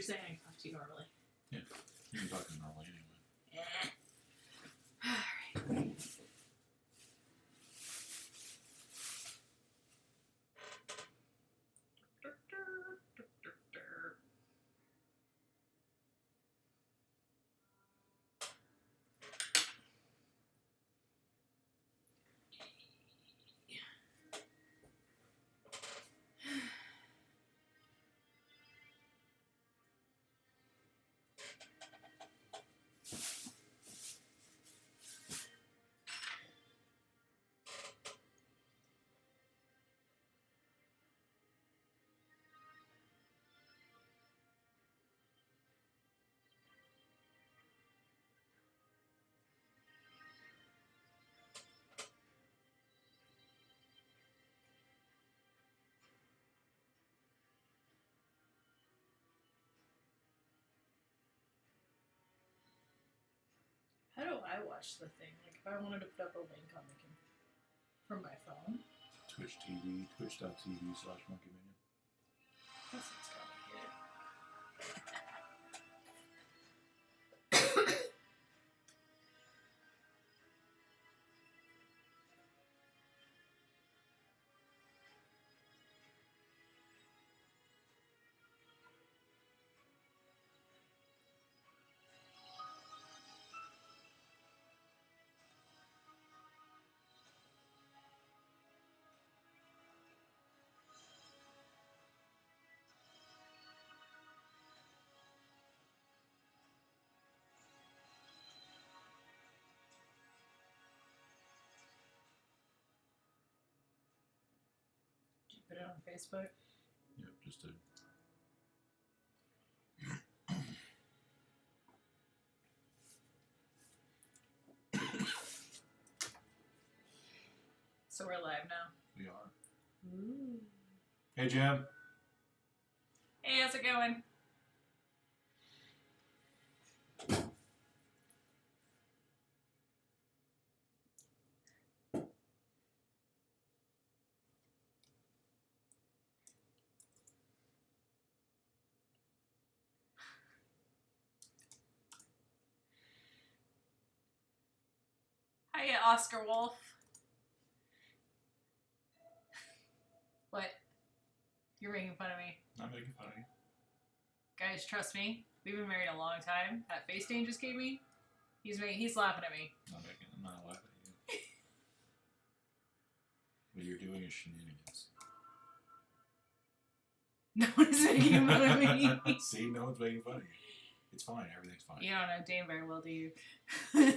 you're saying I can talk to you normally. Yeah, you can talk to me normally anyway. Yeah. Alright. How do I watch the thing? Like, if I wanted to put up a link on the from my phone. Twitch TV, twitch.tv/monkeymania. That sounds complicated. Did you put it on Facebook? Yep, just did. So we're live now. We are. Ooh. Hey, Jim. Hey, how's it going? Hiya, Oscar Wolf. What? You're making fun of me. Not making fun of you. Guys, trust me. We've been married a long time. That face Dane just gave me, he's laughing at me. I'm not laughing at you. What you're doing is shenanigans. No one's making fun of me. See, no one's making fun of you. It's fine. Everything's fine. You don't know Dane very well, do you?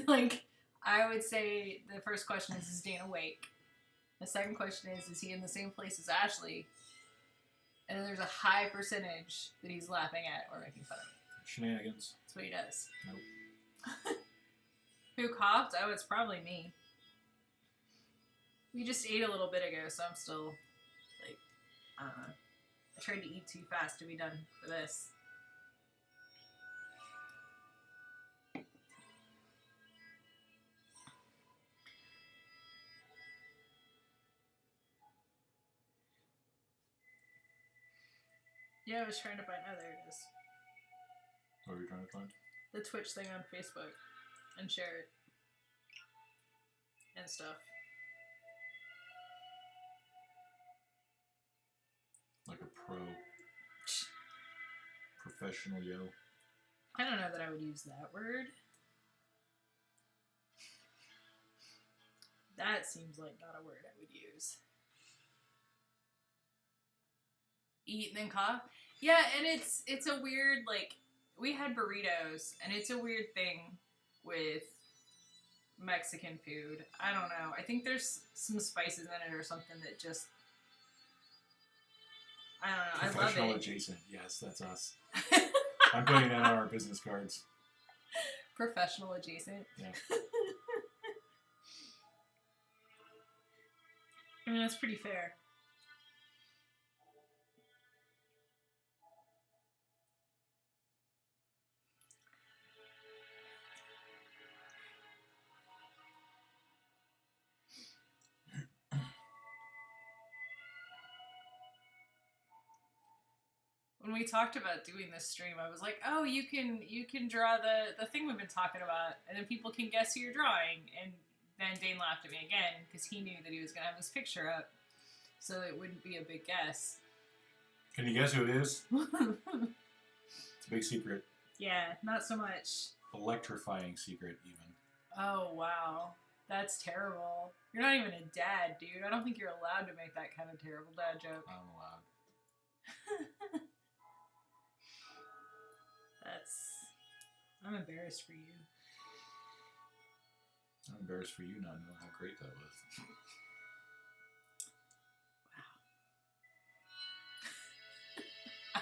Like, I would say the first question is Dane awake? The second question is he in the same place as Ashley? And then there's a high percentage that he's laughing at or making fun of me. Shenanigans. That's what he does. Nope. Who coughed? Oh, it's probably me. We just ate a little bit ago, so I'm still, like, I don't know. I tried to eat too fast to be done for this. Yeah, I was trying to find. Oh, there it is. What were you trying to find? The Twitch thing on Facebook. And share it. And stuff. Like a professional yo. I don't know that I would use that word. That seems like not a word I would use. Eat and then cough? Yeah, and it's a weird, like, we had burritos, and it's a weird thing with Mexican food. I don't know. I think there's some spices in it or something that just, I don't know. I love Professional it. adjacent. Yes, that's us. I'm putting that on our business cards. Professional adjacent. Yeah. I mean, that's pretty fair. When when we talked about doing this stream, I was like, oh, you can draw the thing we've been talking about, and then people can guess who you're drawing. And then Dane laughed at me again because he knew that he was gonna have his picture up, so it wouldn't be a big guess. Can you guess who it is? It's a big secret. Yeah, not so much. Electrifying secret, even. Oh wow, that's terrible. You're not even a dad, dude. I don't think you're allowed to make that kind of terrible dad joke. I'm allowed. I'm embarrassed for you. I'm embarrassed for you not knowing how great that was. Wow.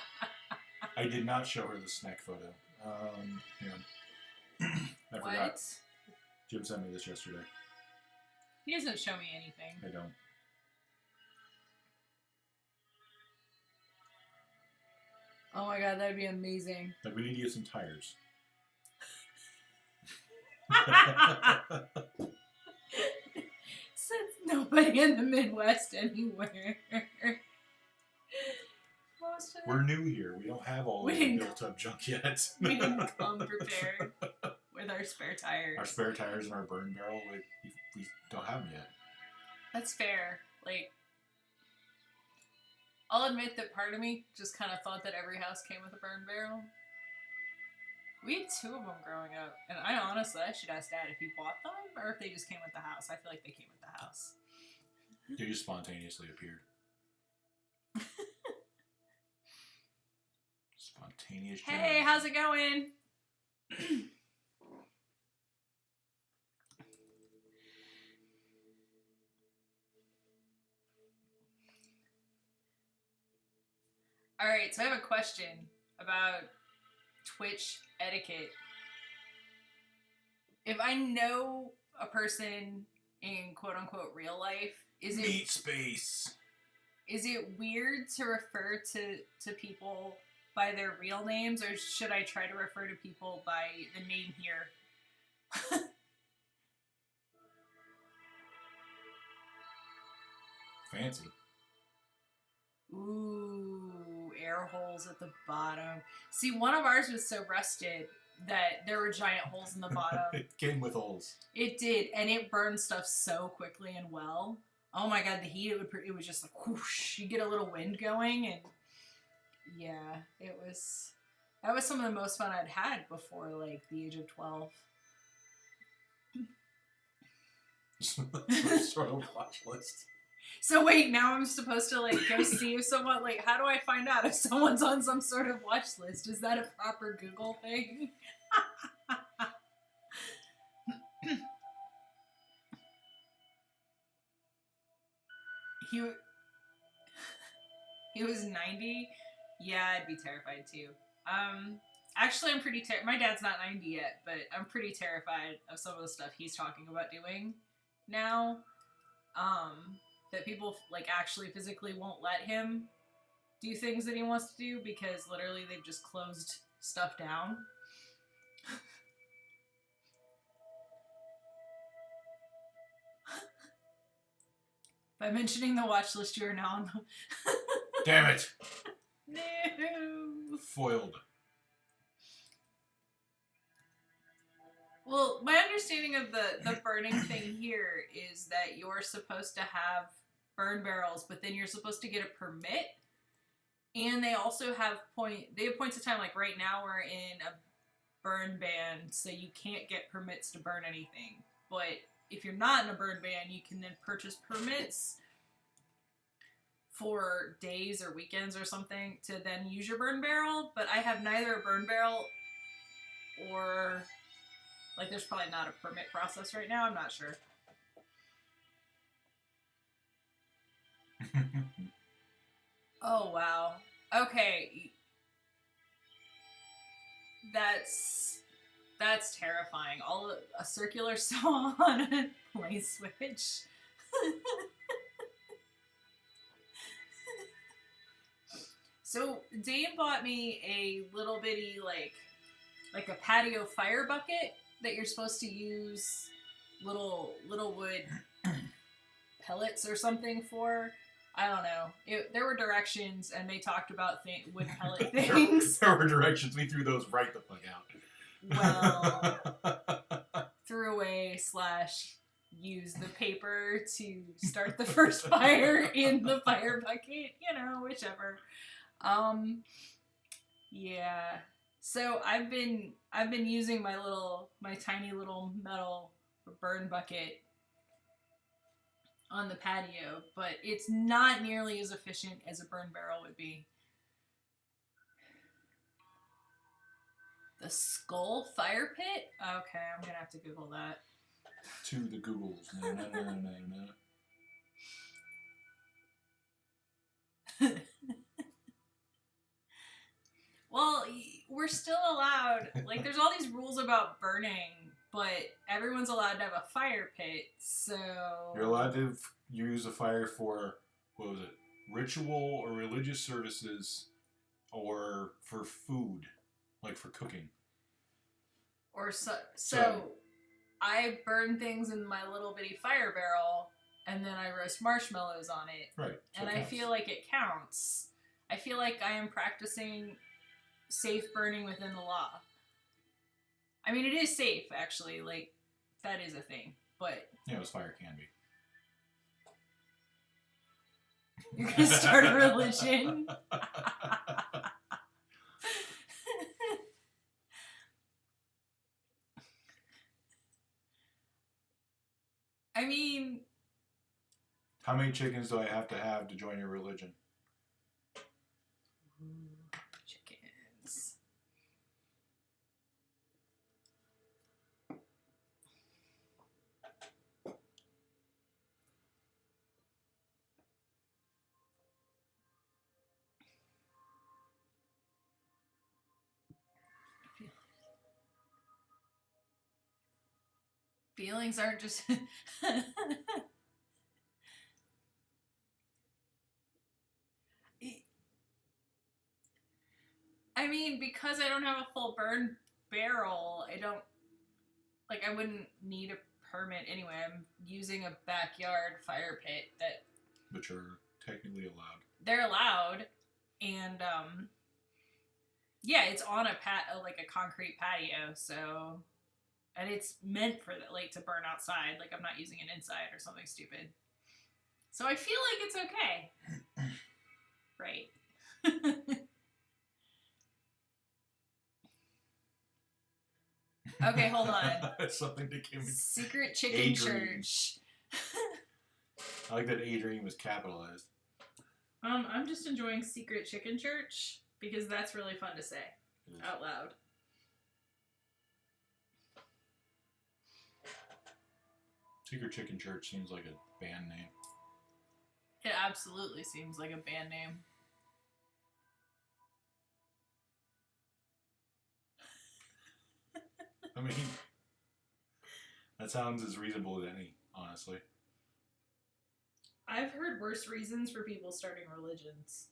I did not show her the snack photo. Hang on. I forgot. What? Jim sent me this yesterday. He doesn't show me anything. I don't. Oh my god, that'd be amazing. Like, we need to get some tires. Since nobody in the Midwest anywhere. We're new here. We don't have all the built-up junk yet. We didn't come prepared with our spare tires. Our spare tires and our burn barrel, we don't have them yet. That's fair. Like, I'll admit that part of me just kind of thought that every house came with a burn barrel. We had 2 of them growing up, and I should ask Dad if he bought them or if they just came with the house. I feel like they came with the house. They just spontaneously appeared. Spontaneous. Hey, how's it going? Alright, so I have a question about Twitch etiquette. If I know a person in quote-unquote real life, Meat space. Is it weird to refer to people by their real names, or should I try to refer to people by the name here? Fancy. Ooh, air holes at the bottom. See, one of ours was so rusted that there were giant holes in the bottom. It came with holes. It did, and it burned stuff so quickly and well. Oh my god, the heat, it was just like whoosh. You get a little wind going, and yeah, that was some of the most fun I'd had before, like, the age of 12. Sort of watch list. So wait, now I'm supposed to, like, go see if someone, like, how do I find out if someone's on some sort of watch list? Is that a proper Google thing? He was 90? Yeah, I'd be terrified too. Actually, I'm pretty my dad's not 90 yet, but I'm pretty terrified of some of the stuff he's talking about doing now. That people, like, actually physically won't let him do things that he wants to do because literally they've just closed stuff down. By mentioning the watch list, you are now on the... Damn it! No! Foiled. Well, my understanding of the burning thing here is that you're supposed to have burn barrels, but then you're supposed to get a permit. And they also have points of time, like right now we're in a burn ban, so you can't get permits to burn anything. But if you're not in a burn ban, you can then purchase permits for days or weekends or something to then use your burn barrel. But I have neither a burn barrel or, like, there's probably not a permit process right now. I'm not sure. Oh, wow. Okay. That's terrifying. A circular saw on a play switch. So Dane bought me a little bitty, like a patio fire bucket that you're supposed to use little wood pellets or something for. I don't know. There were directions, and they talked about wood pellet things. There were directions. We threw those right the fuck out. Well, threw away / use the paper to start the first fire in the fire bucket. You know, whichever. Yeah. So I've been using my tiny little metal burn bucket on the patio, but it's not nearly as efficient as a burn barrel would be. The Skull Fire Pit? Okay, I'm gonna have to Google that. To the Googles. No. Well, we're still allowed, like, there's all these rules about burning, but everyone's allowed to have a fire pit, so... You're allowed to use a fire for, what was it, ritual or religious services, or for food, like for cooking. Or so I burn things in my little bitty fire barrel, and then I roast marshmallows on it. Right. So and I feel like it counts. I feel like I am practicing safe burning within the law. I mean, it is safe, actually. Like, that is a thing. But... yeah, as fire can be. You're going to start a religion? I mean... how many chickens do I have to join your religion? Chickens. Feelings aren't just... I mean, because I don't have a full burn barrel, I wouldn't need a permit anyway. I'm using a backyard fire pit that... which are technically allowed. They're allowed, and, yeah, it's on a concrete patio, so... and it's meant for, to burn outside. Like, I'm not using it inside or something stupid. So I feel like it's okay. Right. Okay, hold on. Something to give me. Secret Chicken Adrian. Church. I like that Adrian was capitalized. I'm just enjoying Secret Chicken Church because that's really fun to say out loud. Secret Chicken Church seems like a band name. It absolutely seems like a band name. I mean, that sounds as reasonable as any, honestly. I've heard worse reasons for people starting religions.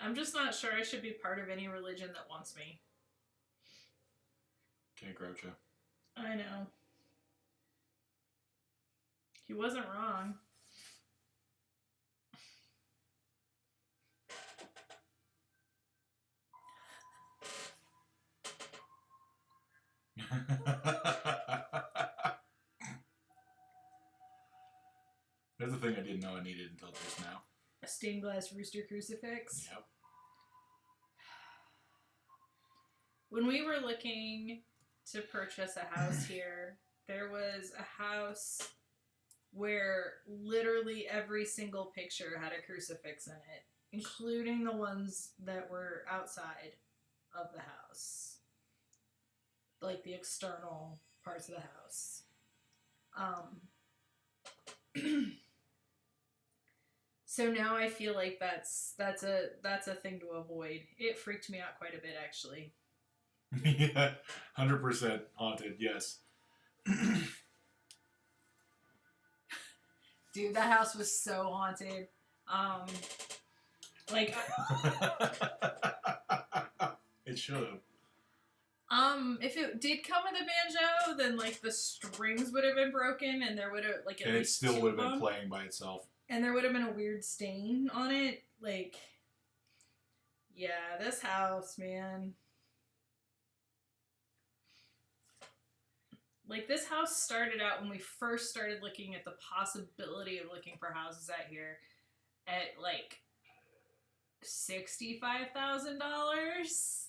I'm just not sure I should be part of any religion that wants me. Okay, Groucho. I know. He wasn't wrong. That's the thing I didn't know I needed until just now. A stained glass rooster crucifix. Yep. When we were looking to purchase a house here, there was a house where literally every single picture had a crucifix in it, including the ones that were outside of the house. Like the external parts of the house. So now I feel like that's a thing to avoid. It freaked me out quite a bit, actually. Yeah, 100% haunted, yes. Dude, that house was so haunted. It should have. If it did come with a banjo, then like the strings would have been broken, and there would have like at And it least still two would have of been them. playing by itself. And there would have been a weird stain on it. Like, yeah, this house, man. Like, this house started out when we first started looking at the possibility of looking for houses out here at like $65,000.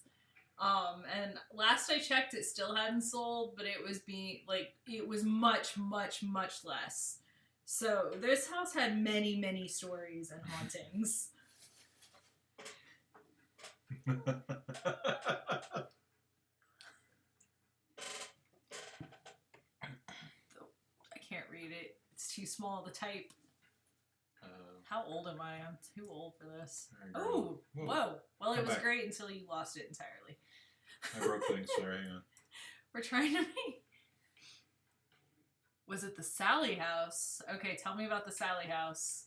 And last I checked, it still hadn't sold, but it was it was much, much, much less. So this house had many, many stories and hauntings. I can't read it. It's too small to type. How old am I? I'm too old for this. Oh, whoa. Well, it was great until you lost it entirely. I broke things, so hang on. We're trying to make... Was it the Sally house? Okay, tell me about the Sally house.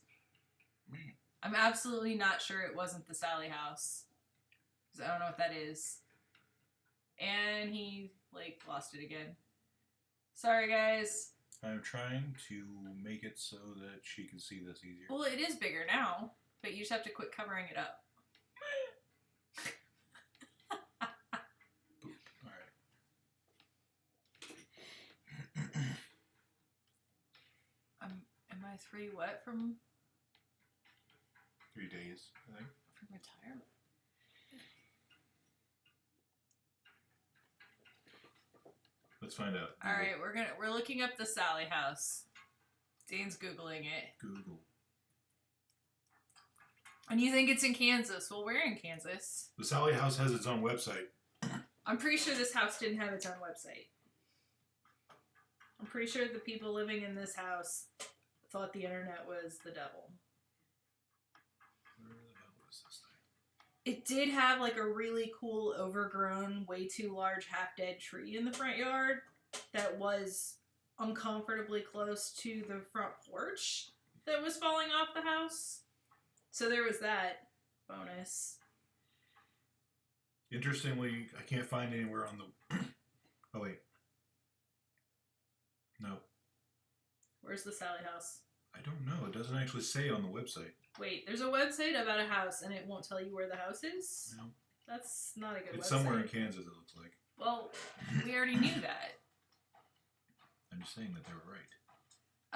I'm absolutely not sure it wasn't the Sally house. Because I don't know what that is. And he, like, lost it again. Sorry, guys. I'm trying to make it so that she can see this easier. Well, it is bigger now, but you just have to quit covering it up. Boop. Alright. Am I three what from 3 days, I think. from retirement? Let's find out. All right, we're looking up the Sally house. Dane's Googling it. Google. And you think it's in Kansas? Well, we're in Kansas. The Sally House has its own website. I'm pretty sure this house didn't have its own website. I'm pretty sure the people living in this house thought the internet was the devil. Where the hell is this thing? It did have like a really cool, overgrown, way too large, half-dead tree in the front yard that was uncomfortably close to the front porch that was falling off the house. So there was that bonus. Interestingly, I can't find anywhere on the... Oh, wait. No. Where's the Sally house? I don't know. It doesn't actually say on the website. Wait, there's a website about a house and it won't tell you where the house is? No. That's not a good It's website. somewhere in Kansas, it looks like. Well, we already knew that. I'm just saying that they were right.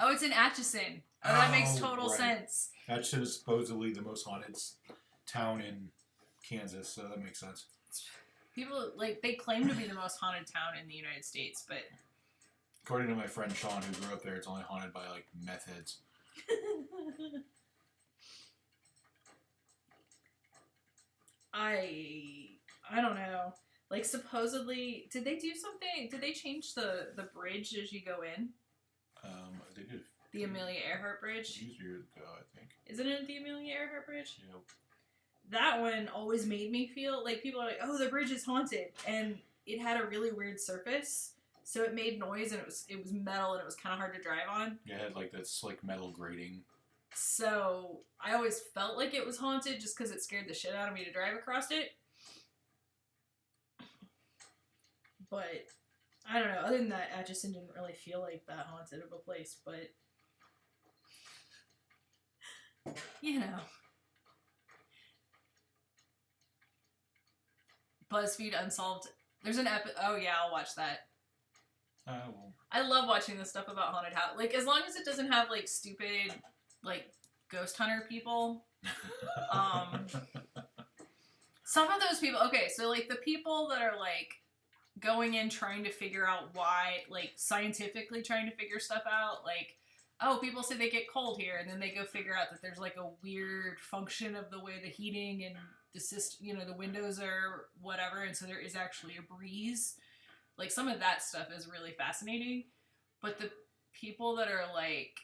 Oh, it's in Atchison. Oh, that makes Oh, total right. sense. Atchison is supposedly the most haunted town in Kansas, so that makes sense. People, like, they claim to be the most haunted town in the United States, but... According to my friend Sean, who grew up there, it's only haunted by, like, meth heads. I don't know. Like, supposedly, did they do something? Did they change the bridge as you go in? They did. The Amelia Earhart Bridge? Years ago, I think. Isn't it the Amelia Earhart Bridge? Yep. That one always made me feel like people are like, oh, the bridge is haunted. And it had a really weird surface. So it made noise and it was metal and it was kind of hard to drive on. Yeah, it had, like, this, like, metal grating. So I always felt like it was haunted just because it scared the shit out of me to drive across it. But I don't know. Other than that, Atchison didn't really feel like that haunted of a place. But you know, BuzzFeed Unsolved. There's an Oh yeah, I'll watch that. Well. I love watching this stuff about haunted house. Like, as long as it doesn't have like stupid, like ghost hunter people. Some of those people. Okay, so like the people that are like going in trying to figure out why, like scientifically trying to figure stuff out, like, oh, people say they get cold here, and then they go figure out that there's like a weird function of the way the heating and the system, you know, the windows are whatever, and so there is actually a breeze. Like, some of that stuff is really fascinating, but the people that are like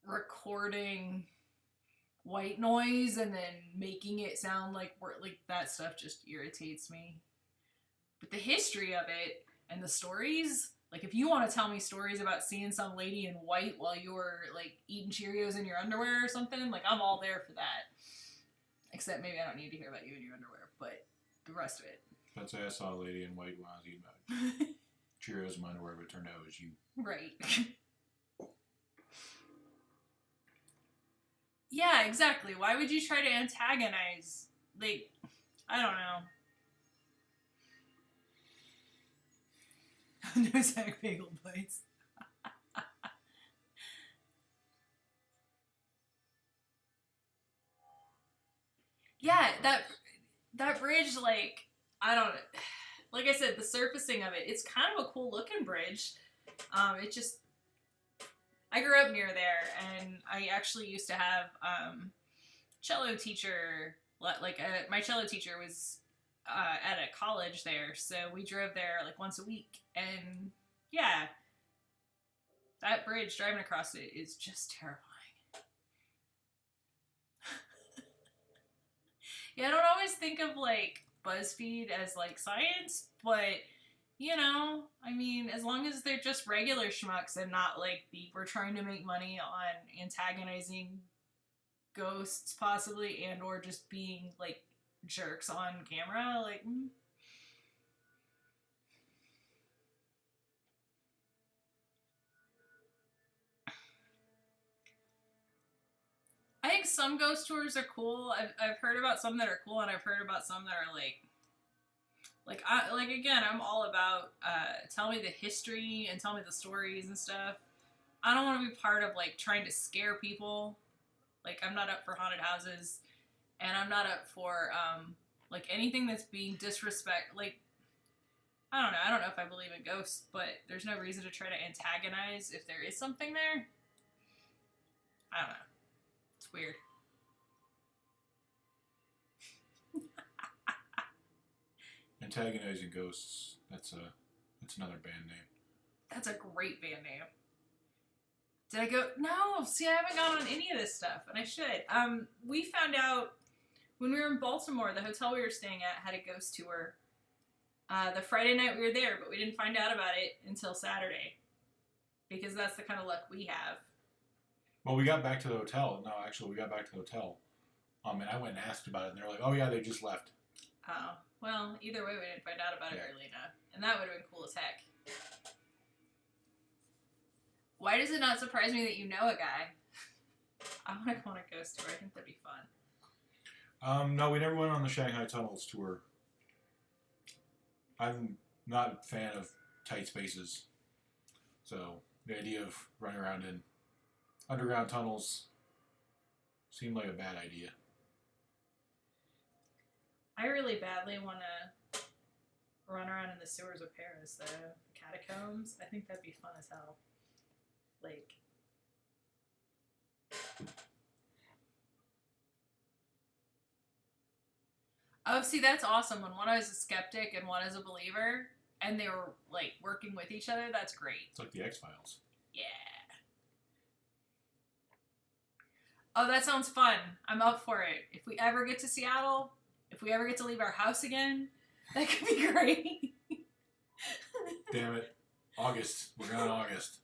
recording white noise and then making it sound like that stuff just irritates me. But the history of it and the stories, like, if you want to tell me stories about seeing some lady in white while you were, like, eating Cheerios in your underwear or something, like, I'm all there for that. Except maybe I don't need to hear about you in your underwear, but the rest of it. That's why I saw a lady in white when I was eating my Cheerios in my underwear, but it turned out it was you. Right. Yeah, exactly. Why would you try to antagonize? Like, I don't know. No Zach Bagel Bites. Yeah, that bridge, like, I don't, like I said, the surfacing of it, it's kind of a cool looking bridge. It just, I grew up near there, and I actually used to have cello teacher. My cello teacher was at a college there, so we drove there like once a week, and yeah, that bridge driving across it is just terrifying. Yeah, I don't always think of like BuzzFeed as like science, but you know, I mean, as long as they're just regular schmucks and not like we're trying to make money on antagonizing ghosts possibly and or just being like jerks on camera, like I think some ghost tours are cool. I've heard about some that are cool, and I've heard about some that are like again, I'm all about tell me the history and tell me the stories and stuff. I don't want to be part of like trying to scare people. Like I'm not up for haunted houses, and I'm not up for like anything that's being disrespect. Like I don't know. I don't know if I believe in ghosts, but there's no reason to try to antagonize if there is something there. I don't know. It's weird. Antagonizing Ghosts. That's another band name. That's a great band name. Did I go? No. See, I haven't gone on any of this stuff, and I should. We found out when we were in Baltimore, the hotel we were staying at had a ghost tour. The Friday night we were there, but we didn't find out about it until Saturday, because that's the kind of luck we have. Well, we got back to the hotel. No, actually, we got back to the hotel. And I went and asked about it, and they were like, "Oh yeah, they just left." Oh, well, either way, we didn't find out about it early enough, and that would have been cool as heck. Why does it not surprise me that you know a guy? I want to go on a ghost tour. I think that'd be fun. No, we never went on the Shanghai Tunnels tour. I'm not a fan of tight spaces, so the idea of running around in underground tunnels seemed like a bad idea. I really badly want to run around in the sewers of Paris, though. The catacombs. I think that'd be fun as hell. Like... Oh, see, that's awesome. When one is a skeptic and one is a believer, and they were, like, working with each other, that's great. It's like the X-Files. Yeah. Oh, that sounds fun. I'm up for it. If we ever get to Seattle, if we ever get to leave our house again, that could be great. Damn it. August. We're going in August.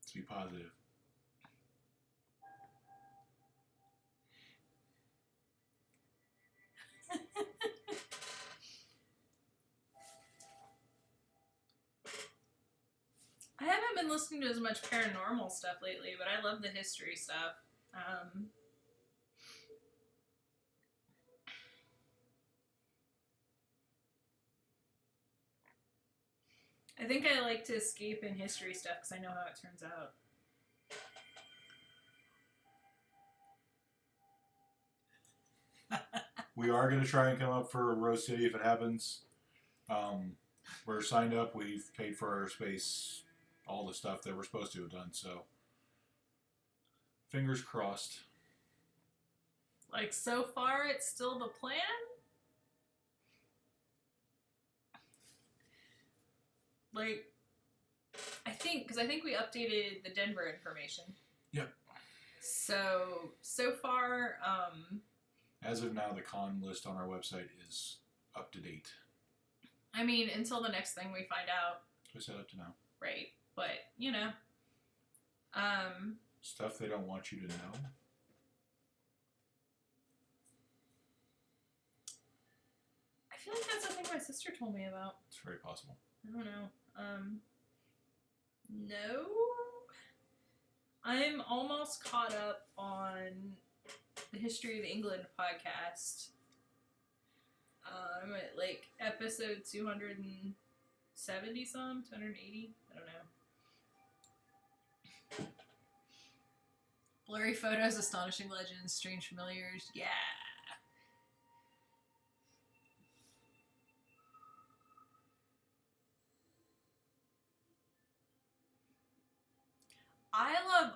Let's be positive. I haven't been listening to as much paranormal stuff lately, but I love the history stuff. I think I like to escape in history stuff because I know how it turns out. We are going to try and come up for Rose City if it happens. We're signed up. We've paid for our space, all the stuff that we're supposed to have done. So, fingers crossed. Like, so far, it's still the plan? Like, I think we updated the Denver information. Yep. So far, as of now, the con list on our website is up to date. I mean, until the next thing we find out. I said up to now. Right. But, you know. Stuff they don't want you to know. feel like that's something my sister told me about. It's very possible. I don't know. No. I'm almost caught up on the History of England podcast. I'm at like episode 270 some, 280. I don't know. Blurry photos, astonishing legends, strange familiars. Yeah. I love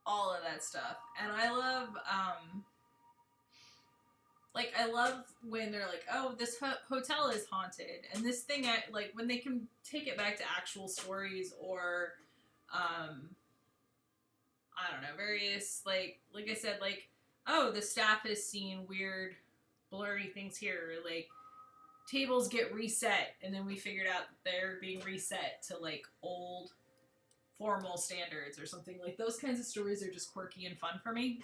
all of that stuff, and I love I love when they're like, oh, this hotel is haunted, and this thing, like when they can take it back to actual stories, or I don't know, various like I said, like, oh, the staff has seen weird blurry things here, like tables get reset, and then we figured out that they're being reset to like old formal standards or something. Like those kinds of stories are just quirky and fun for me.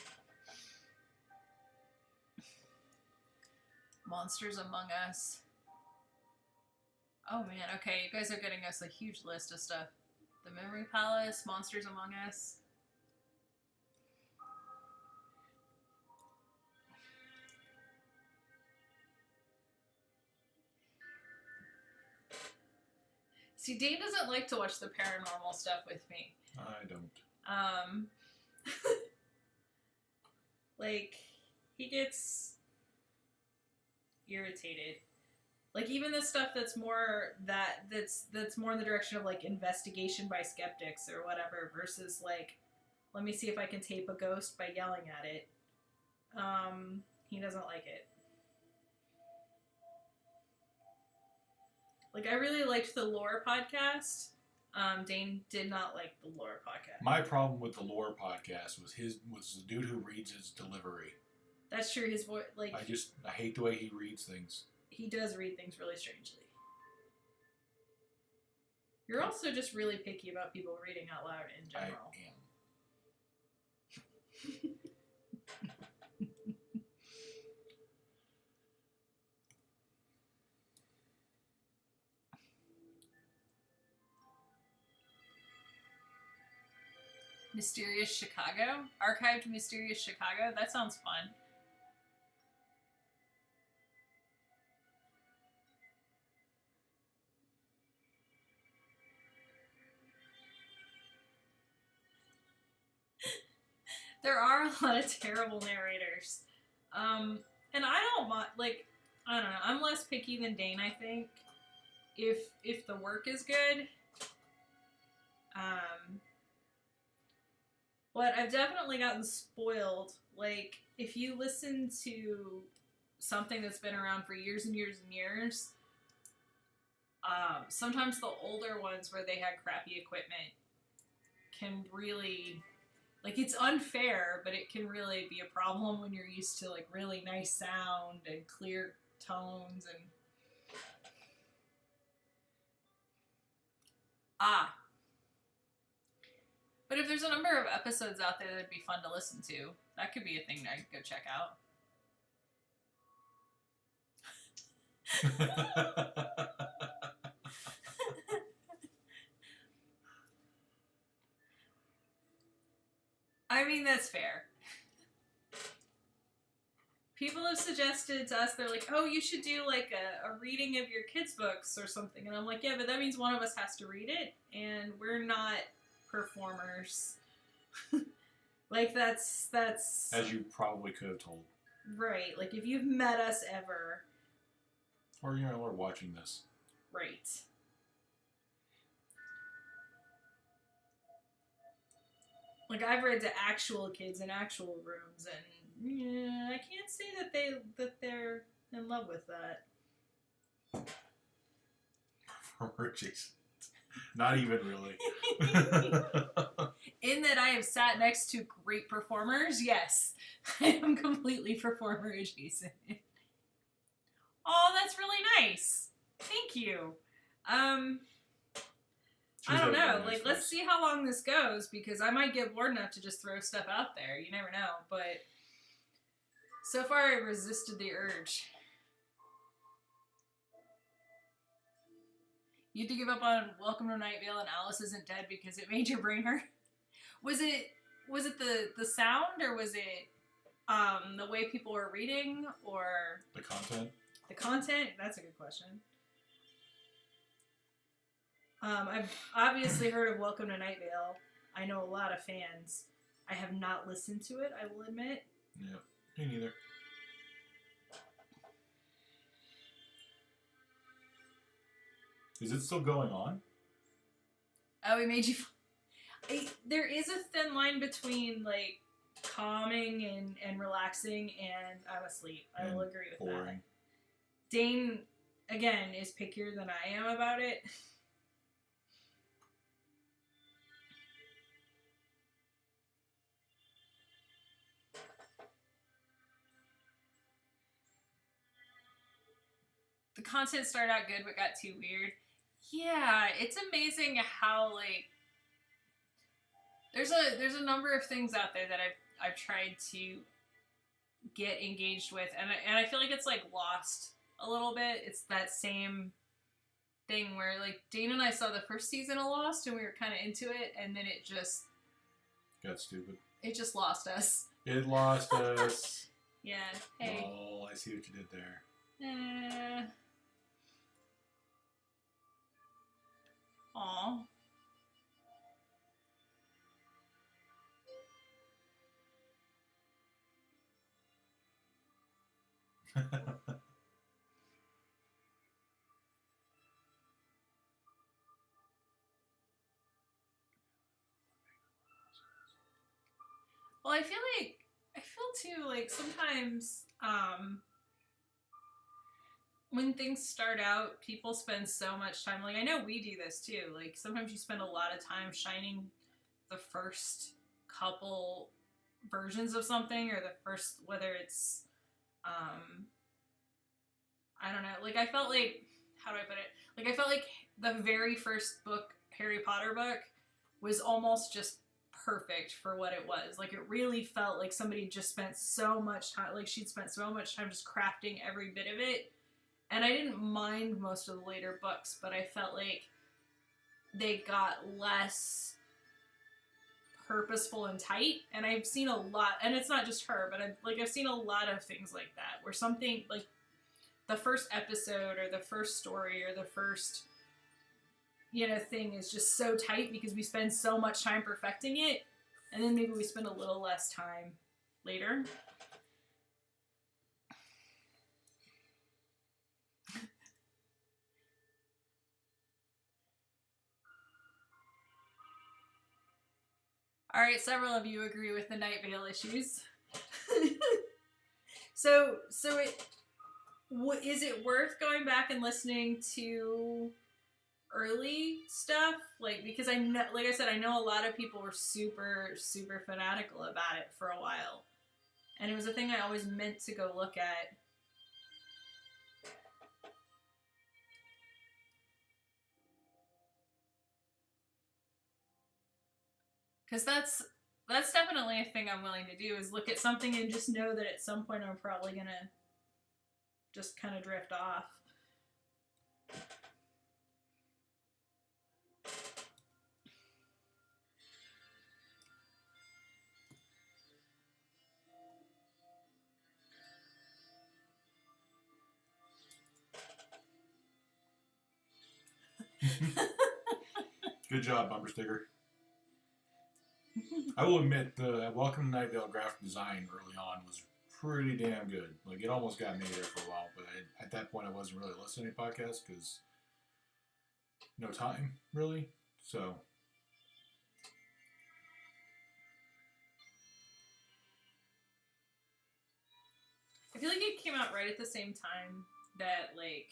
Monsters Among Us. Oh man, okay, you guys are getting us a huge list of stuff. The Memory Palace, Monsters Among Us. See, Dane doesn't like to watch the paranormal stuff with me. I don't. Like, he gets irritated. Like, even the stuff that's more that's more in the direction of like investigation by skeptics or whatever, versus like, let me see if I can tape a ghost by yelling at it. He doesn't like it. Like, I really liked the Lore podcast. Dane did not like the Lore podcast. My problem with the Lore podcast was the dude who reads his delivery. That's true. His voice, like, I hate the way he reads things. He does read things really strangely. You're also just really picky about people reading out loud in general. I am. Mysterious Chicago? Archived Mysterious Chicago? That sounds fun. There are a lot of terrible narrators. And I don't mind, like, I don't know, I'm less picky than Dane, I think. If the work is good. But I've definitely gotten spoiled. Like, if you listen to something that's been around for years and years and years, sometimes the older ones where they had crappy equipment can really, like, it's unfair, but it can really be a problem when you're used to, like, really nice sound and clear tones and... But if there's a number of episodes out there that'd be fun to listen to, that could be a thing I could go check out. I mean, that's fair. People have suggested to us, they're like, oh, you should do like a reading of your kids' books or something. And I'm like, yeah, but that means one of us has to read it, and we're not performers. Like, that's as you probably could have told. Right. Like, if you've met us ever, or you know, we're watching this. Right. Like, I've read to actual kids in actual rooms, and yeah, I can't say that they're in love with that. Performer Jason. Not even really. In that I have sat next to great performers, yes. I am completely performer adjacent. Oh, that's really nice. Thank you. I don't know. Like, let's see how long this goes, because I might get bored enough to just throw stuff out there. You never know. But so far, I resisted the urge. You had to give up on Welcome to Night Vale and Alice Isn't Dead because it made your brain hurt. Was it the sound, or was it the way people were reading, or The content? the content? That's a good question. I've obviously heard of Welcome to Night Vale. I know a lot of fans. I have not listened to it, I will admit. Yeah, me neither. Is it still going on? Oh, it made you... there is a thin line between, like, calming and relaxing, and I'm asleep. I will agree with that. Boring. Dane, again, is pickier than I am about it. The content started out good but got too weird. Yeah, it's amazing how, like, there's a number of things out there that I've tried to get engaged with, and I feel like it's, like, lost a little bit. It's that same thing where, like, Dane and I saw the first season of Lost and we were kind of into it, and then it just Got stupid. lost us. It lost us. Yeah. Hey. Oh, I see what you did there. Aw. Well, I feel too, like, sometimes, when things start out, people spend so much time, like, I know we do this too, like, sometimes you spend a lot of time shining the first couple versions of something, or the first, whether it's, I don't know, like, I felt like, how do I put it? Like, I felt like the very first book, Harry Potter book, was almost just perfect for what it was. Like, it really felt like somebody just spent so much time, like, she'd spent so much time just crafting every bit of it. And I didn't mind most of the later books, but I felt like they got less purposeful and tight. And I've seen a lot, and it's not just her, but I've seen a lot of things like that, where something, like, the first episode or the first story or the first, you know, thing is just so tight because we spend so much time perfecting it, and then maybe we spend a little less time later. All right, several of you agree with the Night Vale issues. So is it worth going back and listening to early stuff? Like, because I know, like I said, I know a lot of people were super, super fanatical about it for a while. And it was a thing I always meant to go look at. Because that's definitely a thing I'm willing to do, is look at something and just know that at some point I'm probably going to just kind of drift off. Good job, bumper sticker. I will admit, the Welcome to Night Vale graphic design early on was pretty damn good. Like, it almost got me there for a while, but at that point I wasn't really listening to podcasts because no time, really. So, I feel like it came out right at the same time that, like,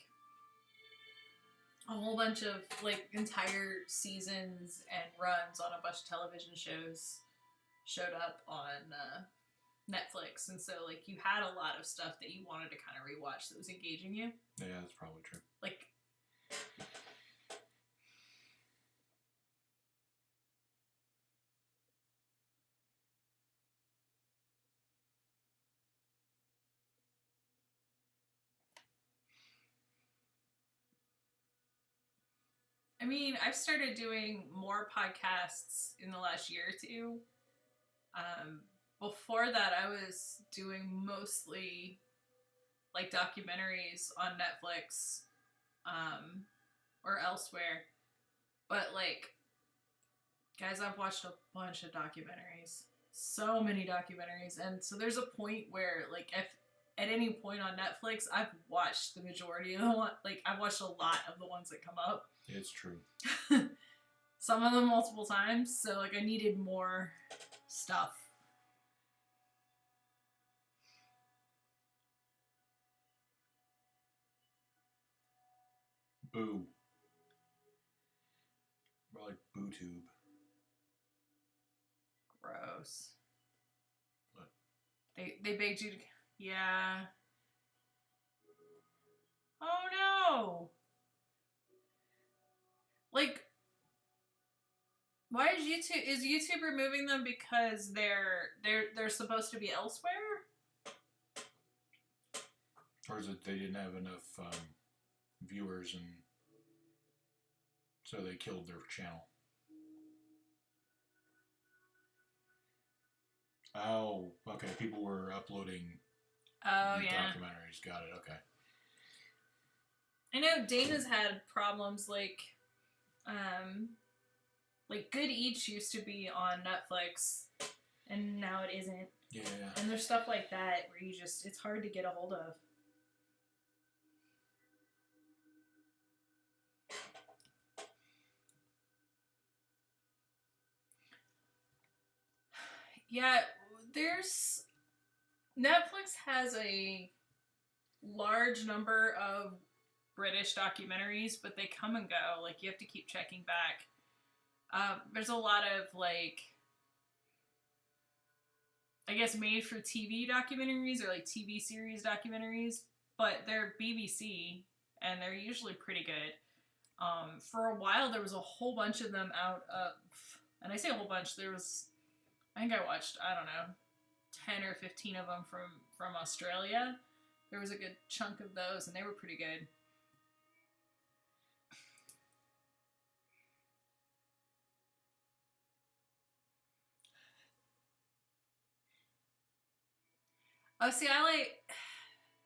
a whole bunch of, like, entire seasons and runs on a bunch of television shows showed up on Netflix, and so, like, you had a lot of stuff that you wanted to kind of rewatch that was engaging you. yeah, that's probably true. Like, I mean, I've started doing more podcasts in the last year or two. Before that, I was doing mostly like documentaries on Netflix, or elsewhere. But like, guys, I've watched a bunch of documentaries, so many documentaries, and so there's a point where like if at any point on Netflix, I've watched the majority of the one. Like I've watched a lot of the ones that come up. It's true. Some of them multiple times, so like I needed more stuff. Boo. More like BooTube. Gross. What? They begged you to. Yeah. Oh no. Like, why is YouTube removing them because they're supposed to be elsewhere? Or is it they didn't have enough viewers and so they killed their channel? Oh, okay. People were uploading Oh yeah. documentaries. Got it. Okay. I know Dana's had problems like Good Eats used to be on Netflix and now it isn't. Yeah. And there's stuff like that where it's hard to get a hold of. Yeah, Netflix has a large number of British documentaries, but they come and go. Like, you have to keep checking back. There's a lot of, like, I guess made for TV documentaries or, like, TV series documentaries, but they're BBC, and they're usually pretty good. For a while, there was a whole bunch of them out of, and I say a whole bunch, I think I watched, I don't know, 10 or 15 of them from Australia. There was a good chunk of those, and they were pretty good. Oh, see,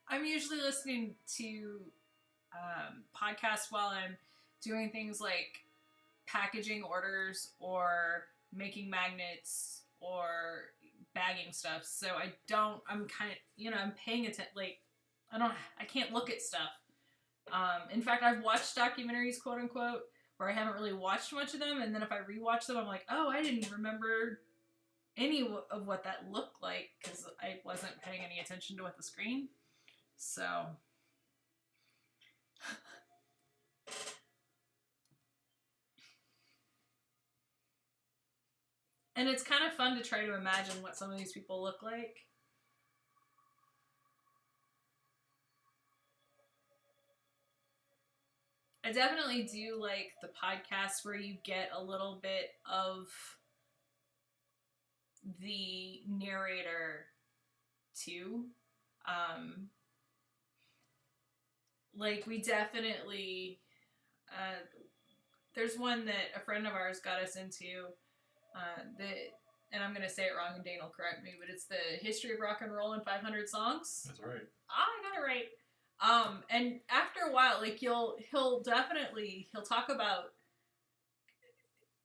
I'm usually listening to podcasts while I'm doing things like packaging orders or making magnets or bagging stuff. So I'm kind of, I'm paying attention. Like, I can't look at stuff. In fact, I've watched documentaries, quote unquote, where I haven't really watched much of them. And then if I rewatch them, I'm like, oh, I didn't remember any of what that looked like because I wasn't paying any attention to what the screen. So. And it's kind of fun to try to imagine what some of these people look like. I definitely do like the podcasts where you get a little bit of the narrator too. Like we definitely, there's one that a friend of ours got us into, and I'm gonna say it wrong and Dane will correct me, but it's the history of rock and roll in 500 songs. That's right. I got it right. And after a while, like he'll talk about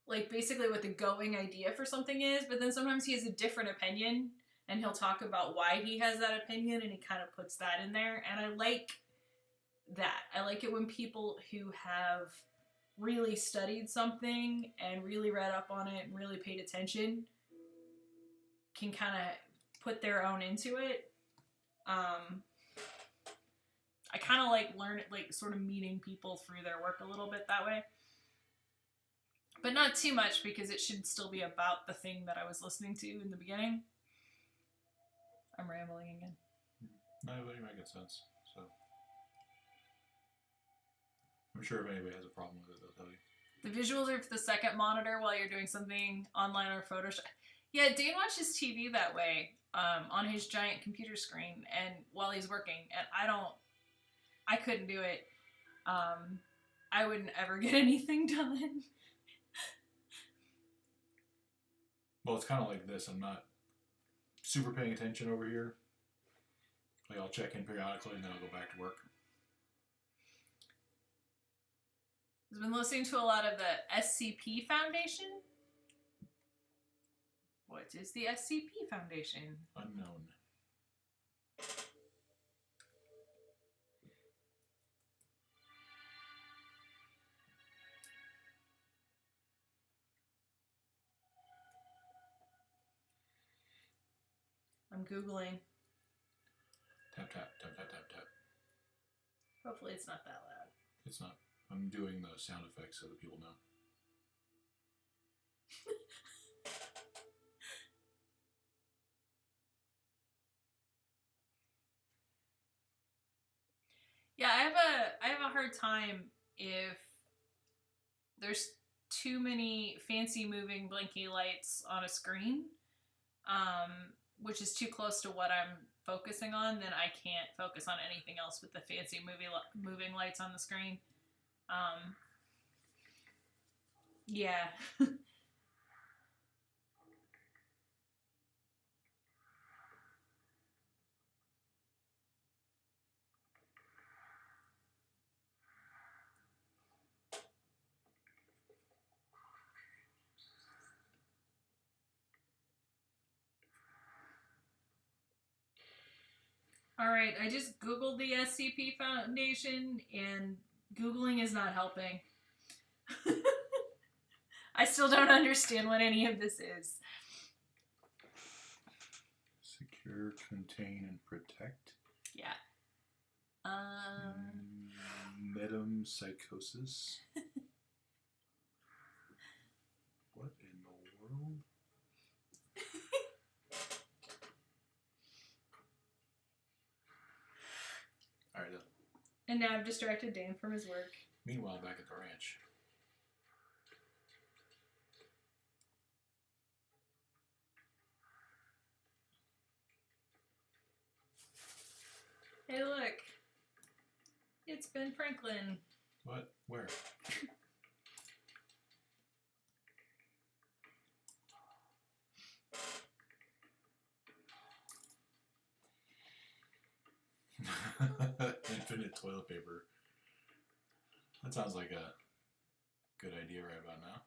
like basically what the going idea for something is, but then sometimes he has a different opinion and he'll talk about why he has that opinion and he kind of puts that in there. And I like that. I like it when people who have really studied something and really read up on it and really paid attention can kind of put their own into it. I kind of like sort of meeting people through their work a little bit that way. But not too much because it should still be about the thing that I was listening to in the beginning. I'm rambling again. No, but you're making sense. So I'm sure if anybody has a problem with it, they'll tell you. The visuals are for the second monitor while you're doing something online or Photoshop. Yeah, Dane watches TV that way on his giant computer screen and while he's working, and I couldn't do it. I wouldn't ever get anything done. Well, it's kind of like this. I'm not super paying attention over here. Like, I'll check in periodically and then I'll go back to work. I've been listening to a lot of the SCP Foundation. What is the SCP Foundation? Unknown. I'm Googling. Tap, tap, tap, tap, tap, tap. Hopefully it's not that loud. It's not. I'm doing the sound effects so that people know. Yeah, I have a hard time if there's too many fancy moving blinky lights on a screen, which is too close to what I'm focusing on. Then I can't focus on anything else with the fancy moving lights on the screen. Yeah. All right, I just Googled the SCP Foundation, and Googling is not helping. I still don't understand what any of this is. Secure, contain, and protect. Yeah. Metempsychosis. What in the world? All right, then. And now I've distracted Dan from his work. Meanwhile, back at the ranch. Hey, look. It's Ben Franklin. What? Where? Infinite toilet paper. That sounds like a good idea right about now.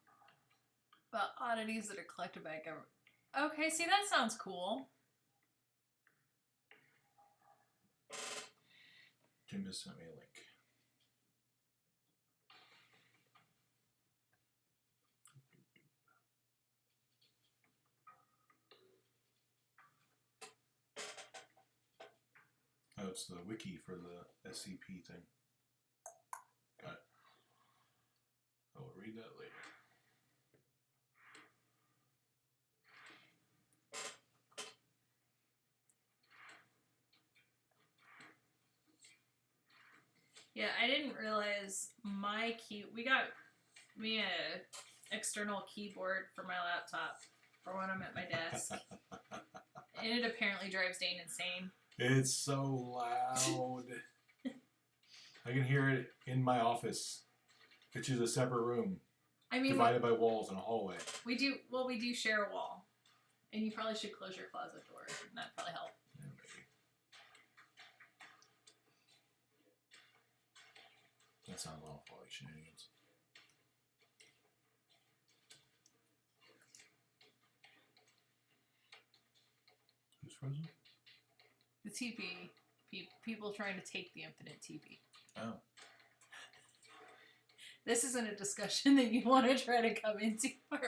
About oddities that are collected by a government. Okay, see, that sounds cool. Jim has sent me a link. Oh, it's the wiki for the SCP thing. Got it. I will read that later. Yeah, I didn't realize my we got me an external keyboard for my laptop for when I'm at my desk. And it apparently drives Dane insane. It's so loud. I can hear it in my office, which is a separate room, I mean, divided by walls in a hallway. we do share a wall. And you probably should close your closet door. And that'd probably help. Yeah, maybe. That sounds awful like shenanigans. Who's frozen? The TP. People trying to take the infinite TP. Oh. This isn't a discussion that you want to try to come into. Like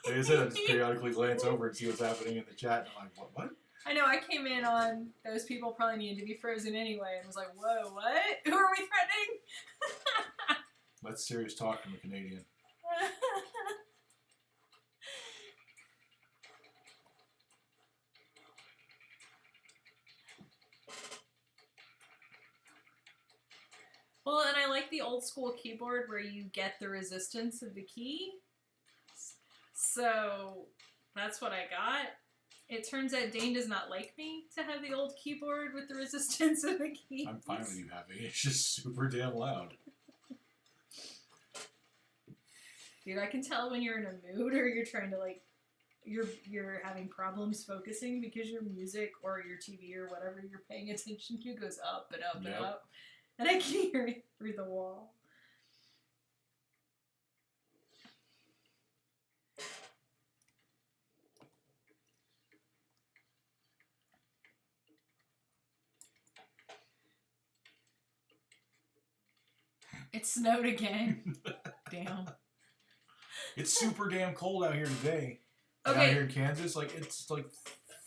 I said, I just periodically glance over and see what's happening in the chat, and I'm like, what? I know, I came in on those people probably needed to be frozen anyway and was like, whoa, what? Who are we threatening? That's serious talk from a Canadian. Well, and I like the old school keyboard where you get the resistance of the key. So that's what I got. It turns out Dane does not like me to have the old keyboard with the resistance of the keys. I'm fine with you having it. It's just super damn loud. Dude, I can tell when you're in a mood or you're trying to like you're having problems focusing because your music or your TV or whatever you're paying attention to goes up and up and up. And I can hear it through the wall. It snowed again. Damn. It's super damn cold out here today. Okay. Out here in Kansas, like it's like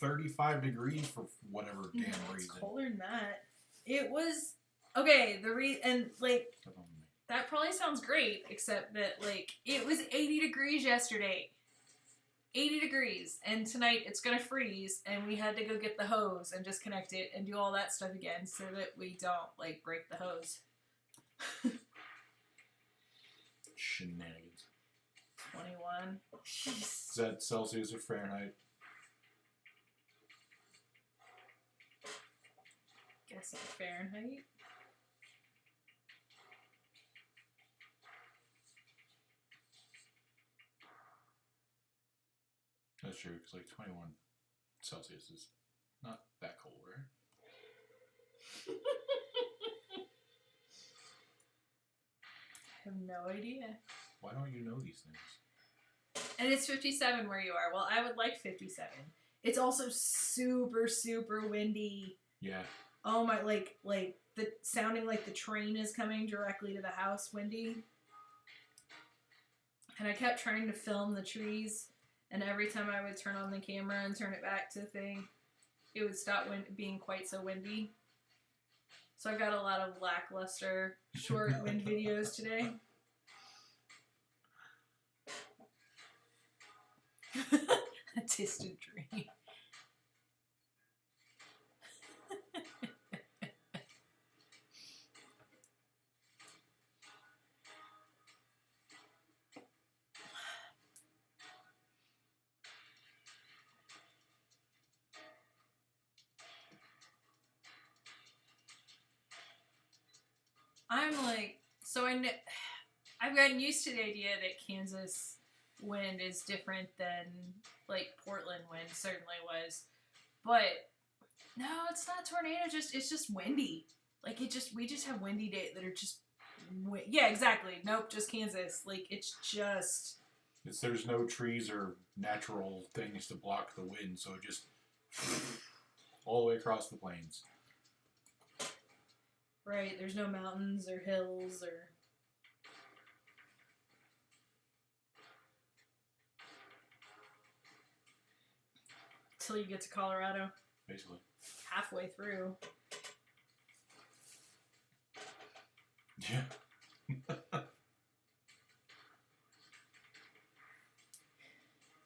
35 degrees for whatever damn It's reason. colder than that. It was okay. And like that probably sounds great, except that like it was 80 degrees yesterday. 80 degrees, and tonight it's gonna freeze, and we had to go get the hose and disconnect it and do all that stuff again so that we don't like break the hose. Shenanigans. 21. Jeez. Is that Celsius or Fahrenheit? Guess it's Fahrenheit. That's true, because like 21 Celsius is not that cold, right? I have no idea. Why don't you know these things? And it's 57 where you are. Well, I would like 57. It's also super, super windy. Yeah. Oh my, like the sounding like the train is coming directly to the house windy. And I kept trying to film the trees, and every time I would turn on the camera and turn it back to the thing, it would stop being quite so windy. So I got a lot of lackluster short wind videos today. A distant dream. I'm like, so I've gotten used to the idea that Kansas wind is different than like Portland wind certainly was, but no, it's not tornado. It's just windy. Like we just have windy days that are just yeah, exactly. Nope, just Kansas. Like there's no trees or natural things to block the wind, so it just all the way across the plains. Right, there's no mountains or hills or... Till you get to Colorado. Basically. Halfway through. Yeah.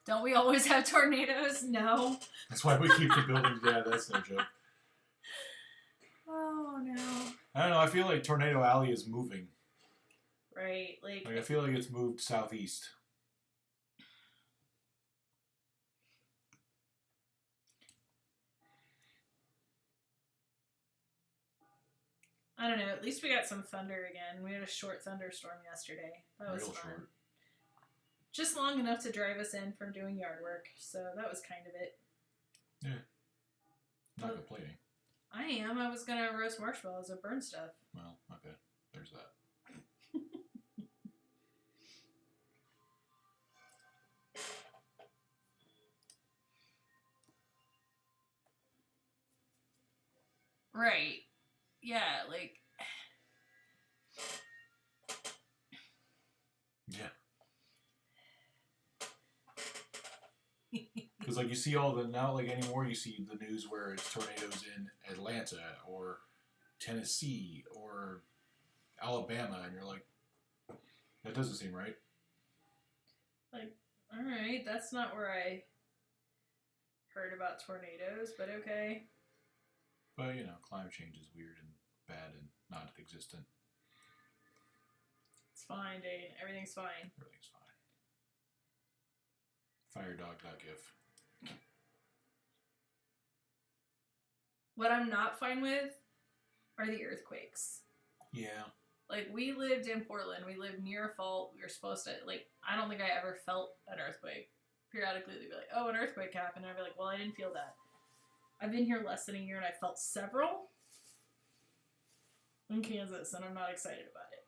Don't we always have tornadoes? No. That's why we keep the buildings. Yeah, that's no joke. Oh, no. I don't know. I feel like Tornado Alley is moving. Right. Like I feel like it's moved southeast. I don't know. At least we got some thunder again. We had a short thunderstorm yesterday. That was Real fun. short. Just long enough to drive us in from doing yard work. So that was kind of it. Yeah. Not complaining. I am. I was going to roast marshmallows and burn stuff. Well, okay. There's that. Right. Yeah, like... Yeah. Because, like, you see all the... Not, like, anymore you see the news where it's tornadoes in Atlanta or Tennessee or Alabama, and you're like, that doesn't seem right. Like, alright, that's not where I heard about tornadoes, but okay. But, you know, climate change is weird and bad and not existent. It's fine, Dane. Everything's fine. Everything's fine. Firedog.gif. What I'm not fine with are the earthquakes. Yeah. Like, we lived in Portland. We lived near a fault. We were supposed to, like, I don't think I ever felt an earthquake. Periodically, they'd be like, oh, an earthquake happened. And I'd be like, well, I didn't feel that. I've been here less than a year, and I felt several in Kansas, and I'm not excited about it.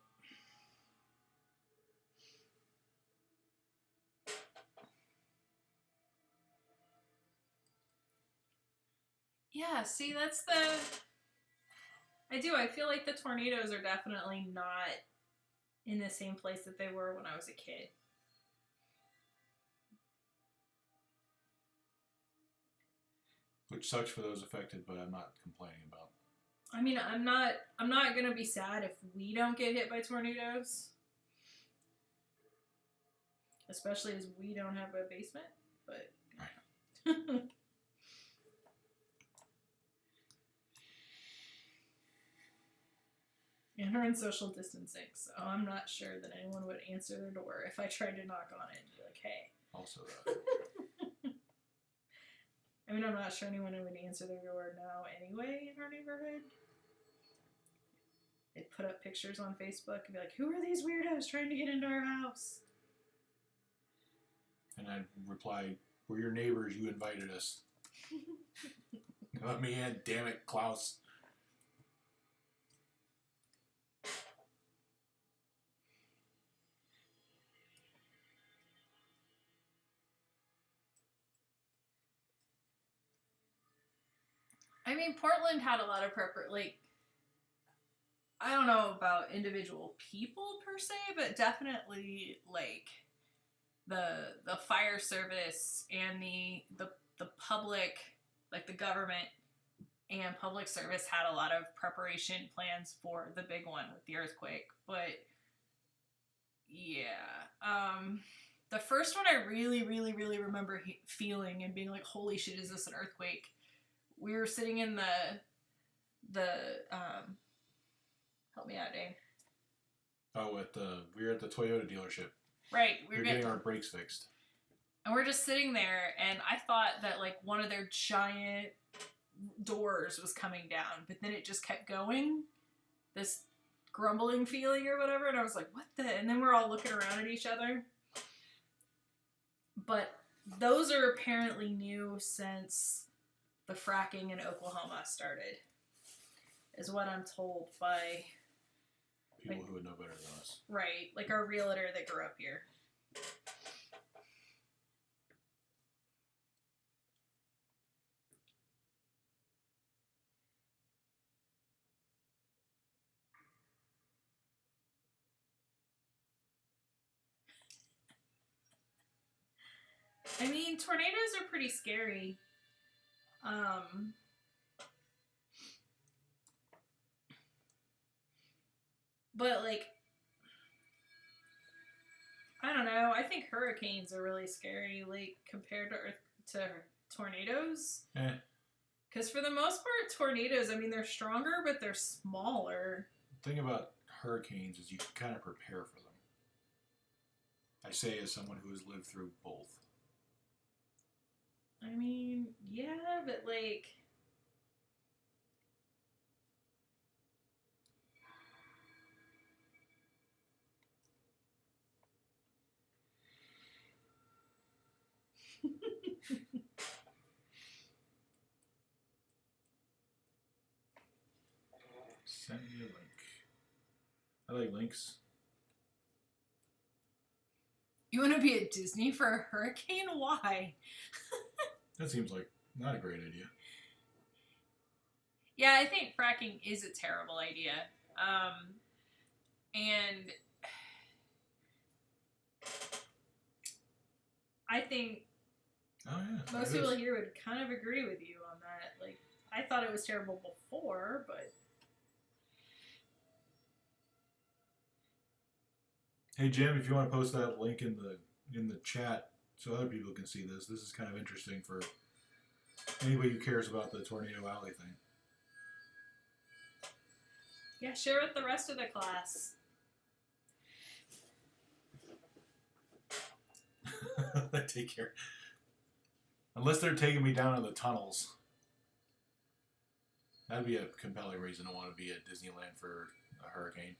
Yeah, see, that's the... I feel like the tornadoes are definitely not in the same place that they were when I was a kid. Which sucks for those affected, but I'm not complaining about. I mean, I'm not gonna be sad if we don't get hit by tornadoes. Especially as we don't have a basement, but... Right. And we're in social distancing, so I'm not sure that anyone would answer their door if I tried to knock on it and be like, hey. Also that. I mean, I'm not sure anyone would answer their door now anyway in our neighborhood. They'd put up pictures on Facebook and be like, who are these weirdos trying to get into our house? And I'd reply, we're your neighbors, you invited us. Let me in, damn it, Klaus. I mean, Portland had a lot of I don't know about individual people per se, but definitely like the fire service and the public, like the government and public service had a lot of preparation plans for the big one with the earthquake. But yeah, the first one I really, really, really remember feeling and being like, holy shit, is this an earthquake? We were sitting in the help me out, Dane. Oh, we were at the Toyota dealership. Right, we were getting our brakes fixed. And we're just sitting there, and I thought that like one of their giant doors was coming down, but then it just kept going, this grumbling feeling or whatever, and I was like, what the? And then we're all looking around at each other. But those are apparently new since the fracking in Oklahoma started, is what I'm told by people who would know better than us. Right, like our realtor that grew up here. I mean, tornadoes are pretty scary. But like, I don't know. I think hurricanes are really scary, like compared to tornadoes. Eh. Because for the most part, tornadoes, I mean, they're stronger, but they're smaller. The thing about hurricanes is you can kind of prepare for them. I say as someone who has lived through both. I mean, yeah, but like... Send me a link. I like links. You want to be at Disney for a hurricane? Why? That seems like not a great idea. Yeah, I think fracking is a terrible idea. And I think most people here would kind of agree with you on that. Like, I thought it was terrible before, but... Hey Jim, if you want to post that link in the chat so other people can see this. This is kind of interesting for anybody who cares about the Tornado Alley thing. Yeah, share with the rest of the class. Take care. Unless they're taking me down in the tunnels. That'd be a compelling reason to want to be at Disneyland for a hurricane.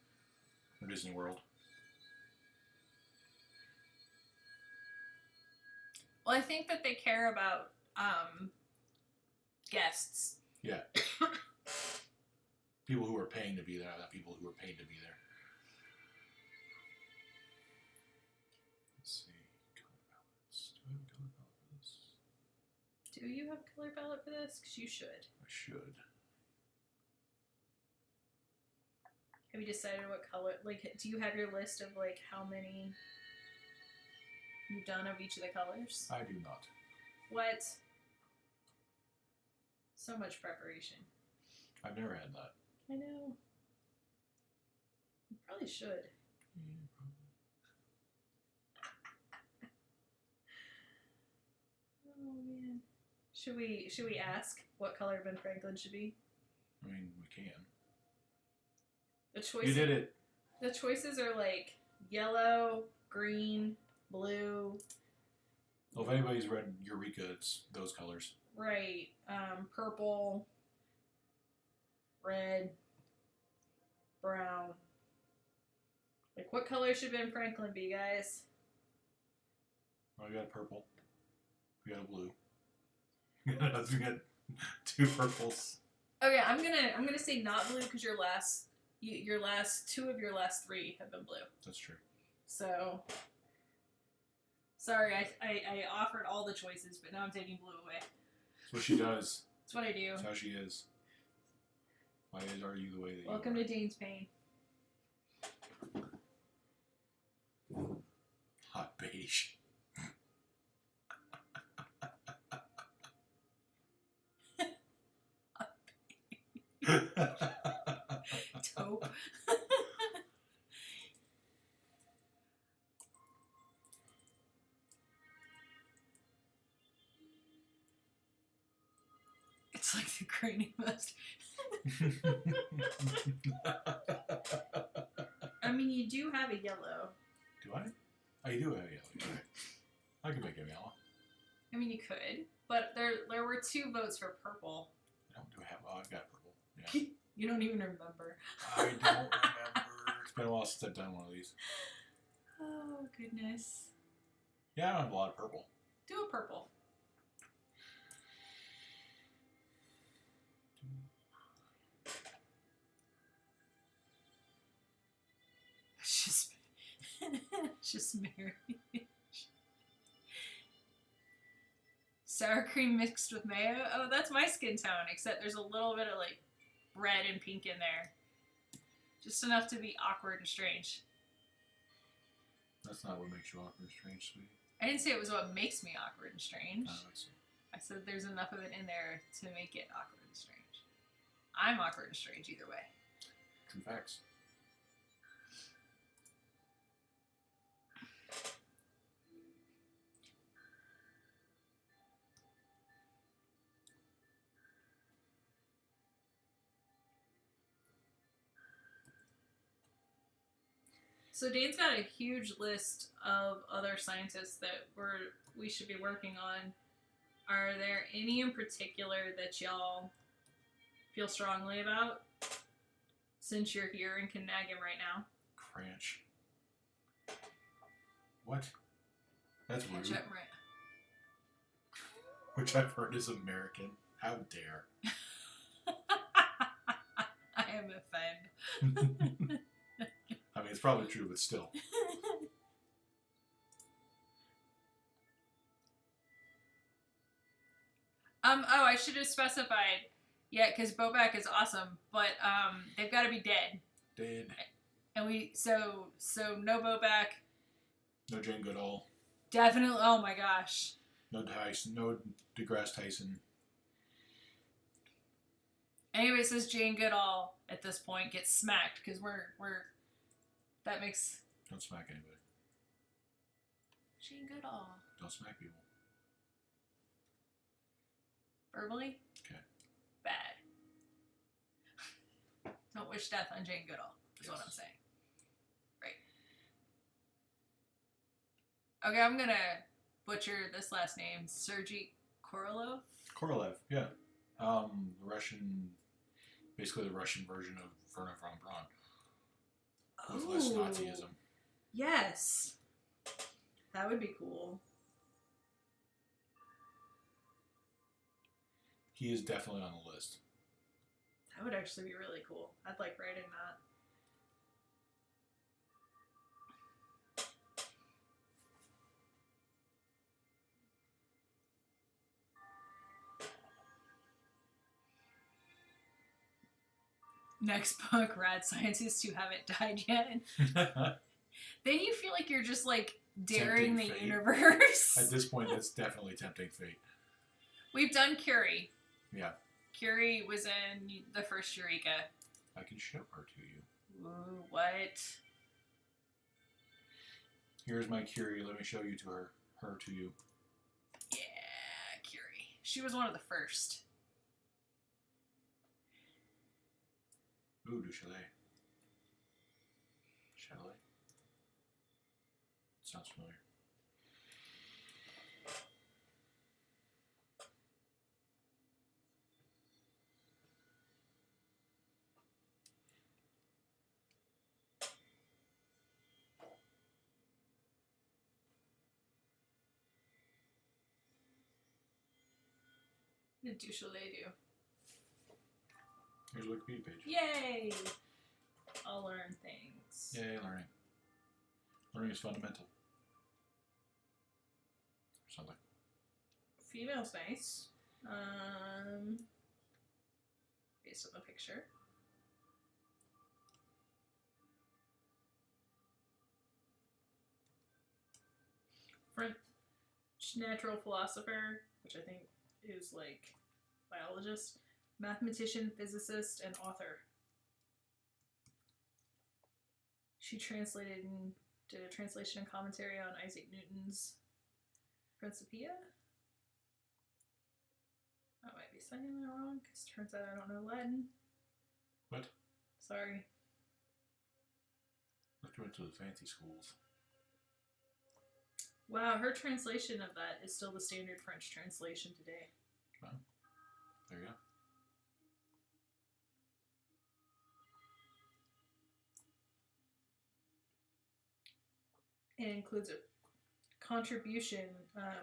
Or Disney World. Well, I think that they care about guests. Yeah. People who are paying to be there, not people who are paid to be there. Let's see. Color palettes. Do I have a color palette for this? Do you have a color palette for this? Because you should. I should. Have you decided what color? Like, do you have your list of like how many you've done of each of the colors? I do not. What? So much preparation. I've never had that. I know. You probably should. Yeah, probably. Oh man. Should we ask what color Ben Franklin should be? I mean, we can. The choices. You did it. The choices are like yellow, green, blue. Well, if anybody's read Eureka, it's those colors. Right. Purple, red, brown. Like, what color should Ben Franklin be, guys? Well, we got purple. We got a blue. We got two purples. Okay, I'm gonna say not blue because your last two of your last three have been blue. That's true. So sorry, I offered all the choices, but now I'm taking blue away. That's what she does. That's what I do. That's how she is. Why are you the way that Welcome you to Dane's Pain. Hot beige. Taupe. It's like the grainy must. I mean, you do have a yellow. Do I? Oh, you do have a yellow. Okay. I can make a yellow. I mean, you could, but there were 2 votes for purple. Do I have? Oh, I've got purple. Yeah. You don't even remember. I don't remember. It's been a while since I've done one of these. Oh, goodness. Yeah, I don't have a lot of purple. Do a purple. It's just marriage. Sour cream mixed with mayo. Oh, that's my skin tone, except there's a little bit of like red and pink in there. Just enough to be awkward and strange. That's not what makes you awkward and strange, sweetie. I didn't say it was what makes me awkward and strange. Oh, I see. I said there's enough of it in there to make it awkward and strange. I'm awkward and strange either way. True facts. So Dane's got a huge list of other scientists that we should be working on. Are there any in particular that y'all feel strongly about? Since you're here and can nag him right now. Cranch. What? That's rude. Catch up, right. Which I've heard is American. How dare. I am offended. I mean, it's probably true, but still. Oh, I should have specified. Yeah, because Bobak is awesome, but they've got to be dead. Dead. And so no Bobak. No Jane Goodall. Definitely. Oh my gosh. No Tyson. No DeGrasse Tyson. Anybody says Jane Goodall at this point gets smacked because we're that makes Don't smack anybody. Jane Goodall Don't smack people. verbally. Okay. Bad. Don't wish death on Jane Goodall. Is what Yes. I'm saying. Right. Okay, I'm gonna butcher this last name. Sergei Korolev. Korolev, yeah. Russian Basically the Russian version of Werner von Braun. With less Nazism. Yes. That would be cool. He is definitely on the list. That would actually be really cool. I'd like writing that. Next book, Rad Scientists Who Haven't Died Yet. Then you feel like you're just like daring the universe. At this point, that's definitely tempting fate. We've done Curie. Yeah. Curie was in the first Eureka. I can show her to you. Ooh, what? Here's my Curie. Let me show you to her. Her to you. Yeah, Curie. She was one of the first. Ooh, du Chalet. Chalet? Sounds familiar. What did du Chalet do? Here's a Wikipedia page. Yay! I'll learn things. Yay, learning. Learning is fundamental. Something. Female's nice. Based on the picture. French natural philosopher, which I think is like biologist, mathematician, physicist, and author. She translated and did a translation and commentary on Isaac Newton's Principia. I might be saying that wrong, because turns out I don't know Latin. What? Sorry. Let's go into the fancy schools. Wow, her translation of that is still the standard French translation today. Well, there you go. It includes a contribution.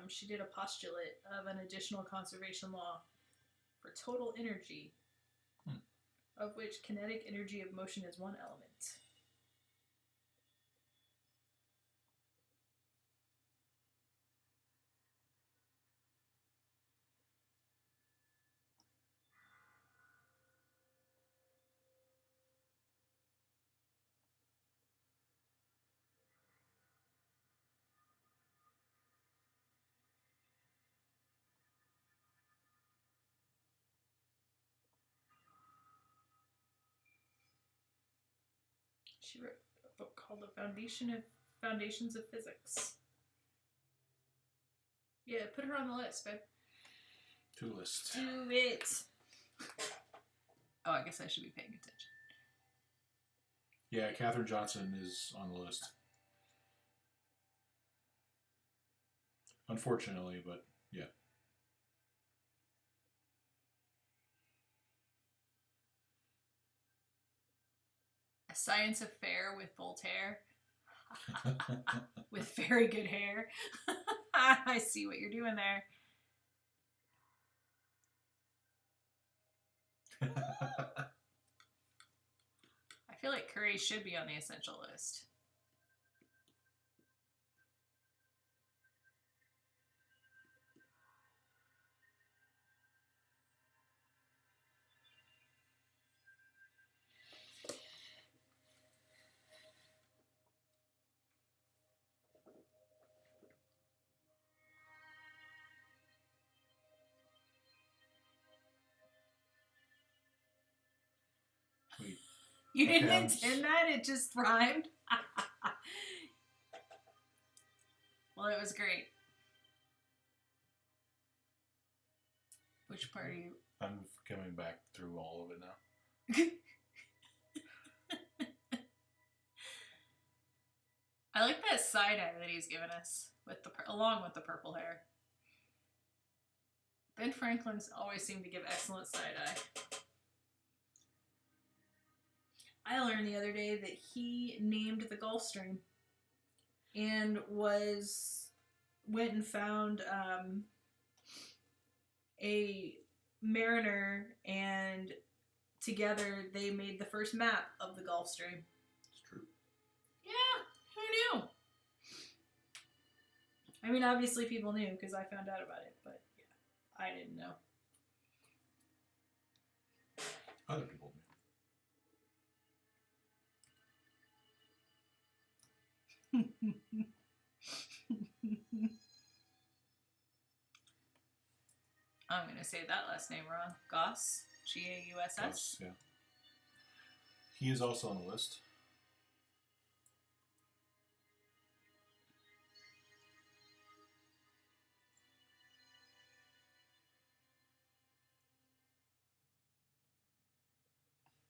She did a postulate of an additional conservation law for total energy, of which kinetic energy of motion is one element. She wrote a book called The Foundations of Physics. Yeah, put her on the list, babe. To list. Do it. Oh, I guess I should be paying attention. Yeah, Katherine Johnson is on the list. Unfortunately, but yeah. A Science Affair with Voltaire. With very good hair. I see what you're doing there. I feel like Curie should be on the essential list. Wait. You didn't Okay, intend that? It just rhymed? Well, it was great. Which part are you? I'm coming back through all of it now. I like that side eye that he's given us, with the along with the purple hair. Ben Franklin's always seemed to give excellent side eye. I learned the other day that he named the Gulf Stream and went and found a mariner, and together they made the first map of the Gulf Stream. It's true. Yeah, who knew? I mean, obviously people knew because I found out about it, but yeah, I didn't know. Other people knew. I'm going to say that last name wrong. Gauss? G-A-U-S-S? Gauss, yeah. He is also on the list.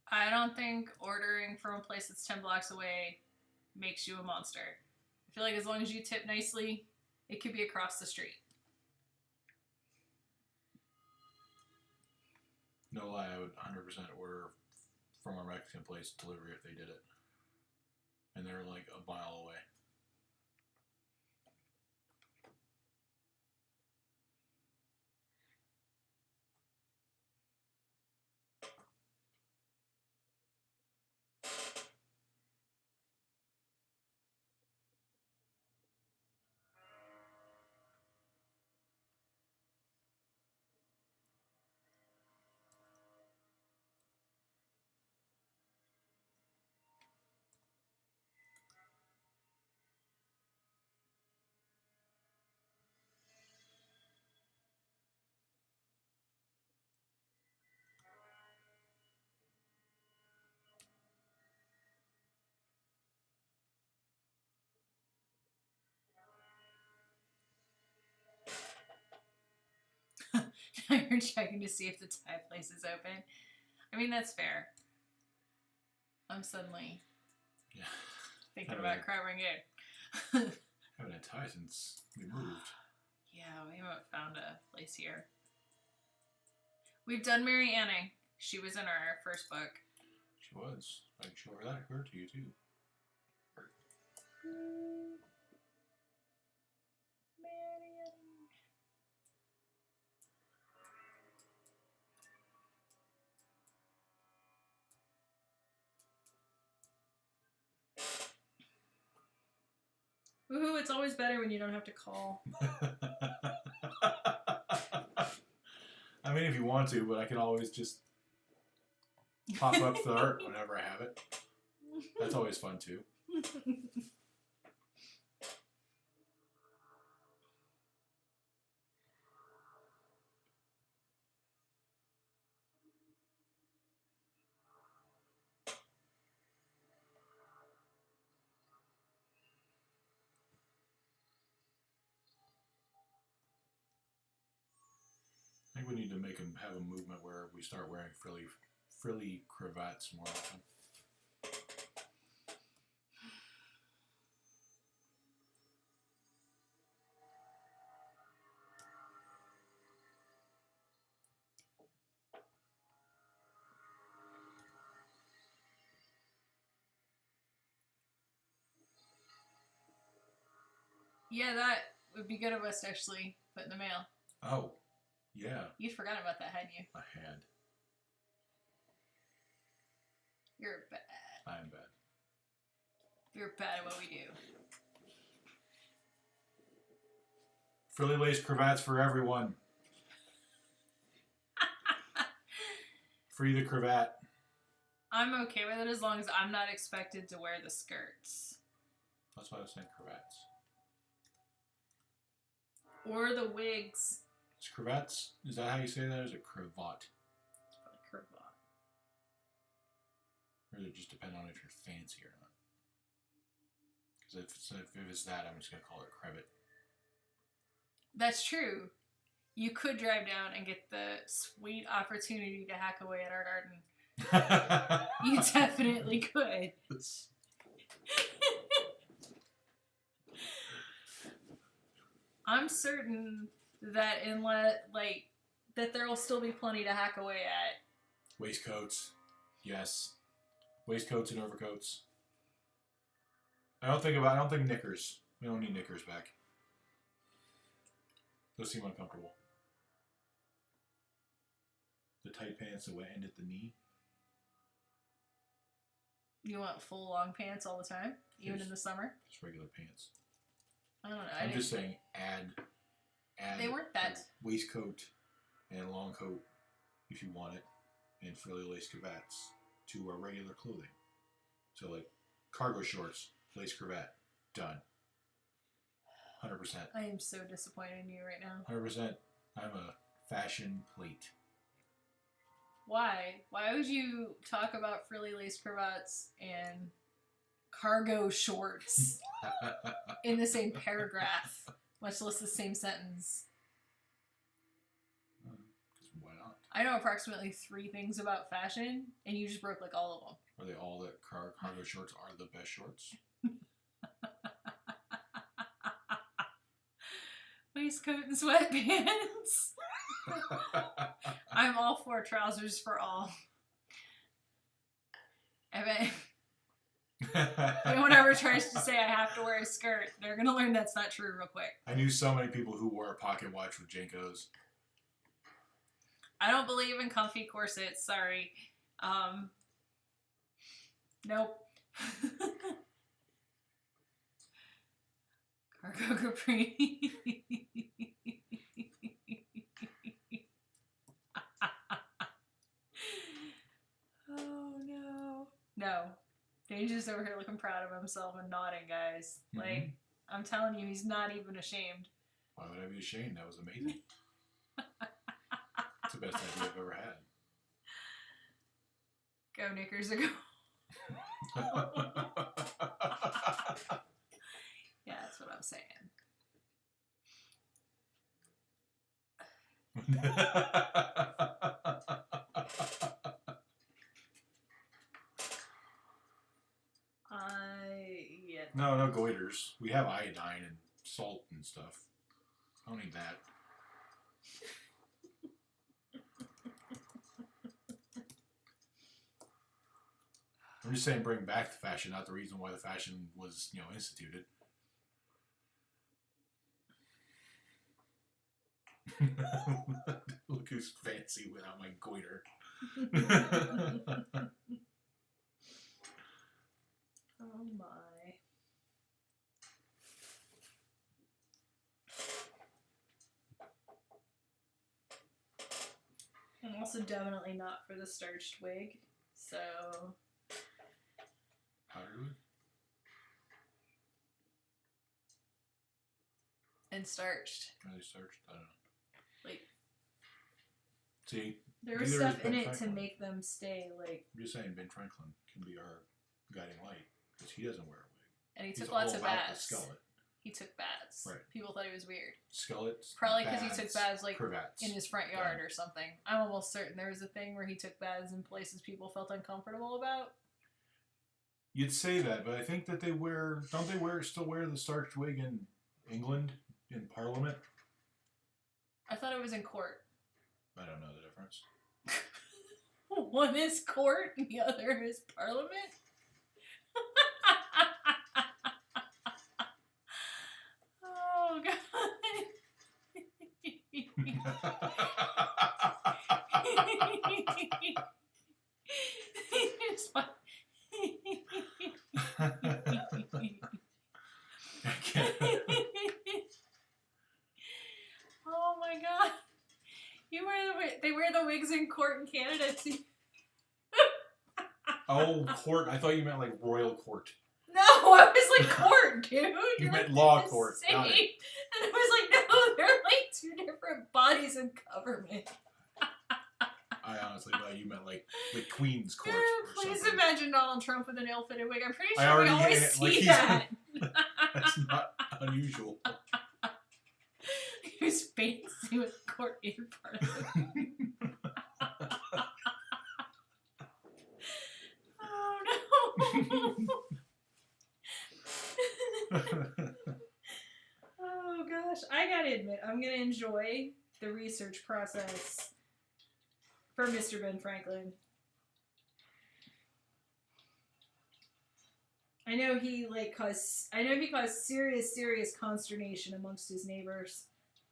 I don't think ordering from a place that's 10 blocks away makes you a monster. I feel like as long as you tip nicely, it could be across the street. No lie, I would 100% order from a Mexican place delivery if they did it. And they're like a mile away. You're checking to see if the Thai place is open. I mean, that's fair. I'm suddenly thinking about crab rangoon. Haven't had Thai since we moved. Yeah, we haven't found a place here. We've done Mary Anning. She was in our first book. She was. I can show her to you too. Mary Anning. Woohoo, it's always better when you don't have to call. I mean, if you want to, but I can always just pop up the art whenever I have it. That's always fun too. I think we need to have a movement where we start wearing frilly cravats more often. Yeah, that would be good of us to actually put in the mail. Oh, yeah. You'd forgotten about that, hadn't you? I had. You're bad. I'm bad. You're bad at what we do. Frilly lace cravats for everyone. Free the cravat. I'm okay with it as long as I'm not expected to wear the skirts. That's why I was saying cravats. Or the wigs. Is cravats, is that how you say that? Or is it cravat? It's probably cravat. Or does it just depend on if you're fancy or not? Because if it's that, I'm just going to call it cravat. That's true. You could drive down and get the sweet opportunity to hack away at our garden. You definitely could. I'm certain that that there will still be plenty to hack away at. Waistcoats, yes. Waistcoats and overcoats. I don't think knickers. We don't need knickers back. Those seem uncomfortable. The tight pants that would end at the knee. You want full long pants all the time, even Yes. in the summer? Just regular pants. I don't know. I'm just saying, add. They weren't that. a waistcoat and a long coat if you want it, and frilly lace cravats to our regular clothing. So like cargo shorts, lace cravat, done. 100%. I am so disappointed in you right now. 100%. I'm a fashion plate. Why? Why would you talk about frilly lace cravats and cargo shorts in the same paragraph, much less the same sentence? Why not? I know approximately 3 things about fashion, and you just broke like all of them. Are they all that cargo shorts are the best shorts? Waistcoat and sweatpants. I'm all for trousers for all. If anyone ever tries to say I have to wear a skirt, they're gonna learn that's not true real quick. I knew so many people who wore a pocket watch with Jenkos. I don't believe in comfy corsets, sorry. Nope. Cargo capri. Oh no. No. Danger's over here looking proud of himself and nodding, guys. Mhm. Like, I'm telling you, he's not even ashamed. Why would I be ashamed? That was amazing. It's the best idea I've ever had. Go Knickers, go. Yeah, that's what I'm saying. Yeah. No goiters. We have iodine and salt and stuff. I don't need that. I'm just saying bring back the fashion, not the reason why the fashion was, instituted. Look who's fancy without my goiter. Oh my. I'm also definitely not for the starched wig, so. Powder wig? And starched. Really starched? I don't know. Like, See? there was neither stuff is in Ben it to Franklin. make them stay, like. I'm just saying Ben Franklin can be our guiding light because he doesn't wear a wig. And he He's took lots all of about the baths. skillet. He took baths. Right. People thought he was weird. Skillets. Probably because he took baths, like, cravats. in his front yard or something. I'm almost certain there was a thing where he took baths in places people felt uncomfortable about. You'd say that, but I think that they wear. Don't they still wear the starched wig in England in Parliament? I thought it was in court. I don't know the difference. One is court and the other is parliament? Oh, God. It's fun. I can't. Oh my God. They wear the wigs in court in Canada too. Oh, court. I thought you meant like royal court. No, I was like court, dude. You meant Like, law the court. same. Got it. And I was like, no, they're like 2 different bodies of government. I honestly thought you meant like Queen's court. Yeah, or please something. imagine Donald Trump with an ill-fitted wig. I'm pretty I sure we already always hate it, like see he's- that. That's not unusual. His fancy with court in parliament. Oh no. Oh gosh, I gotta admit, I'm gonna enjoy the research process for Mr. Ben Franklin. I know he caused serious consternation amongst his neighbors.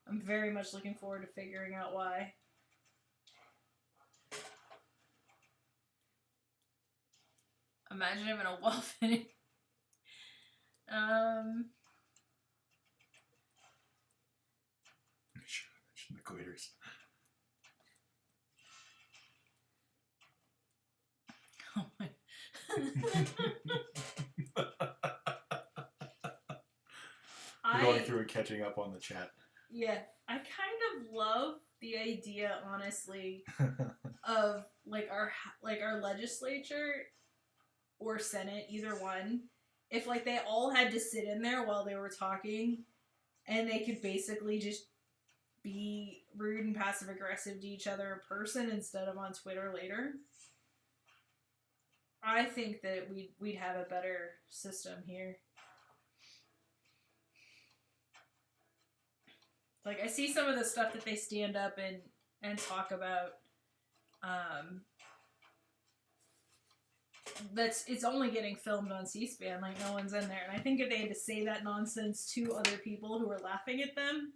I'm very much looking forward to figuring out why. Imagine having a wolf in it. The quitters. Oh my. We're going through and catching up on the chat. Yeah, I kind of love the idea, honestly, of like our legislature or Senate, either one. If like they all had to sit in there while they were talking, and they could basically just be rude and passive aggressive to each other in person instead of on Twitter later. I think that we'd have a better system here. Like, I see some of the stuff that they stand up and talk about. It's only getting filmed on C-SPAN, like no one's in there. And I think if they had to say that nonsense to other people who are laughing at them,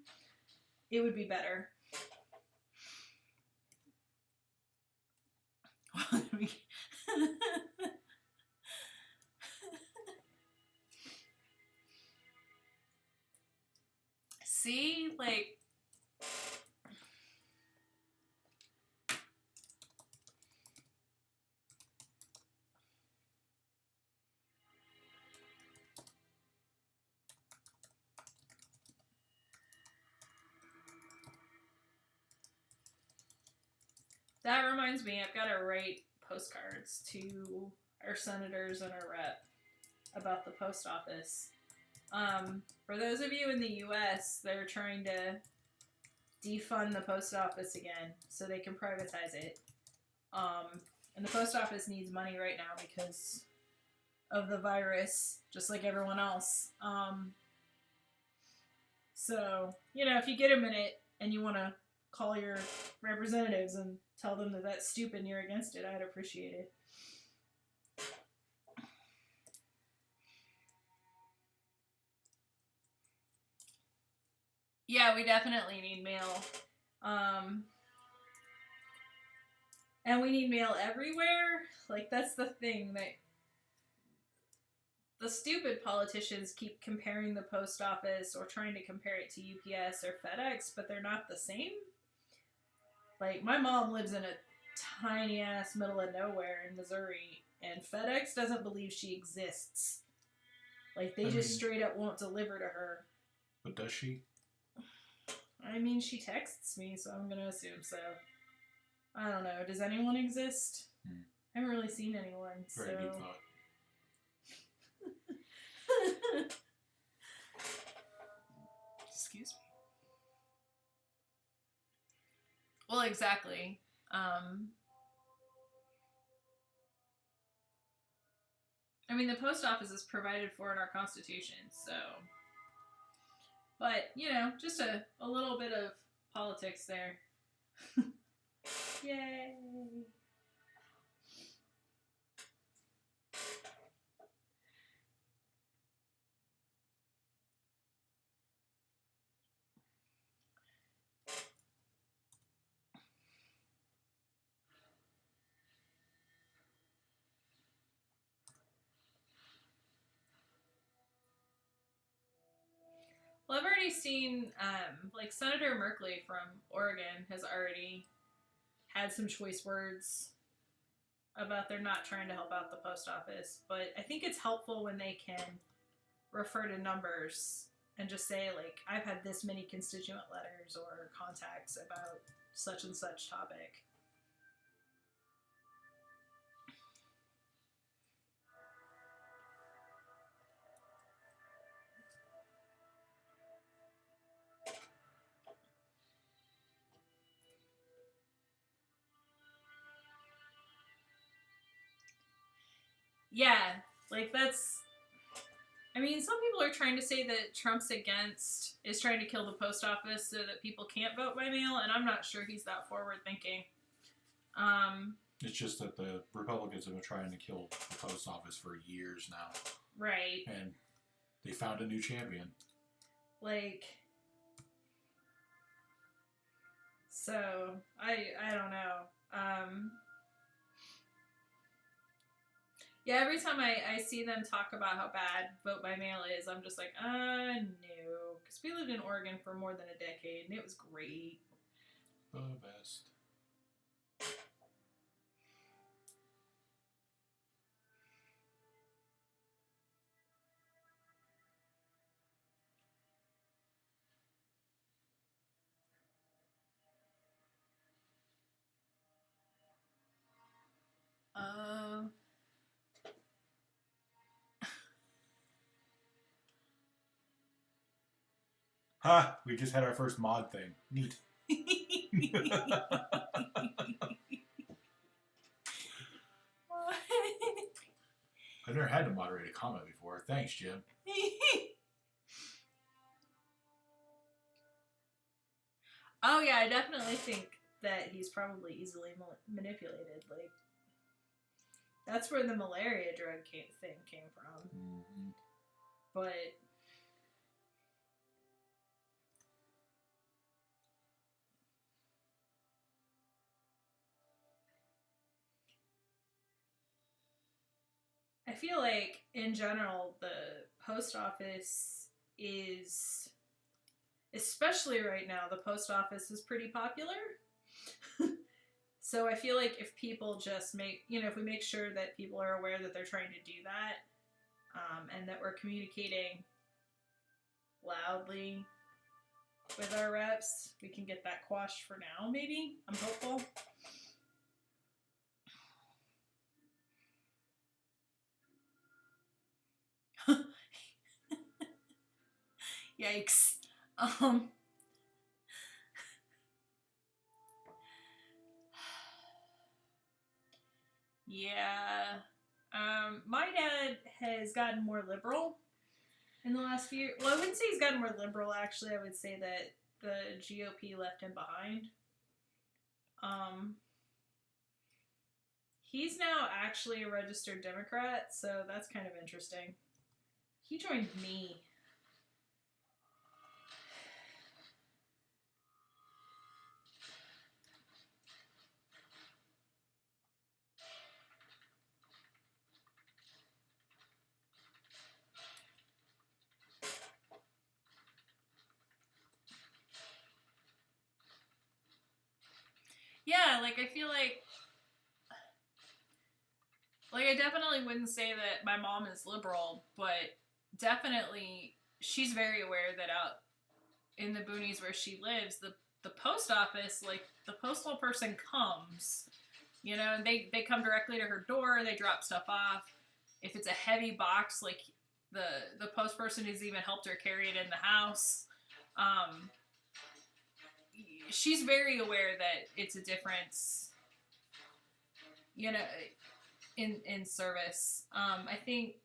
it would be better. See, like, that reminds me, I've got to write postcards to our senators and our rep about the post office. For those of you in the U.S., they're trying to defund the post office again so they can privatize it. And the post office needs money right now because of the virus, just like everyone else. So, you know, if you get a minute and you want to call your representatives and tell them that that's stupid and you're against it, I'd appreciate it. Yeah, we definitely need mail. And we need mail everywhere. Like, that's the thing, that the stupid politicians keep comparing the post office or trying to compare it to UPS or FedEx, but they're not the same. Like, my mom lives in a tiny ass middle of nowhere in Missouri, and FedEx doesn't believe she exists. Like, they just straight up won't deliver to her. But does she? I mean, she texts me, so I'm gonna assume so. I don't know. Does anyone exist? I haven't really seen anyone. Very deep thought. Excuse me. Well, exactly. I mean, the post office is provided for in our Constitution, so... But, you know, just a little bit of politics there. Yay! Well, I've already seen, like, Senator Merkley from Oregon has already had some choice words about they're not trying to help out the post office. But I think it's helpful when they can refer to numbers and just say, like, I've had this many constituent letters or contacts about such and such topic. Yeah, like, that's... I mean, some people are trying to say that Trump's is trying to kill the post office so that people can't vote by mail, and I'm not sure he's that forward-thinking. It's just that the Republicans have been trying to kill the post office for years now. Right. And they found a new champion. Like, so I don't know. Yeah, every time I see them talk about how bad vote by mail is, I'm just like, no. Because we lived in Oregon for more than a decade, and it was great. The best. Ha! We just had our first mod thing. Neat. I've never had to moderate a comment before. Thanks, Jim. Oh yeah, I definitely think that he's probably easily manipulated. Like, that's where the malaria drug thing came from. Mm-hmm. But I feel like, in general, the post office is, especially right now, the post office is pretty popular. So I feel like if people just if we make sure that people are aware that they're trying to do that, and that we're communicating loudly with our reps, we can get that quashed for now, maybe. I'm hopeful. Yikes. Yeah. My dad has gotten more liberal in the last few years. Well, I wouldn't say he's gotten more liberal, actually. I would say that the GOP left him behind. He's now actually a registered Democrat, so that's kind of interesting. He joined me. Yeah, like, I feel like I definitely wouldn't say that my mom is liberal, but definitely she's very aware that out in the boonies where she lives, the post office, like, the postal person comes, and they come directly to her door, they drop stuff off. If it's a heavy box, like, the post person has even helped her carry it in the house. She's very aware that it's a difference, in service. I think,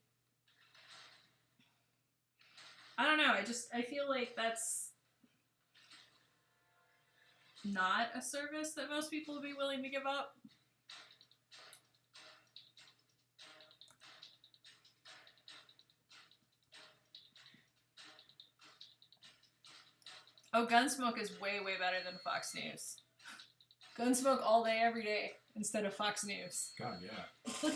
I don't know, I feel like that's not a service that most people would be willing to give up. Oh, Gunsmoke is way, way better than Fox News. Gunsmoke all day, every day, instead of Fox News. God, yeah.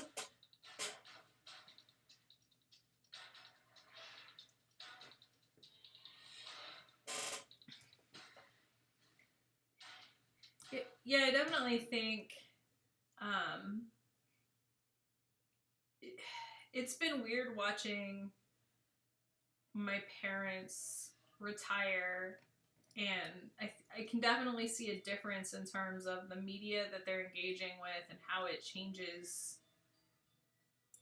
Yeah, I definitely think it's been weird watching my parents retire, and I can definitely see a difference in terms of the media that they're engaging with and how it changes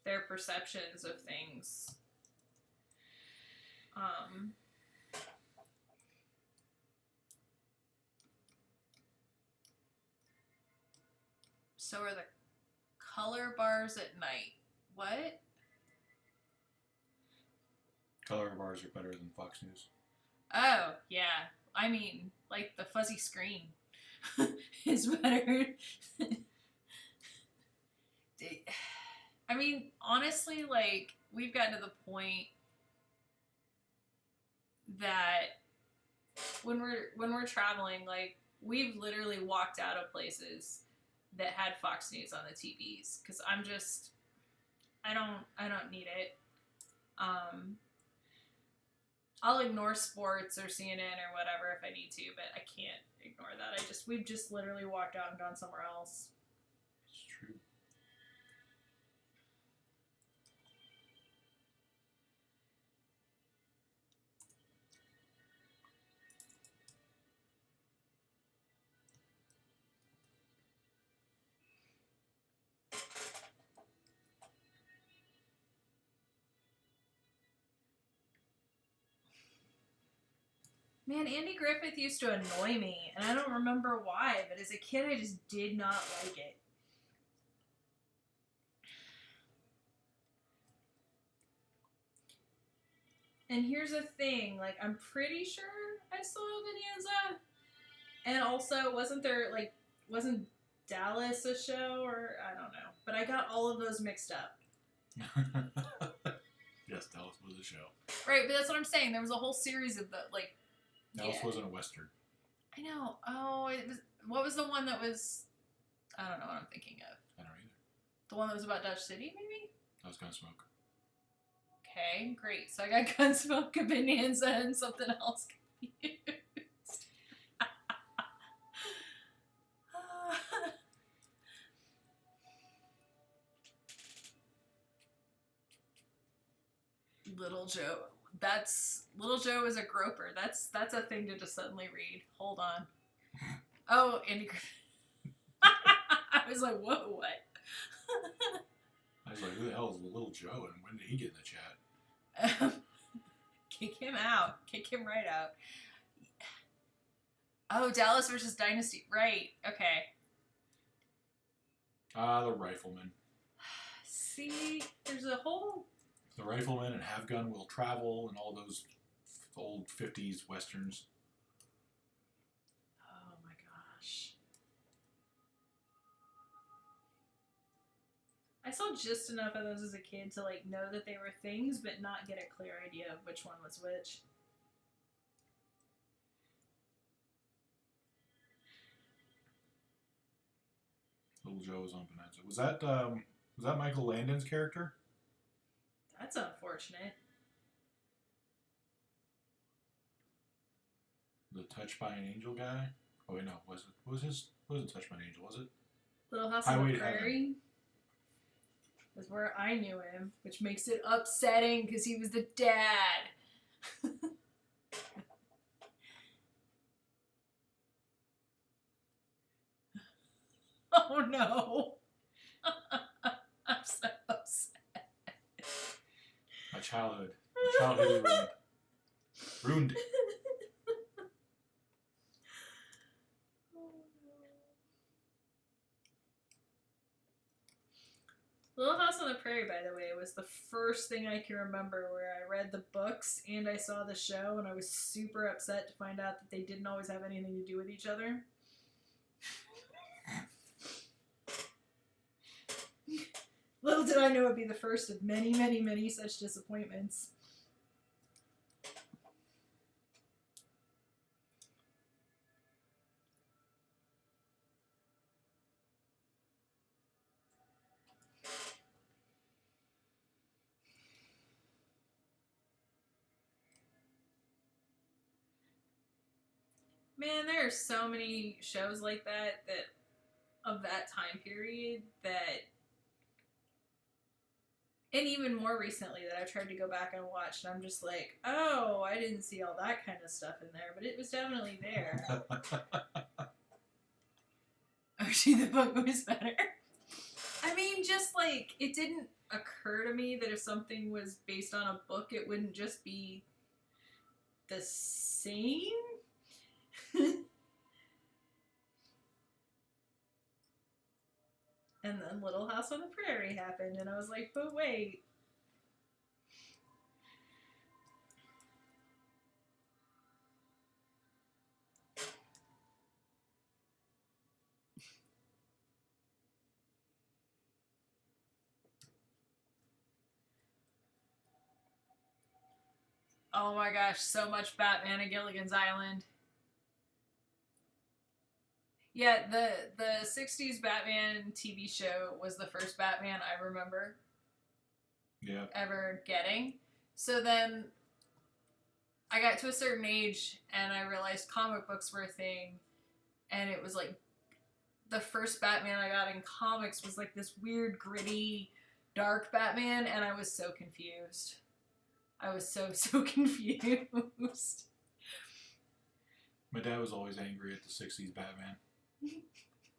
their perceptions of things. So are the color bars at night. What? Color bars are better than Fox News. Oh, yeah. I mean, like, the fuzzy screen is better. I mean, honestly, like, we've gotten to the point that when we're traveling, like we've literally walked out of places that had Fox News on the TVs because I don't need it. I'll ignore sports or CNN or whatever if I need to, but I can't ignore that. We've just literally walked out and gone somewhere else. It's true. Man, Andy Griffith used to annoy me, and I don't remember why, but as a kid, I just did not like it. And here's the thing, like, I'm pretty sure I saw Bonanza. And also, wasn't Dallas a show, or I don't know. But I got all of those mixed up. Yes, Dallas was a show. Right, but that's what I'm saying. There was a whole series of the, like... Dallas wasn't a Western. I know. Oh, it was... What was the one that was... I don't know what I'm thinking of. I don't either. The one that was about Dutch City, maybe? That was Gunsmoke. Okay, great. So I got Gunsmoke, Bonanza, and something else confused. Little Joe. Little Joe is a groper. That's a thing to just suddenly read. Hold on. Oh, Andy Griffith. I was like, whoa, what? I was like, who the hell is Little Joe, and when did he get in the chat? Kick him out. Kick him right out. Oh, Dallas versus Dynasty. Right. Okay. The Rifleman. See, there's a whole... The Rifleman and Have Gun Will Travel and all those old 50s westerns. Oh my gosh. I saw just enough of those as a kid to like know that they were things, but not get a clear idea of which one was which. Little Joe was on Bonanza. Was that Michael Landon's character? That's unfortunate. The Touched by an Angel guy? Oh wait, no, wasn't Touched by an Angel, was it? Little House Highway on the to Heaven. Prairie was where I knew him, which makes it upsetting because he was the dad. Oh no. I'm so upset. My childhood ruined it. Little House on the Prairie, by the way, was the first thing I can remember where I read the books and I saw the show, and I was super upset to find out that they didn't always have anything to do with each other. Little did I know it would be the first of many, many, many such disappointments. Man, there are so many shows like that of that time period that, and even more recently that I've tried to go back and watch, and I'm just like, oh, I didn't see all that kind of stuff in there, but it was definitely there. Oh, see, the book was better. I mean, just like, it didn't occur to me that if something was based on a book, it wouldn't just be the same. And then Little House on the Prairie happened, and I was like, but wait. Oh my gosh, so much Batman and Gilligan's Island. Yeah, the 60s Batman TV show was the first Batman I remember Yeah. ever getting. So then I got to a certain age and I realized comic books were a thing, and it was like the first Batman I got in comics was like this weird, gritty, dark Batman, and I was so confused. I was so confused. My dad was always angry at the 60s Batman. He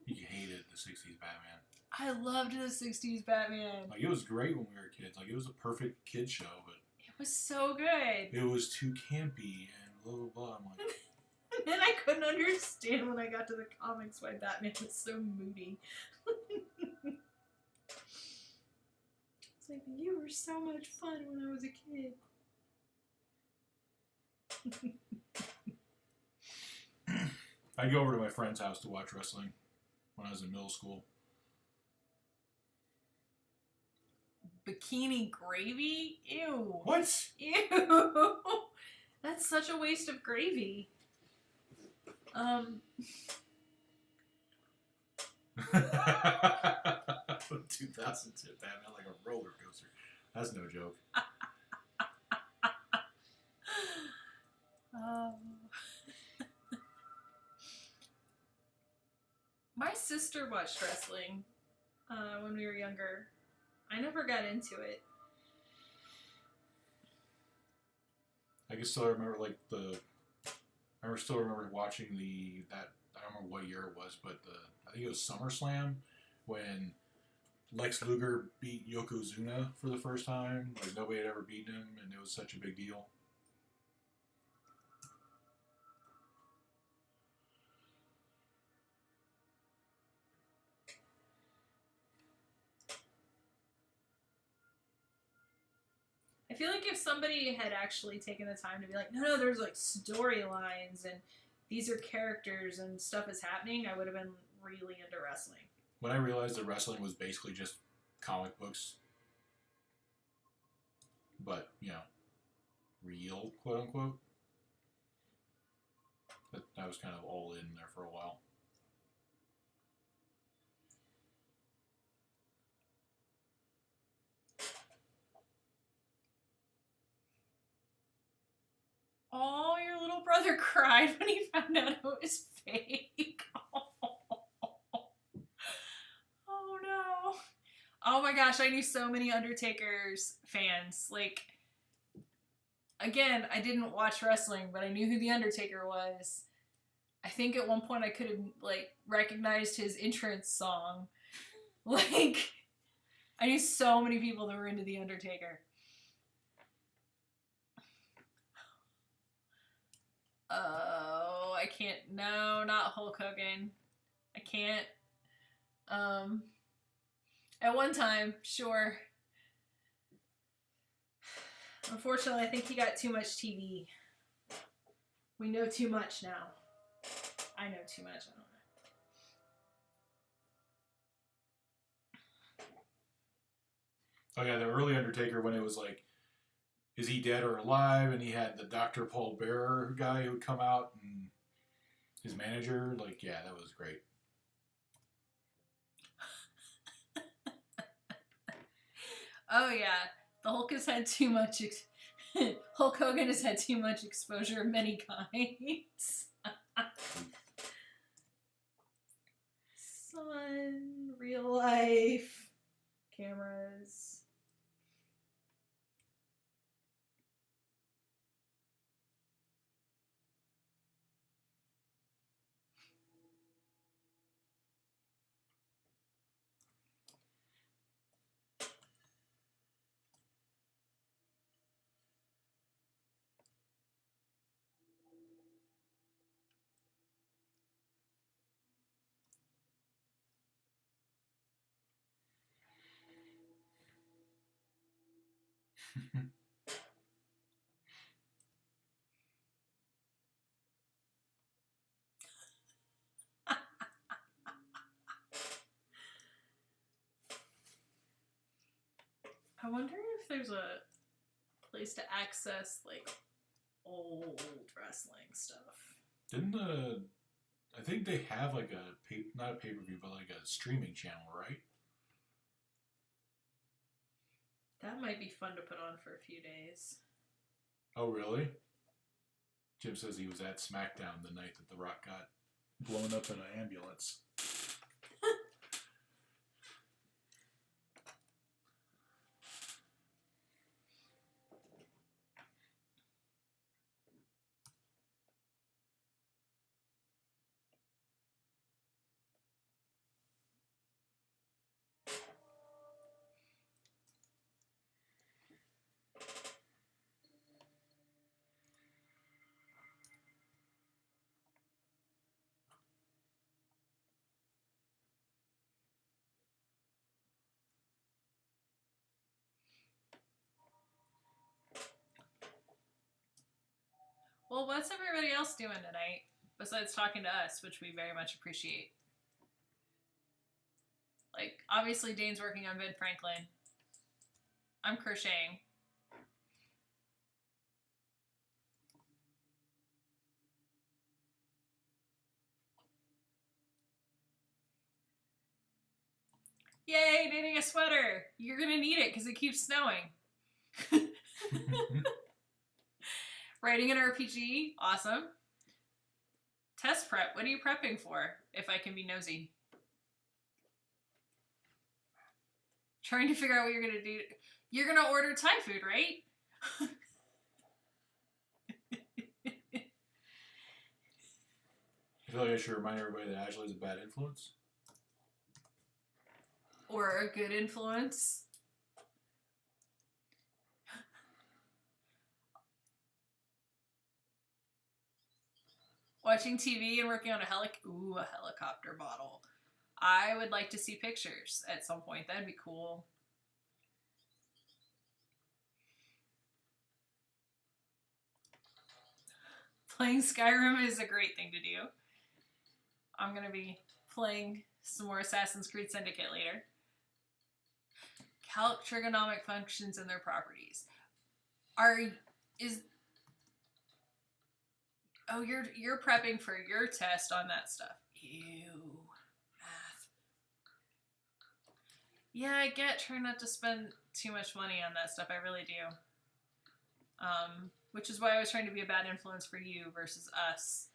hated the 60s Batman. I loved the 60s Batman. Like, it was great when we were kids. Like, it was a perfect kid show, but It was so good. it was too campy and blah, blah, blah. I'm like, And then I couldn't understand when I got to the comics why Batman was so moody. It's like, you were so much fun when I was a kid. I'd go over to my friend's house to watch wrestling when I was in middle school. Bikini gravy? Ew. What? Ew. That's such a waste of gravy. 2002 Batman like a roller coaster. That's no joke. My sister watched wrestling when we were younger. I never got into it. I can still remember still remember watching that I don't remember what year it was, but I think it was SummerSlam when Lex Luger beat Yokozuna for the first time. Like, nobody had ever beaten him, and it was such a big deal. I feel like if somebody had actually taken the time to be like, no, there's like storylines and these are characters and stuff is happening, I would have been really into wrestling. When I realized that wrestling was basically just comic books, but, real, quote unquote, I was kind of all in there for a while. Oh, your little brother cried when he found out it was fake. Oh no. Oh my gosh, I knew so many Undertaker's fans. Like, again, I didn't watch wrestling, but I knew who the Undertaker was. I think at one point I could have, like, recognized his entrance song. Like, I knew so many people that were into the Undertaker. Oh, I can't. No, not Hulk Hogan. I can't. At one time, sure. Unfortunately, I think he got too much TV. We know too much now. I know too much. I don't know. Oh yeah, the early Undertaker when it was like, is he dead or alive? And he had the Dr. Paul Bearer guy who would come out and his manager. Like, yeah, that was great. Oh yeah, the Hulk has had too much. Hulk Hogan has had too much exposure of many kinds. Sun, real life, cameras. I wonder if there's a place to access, like, old wrestling stuff. I think they have like not a pay-per-view, but like a streaming channel, right? That might be fun to put on for a few days. Oh, really? Jim says he was at SmackDown the night that The Rock got blown up in an ambulance. Well, what's everybody else doing tonight besides talking to us, which we very much appreciate? Like, obviously, Dane's working on Ben Franklin. I'm crocheting. Yay, knitting a sweater! You're gonna need it because it keeps snowing. Writing an RPG, awesome. Test prep, what are you prepping for, if I can be nosy? Trying to figure out what you're gonna do. You're gonna order Thai food, right? I feel like I should remind everybody that Ashley's a bad influence. Or a good influence. Watching TV and working on a helicopter model. I would like to see pictures at some point. That'd be cool. Playing Skyrim is a great thing to do. I'm going to be playing some more Assassin's Creed Syndicate later. Calc trigonomic functions and their properties. You're prepping for your test on that stuff. Ew. Math. Yeah, I get trying not to spend too much money on that stuff. I really do. Which is why I was trying to be a bad influence for you versus us.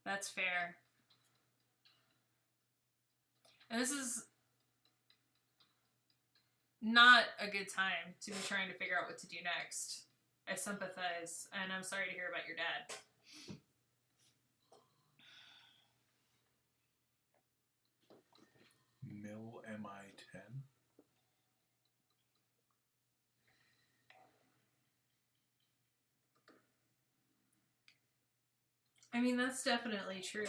That's fair. And this is not a good time to be trying to figure out what to do next. I sympathize, and I'm sorry to hear about your dad. Mill MI10. I mean, that's definitely true.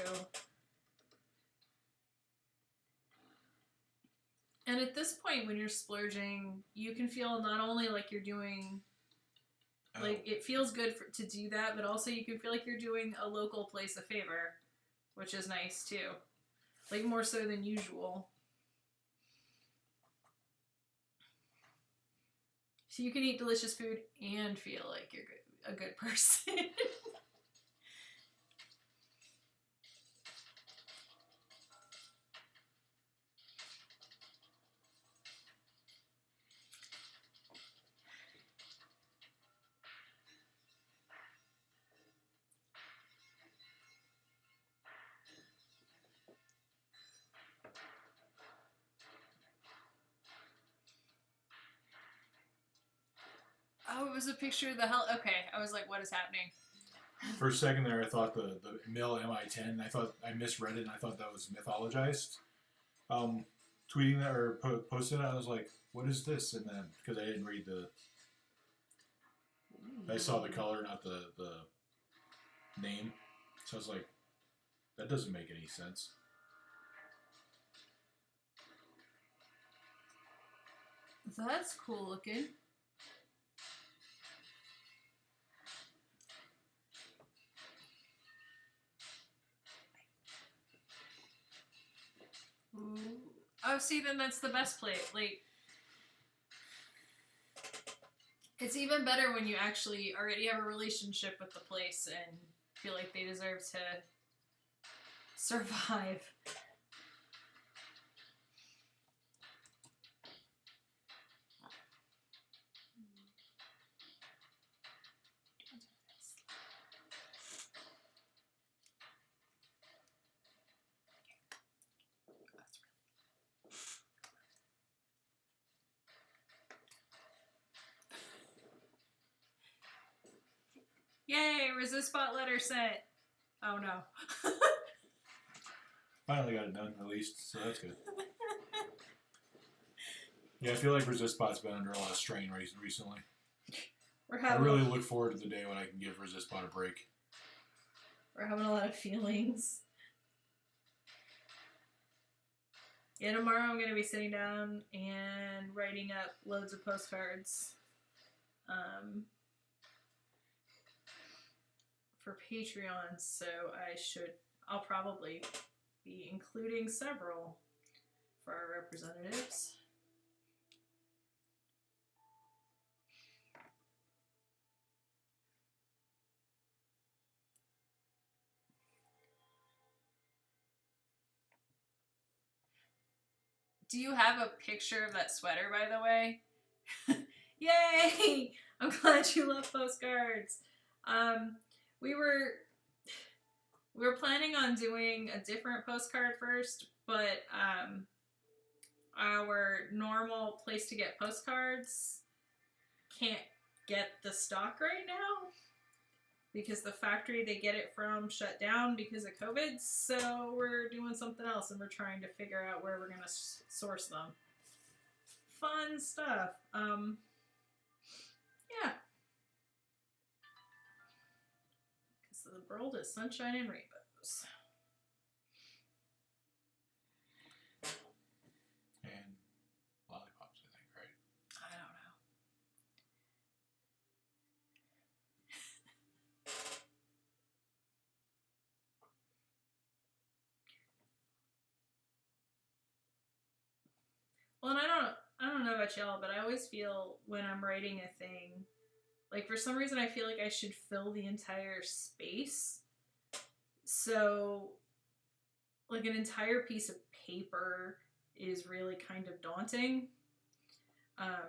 And at this point, when you're splurging, you can feel not only like you're doing, like, it feels good to do that, but also you can feel like you're doing a local place a favor, which is nice, too. Like, more so than usual. So you can eat delicious food and feel like you're a good person. Oh, it was a picture of the hell. Okay, I was like, what is happening? For a second there, I thought the Mill MI10, I thought I misread it and I thought that was mythologized. Tweeting that or posting it, I was like, what is this? And then, because I didn't read I saw the color, not the name. So I was like, that doesn't make any sense. That's cool looking. Ooh. Oh, see, then that's the best plate. Like, It's even better when you actually already have a relationship with the place and feel like they deserve to survive. Yay, resist spot letter sent. Oh no. Finally got it done, released, so that's good. Yeah, I feel like Resist Spot's been under a lot of strain recently. I really look forward to the day when I can give Resist Spot a break. We're having a lot of feelings. Yeah, tomorrow I'm going to be sitting down and writing up loads of postcards for Patreon, so I'll probably be including several for our representatives. Do you have a picture of that sweater, by the way? Yay! I'm glad you love postcards. We were planning on doing a different postcard first, but our normal place to get postcards can't get the stock right now because the factory they get it from shut down because of COVID. So we're doing something else and we're trying to figure out where we're going to source them. Fun stuff. Yeah. Because the world is sunshine and rainbows. And lollipops, I think, right? I don't know. Well, and I don't know about y'all, but I always feel when I'm writing a thing, like for some reason I feel like I should fill the entire space. So, like an entire piece of paper is really kind of daunting.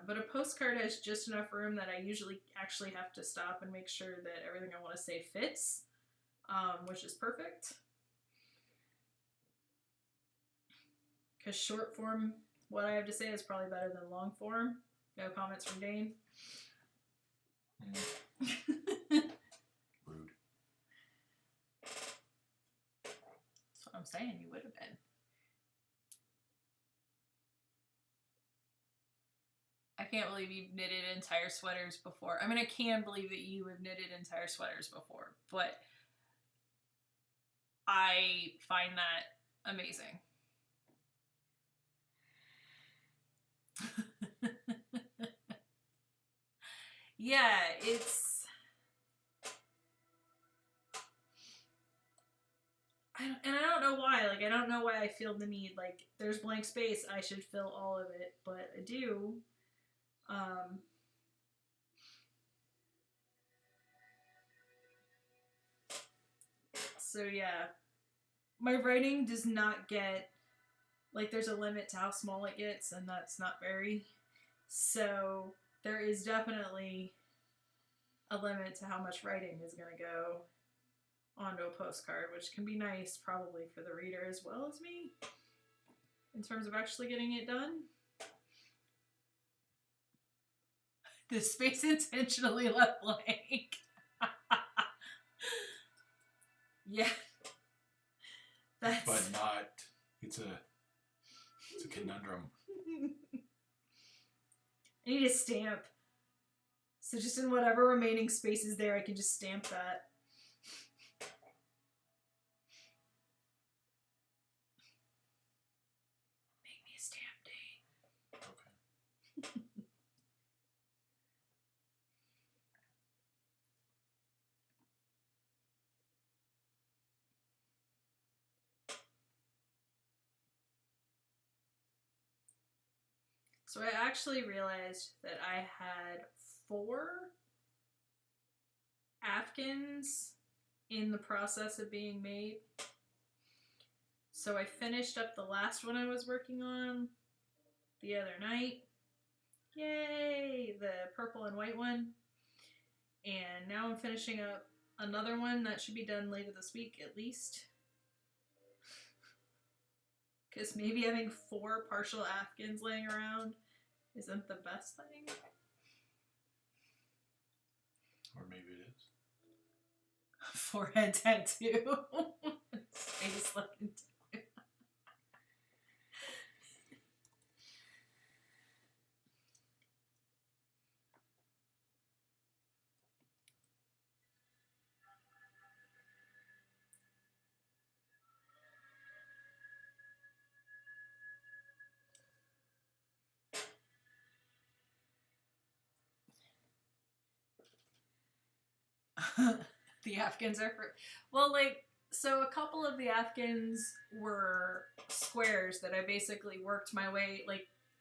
But a postcard has just enough room that I usually actually have to stop and make sure that everything I want to say fits, which is perfect. Because short form, what I have to say is probably better than long form. No comments from Dane. Rude. That's what I'm saying. You would have been. I can't believe you've knitted entire sweaters before. I mean, I can believe that you have knitted entire sweaters before, but I find that amazing. Yeah, and I don't know why. Like, I don't know why I feel the need. Like, there's blank space. I should fill all of it, but I do. So yeah, my writing does not get, like, there's a limit to how small it gets, and that's not very. So there is definitely a limit to how much writing is going to go onto a postcard, which can be nice probably for the reader as well as me in terms of actually getting it done. The space intentionally left blank. Yeah. That's... But not, it's a conundrum. I need a stamp. So just in whatever remaining space is there, I can just stamp that. Make me a stamp, Dane. Okay. So I actually realized that I had 4 Afghans in the process of being made. So I finished up the last one I was working on the other night. Yay! The purple and white one. And now I'm finishing up another one that should be done later this week at least. Because maybe having 4 partial Afghans laying around isn't the best thing. Or maybe it is. Forehead tattoo. Face looking tattoo. The Afghans are so a couple of the Afghans were squares that I basically worked my way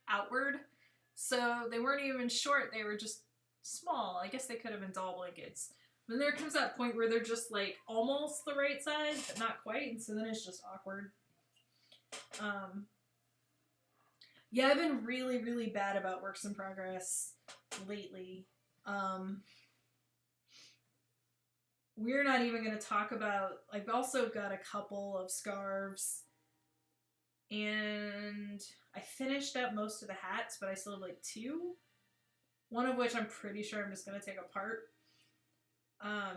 outward, so they weren't even short, they were just small. I guess they could have been doll blankets, but then there comes that point where they're just almost the right size but not quite, and so then it's just awkward. Yeah, I've been really bad about works in progress lately. We're not even going to talk about, I've also got a couple of scarves, and I finished up most of the hats, but I still have 2, one of which I'm pretty sure I'm just going to take apart. I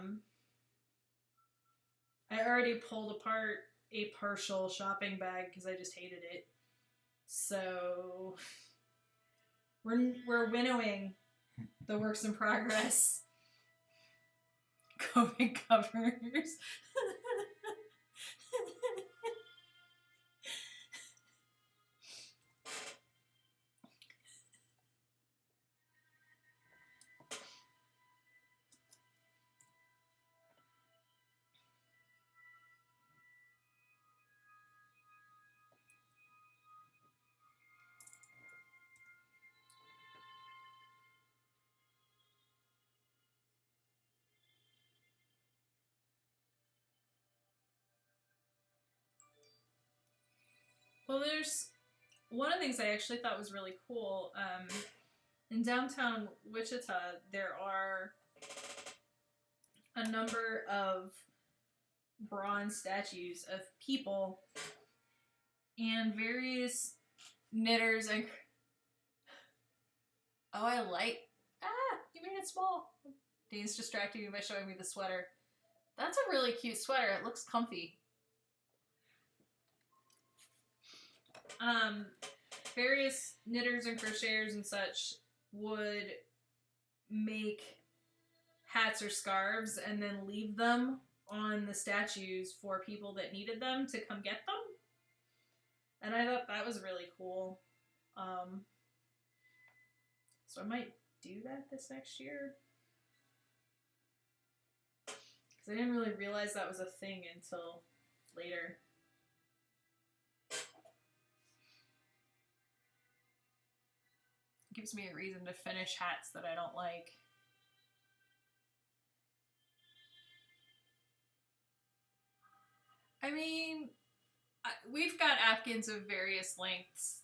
already pulled apart a partial shopping bag because I just hated it. So we're winnowing the works in progress. COVID covers. Well, there's one of the things I actually thought was really cool. In downtown Wichita, there are a number of bronze statues of people and various knitters and... Oh, I like... Ah! You made it small! Dane's distracting me by showing me the sweater. That's a really cute sweater. It looks comfy. Various knitters and crocheters and such would make hats or scarves and then leave them on the statues for people that needed them to come get them. And I thought that was really cool. So I might do that this next year. Because I didn't really realize that was a thing until later. Gives me a reason to finish hats that I don't like. I mean, we've got Afghans of various lengths.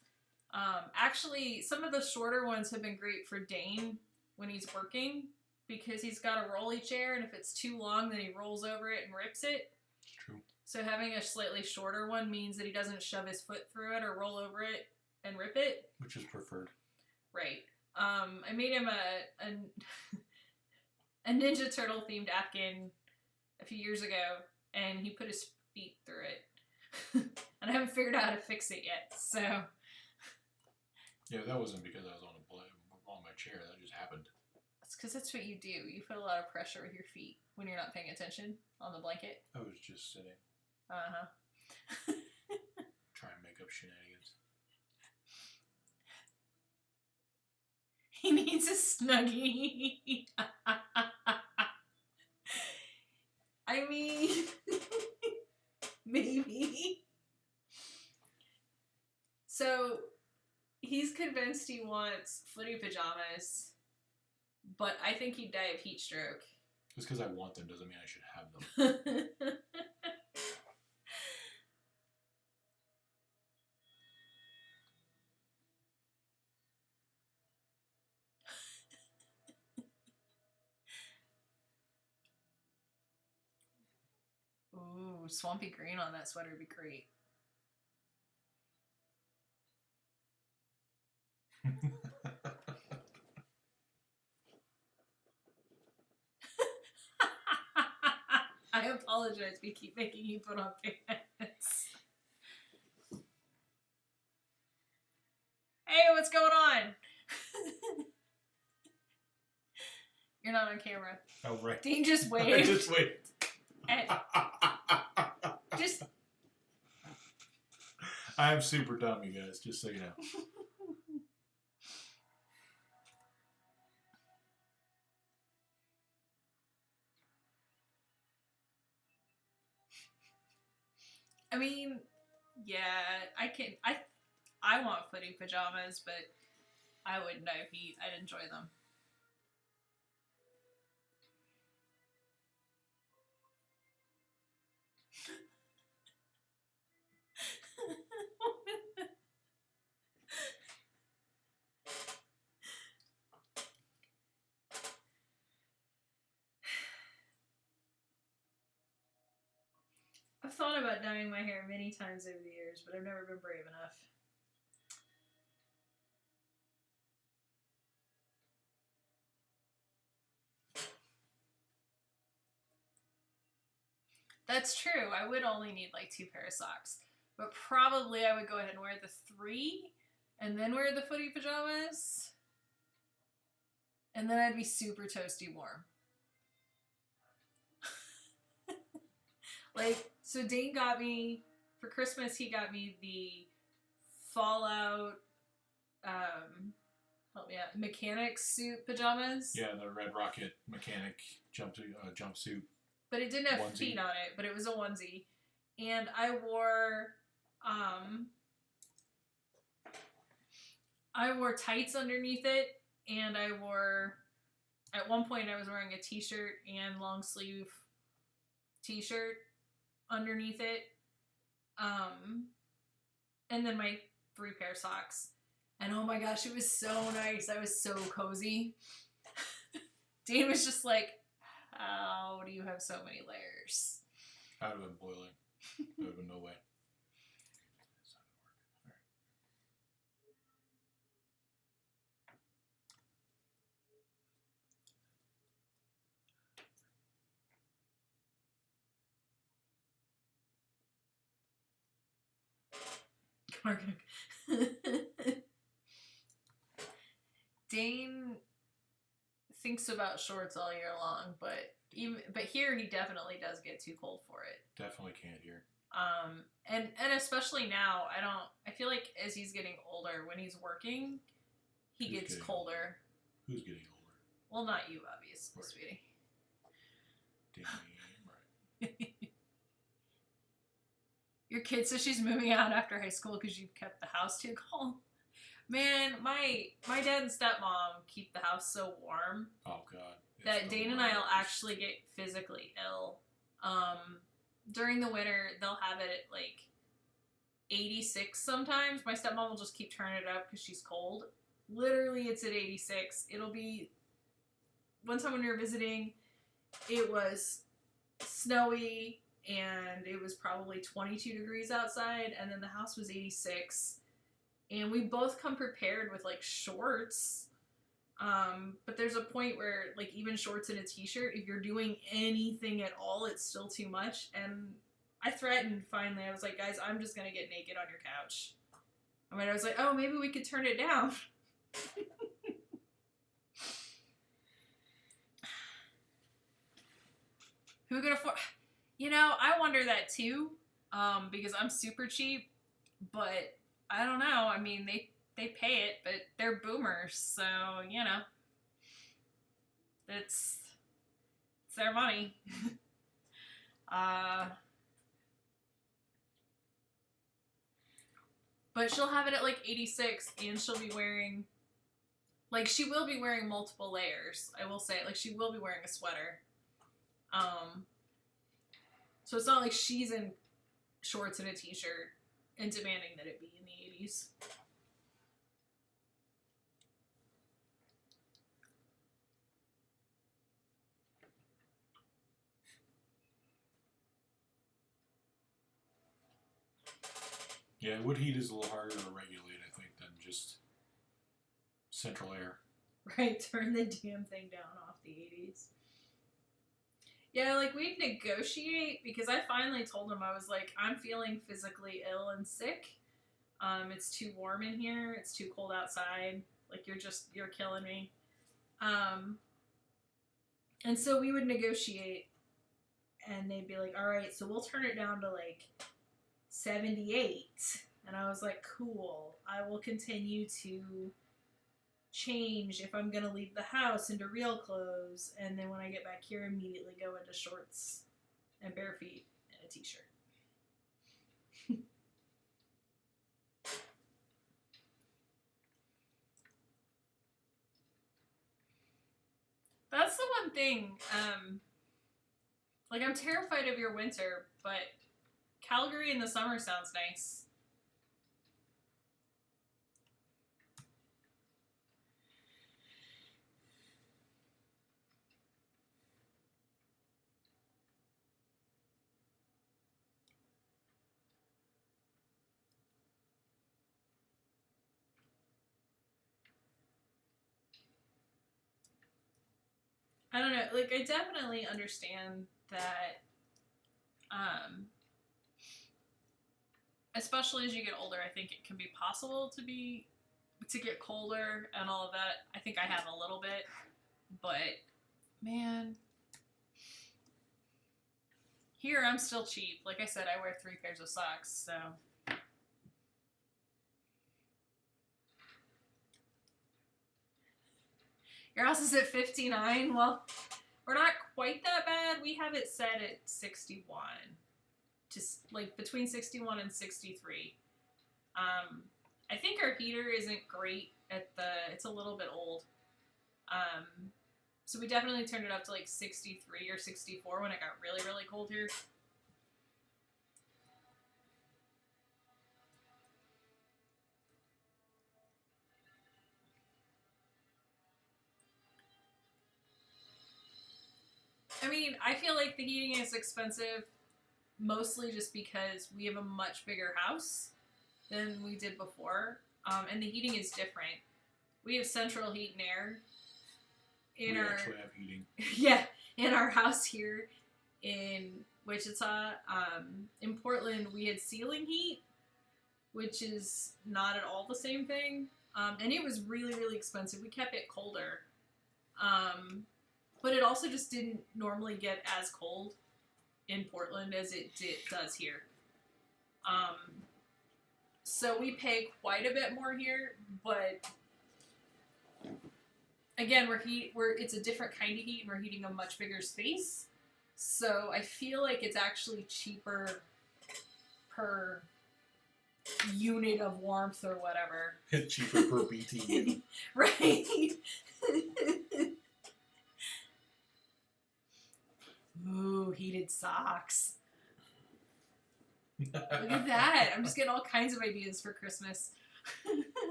Actually, some of the shorter ones have been great for Dane when he's working, because he's got a rolly chair, and if it's too long, then he rolls over it and rips it. True. So having a slightly shorter one means that he doesn't shove his foot through it or roll over it and rip it. Which is preferred. Right. I made him a Ninja Turtle themed Afghan a few years ago, and he put his feet through it. And I haven't figured out how to fix it yet, so... Yeah, that wasn't because I was on my chair. That just happened. It's because that's what you do. You put a lot of pressure with your feet when you're not paying attention on the blanket. I was just sitting. Uh-huh. Try and make up shenanigans. He needs a Snuggie. I mean, maybe. So, he's convinced he wants footy pajamas, But I think he'd die of heat stroke. Just because I want them doesn't mean I should have them. Ooh, swampy green on that sweater would be great. I apologize. We keep making you put on pants. Hey, what's going on? You're not on camera. Oh, right. Dean just I waved. just wait. Just. I'm super dumb, you guys, just so you know. I mean, yeah, I want footy pajamas, but I wouldn't die of heat. I'd enjoy them. I've thought about dyeing my hair many times over the years, but I've never been brave enough. That's true. I would only need like 2 pair of socks. But probably I would go ahead and wear the 3 and then wear the footy pajamas. And then I'd be super toasty warm. Like, so Dane got me, for Christmas, he got me the Fallout, help me out, mechanic suit pajamas. Yeah, the Red Rocket mechanic jumpsuit. But it didn't have onesie. feet on it, but it was a onesie. And I wore tights underneath it, and at one point I was wearing a t-shirt and long sleeve t-shirt underneath it. And then my 3 pair of socks. And oh my gosh, it was so nice. I was so cozy. Dane was just like, how do you have so many layers? I would have been boiling. There would have been no way. It's not gonna work. Dane thinks about shorts all year long, but here he definitely does get too cold for it. Definitely can't hear. And especially now, I feel like as he's getting older, when he's working, he Who's gets getting colder. Who's getting older? Well, not you, obviously, Right. sweetie. Damn right. Your kid says she's moving out after high school because you've kept the house too cold. Man, my dad and stepmom keep the house so warm Oh god. It's that the Dane and I will worst. actually get physically ill. During the winter, they'll have it at like 86 sometimes. My stepmom will just keep turning it up because she's cold. Literally, it's at 86. It'll be... One time when we were visiting, it was snowy, and it was probably 22 degrees outside, and then the house was 86. And we both come prepared with, like, shorts. But there's a point where, like, even shorts and a t-shirt, if you're doing anything at all, it's still too much. And I threatened, finally. I was like, guys, I'm just gonna get naked on your couch. I mean, I was like, oh, maybe we could turn it down. Who could afford... You know, I wonder that, too. Because I'm super cheap. But, I don't know. I mean, they pay it, but they're boomers, so, you know. It's their money. But she'll have it at like 86, and she'll be wearing Like, she will be wearing multiple layers. I will say, like, she will be wearing a sweater. So it's not like she's in shorts and a t-shirt and demanding that it be in the 80s. Yeah, wood heat is a little harder to regulate, I think, than just central air. Right, turn the damn thing down off the 80s. Yeah, like, we'd negotiate, because I finally told him, I was like, I'm feeling physically ill and sick. It's too warm in here. It's too cold outside. Like, you're killing me. And so we would negotiate, and they'd be like, all right, so we'll turn it down to, like, 78. And I was like, cool. I will continue to change if I'm going to leave the house into real clothes, and then when I get back here, immediately go into shorts and bare feet and a t-shirt. That's the one thing. Like, I'm terrified of your winter, but Calgary in the summer sounds nice. I don't know. Like, I definitely understand that, especially as you get older, I think it can be possible to get colder and all of that. I think I have a little bit, but man, here I'm still cheap. Like I said, I wear 3 pairs of socks, so. Your house is at 59? Well, we're not quite that bad. We have it set at 61. Just, like, between 61 and 63. I think our heater isn't great it's a little bit old. So we definitely turned it up to, like, 63 or 64 when it got really, really cold here. I mean, I feel like the heating is expensive mostly just because we have a much bigger house than we did before, and the heating is different. We have central heat and air in we our actually have heating. yeah, in our house here in Wichita. In Portland, we had ceiling heat, which is not at all the same thing, and it was really, really expensive. We kept it colder. But it also just didn't normally get as cold in Portland as it does here. So we pay quite a bit more here, but again, it's a different kind of heat, and we're heating a much bigger space. So I feel like it's actually cheaper per unit of warmth or whatever. Cheaper per BTU. Right? Ooh, heated socks. Look at that. I'm just getting all kinds of ideas for Christmas.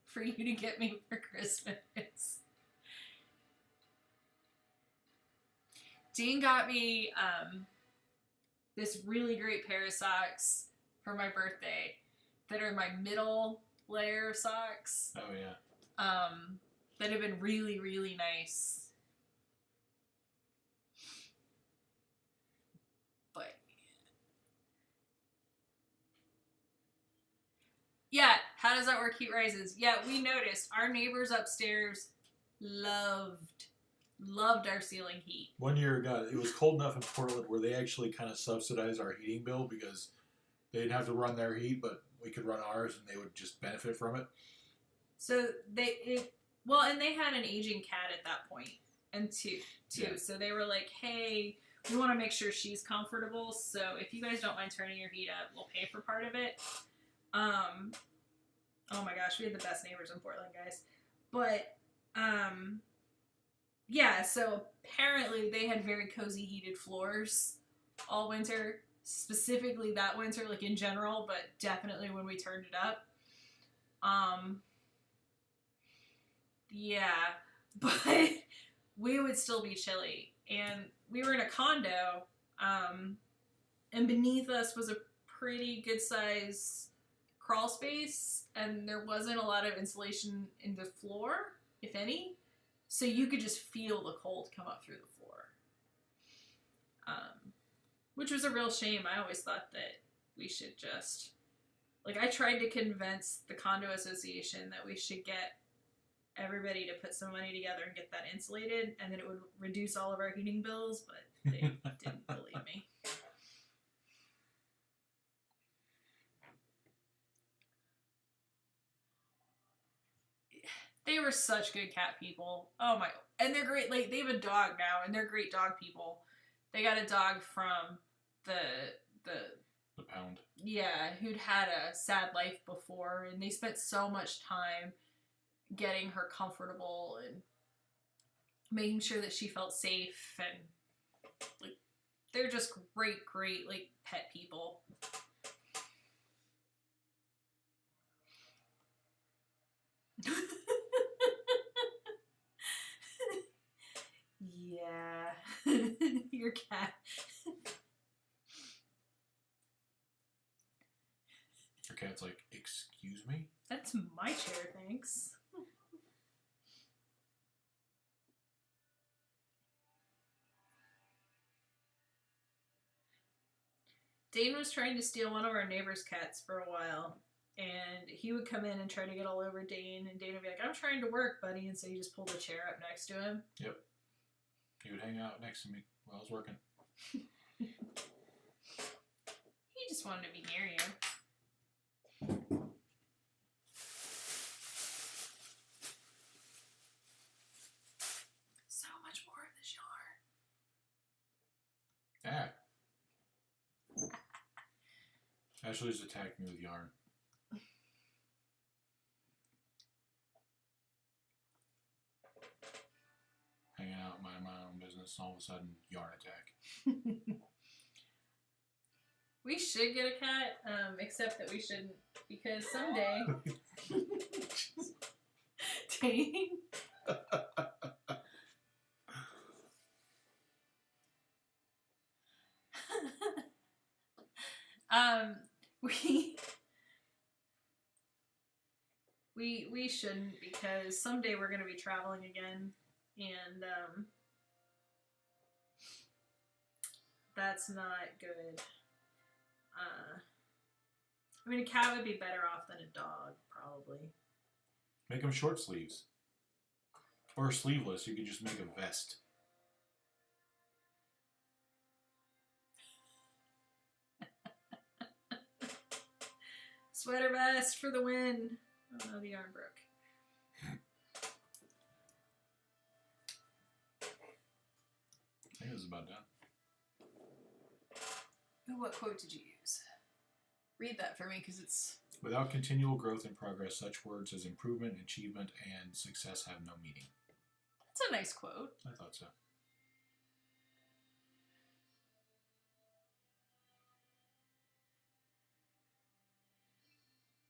For you to get me for Christmas. Dean got me this really great pair of socks for my birthday that are my middle layer of socks. Oh, yeah. That have been really, really nice. But yeah, how does that work? Heat rises. Yeah, we noticed our neighbors upstairs loved our ceiling heat. One year, God, it was cold enough in Portland where they actually kind of subsidized our heating bill because they didn't have to run their heat, but we could run ours and they would just benefit from it. So and they had an aging cat at that point, and too. Yeah. So they were like, hey, we want to make sure she's comfortable, so if you guys don't mind turning your heat up, we'll pay for part of it. Oh my gosh, we had the best neighbors in Portland, guys. But Yeah, so apparently they had very cozy heated floors all winter. Specifically that winter, like in general, but definitely when we turned it up. Um, yeah, but we would still be chilly. And we were in a condo, and beneath us was a pretty good size crawl space, and there wasn't a lot of insulation in the floor, if any. So you could just feel the cold come up through the floor. Which was a real shame. I always thought that we should just. Like, I tried to convince the condo association that we should get everybody to put some money together and get that insulated, and that it would reduce all of our heating bills, but they didn't believe me. They were such good cat people. Oh my. And they're great. Like, they have a dog now, and they're great dog people. They got a dog from the pound. Yeah, who'd had a sad life before, and they spent so much time getting her comfortable and making sure that she felt safe, and like they're just great like pet people. Yeah. Your cat. Your cat's like, excuse me? That's my chair, thanks. Dane was trying to steal one of our neighbor's cats for a while, and he would come in and try to get all over Dane, and Dane would be like, I'm trying to work, buddy, and so he just pulled a chair up next to him. Yep. He would hang out next to me while I was working. He just wanted to be near you. So much more of this yarn. Ah. Ashley's attacked me with yarn. Hanging out, minding my own business, all of a sudden, yarn attack. We should get a cat, except that we shouldn't, because someday... Dane? We shouldn't, because someday we're going to be traveling again, and that's not good. I mean, a cat would be better off than a dog, probably. Make them short sleeves. Or sleeveless, you could just make a vest. Sweater vest for the win. Oh, the yarn broke. I think this is about done. What quote did you use? Read that for me, because it's... Without continual growth and progress, such words as improvement, achievement, and success have no meaning. That's a nice quote. I thought so.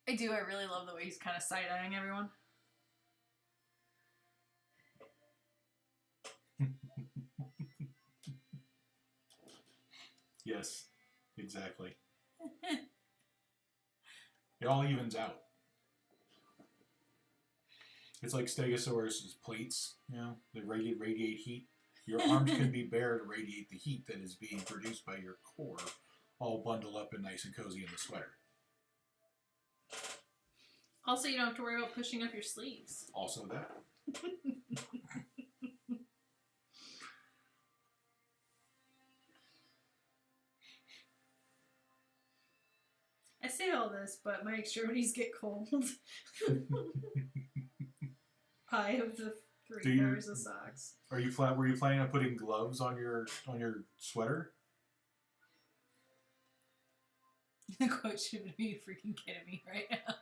I do. I really love the way he's kind of side-eyeing everyone. Yes, exactly. It all evens out. It's like Stegosaurus's plates, you know, they radiate heat. Your arms can be bare to radiate the heat that is being produced by your core, all bundled up and nice and cozy in the sweater. Also, you don't have to worry about pushing up your sleeves. Also that. I say all this, but my extremities get cold. I have the 3 pairs of socks. Were you planning on putting gloves on your sweater? The quote should be freaking kidding me right now.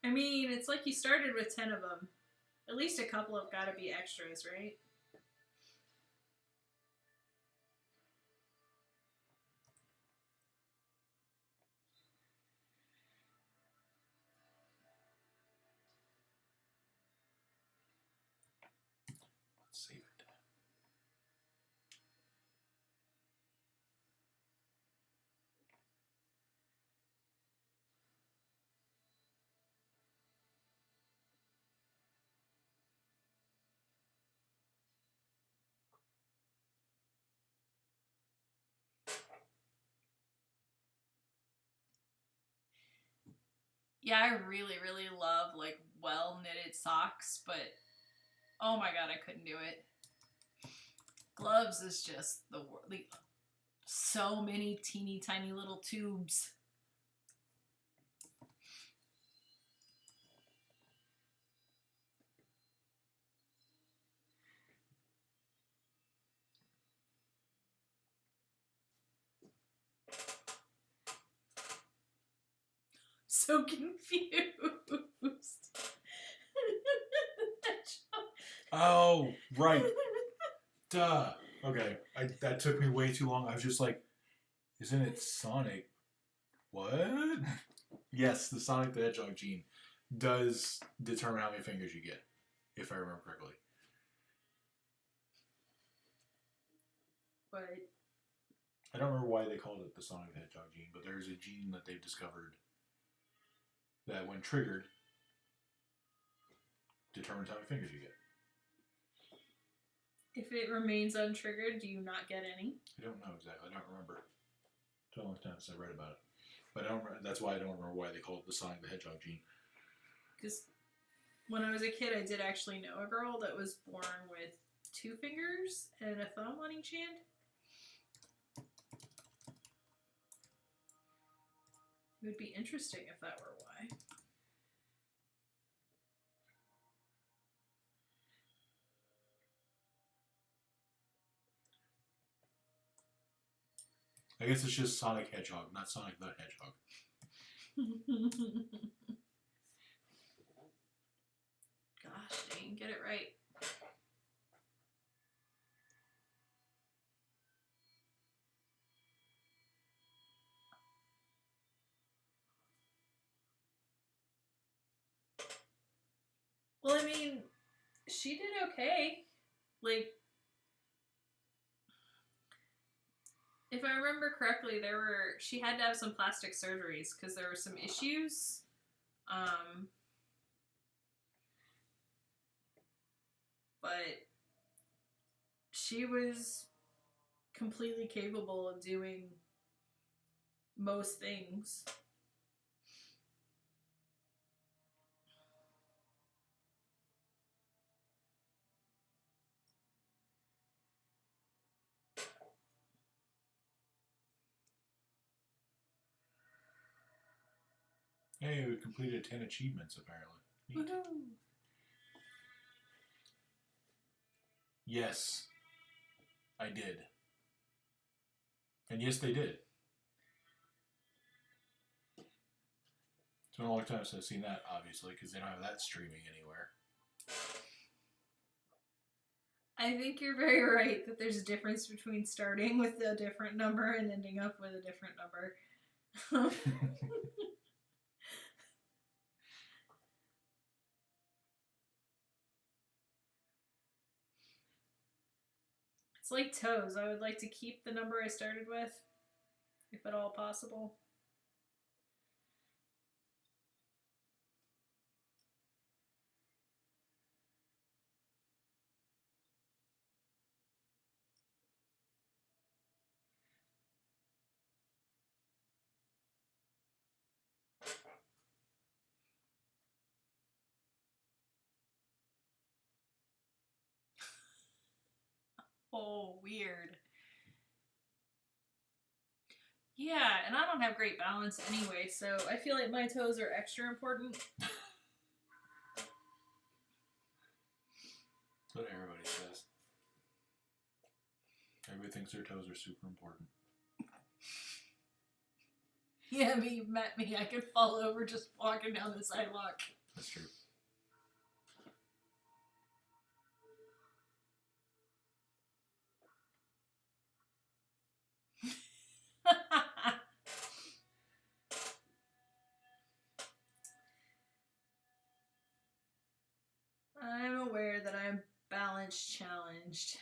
I mean, it's like you started with 10 of them. At least a couple have got to be extras, right? Let's save it. Yeah, I really, really love like well knitted socks, but oh my god, I couldn't do it. Gloves is just the like, so many teeny tiny little tubes. So confused. Oh, right. Duh. Okay, that took me way too long. I was just like, isn't it Sonic? What? Yes, the Sonic the Hedgehog gene does determine how many fingers you get, if I remember correctly. But I don't remember why they called it the Sonic the Hedgehog gene, but there's a gene that they've discovered that, when triggered, determines how many fingers you get. if it remains untriggered, do you not get any? I don't know exactly. I don't remember. It's been a long time since I read about it. But I don't. That's why I don't remember why they called it the Sonic the Hedgehog gene. Because when I was a kid, I did actually know a girl that was born with 2 fingers and a thumb on each hand. It would be interesting if that were why. I guess it's just Sonic Hedgehog, not Sonic the Hedgehog. Gosh dang, get it right. Well, I mean, she did okay. Like, if I remember correctly, she had to have some plastic surgeries because there were some issues. But she was completely capable of doing most things. Hey, we completed 10 achievements, apparently. Neat. Woohoo! Yes, I did. And yes, they did. It's been a long time since I've seen that, obviously, because they don't have that streaming anywhere. I think you're very right that there's a difference between starting with a different number and ending up with a different number. It's like toes. I would like to keep the number I started with, if at all possible. Oh, weird. Yeah, and I don't have great balance anyway, so I feel like my toes are extra important. That's what everybody says. Everybody thinks their toes are super important. Yeah, but you've met me. I could fall over just walking down the sidewalk. That's true. I'm aware that I'm balance challenged.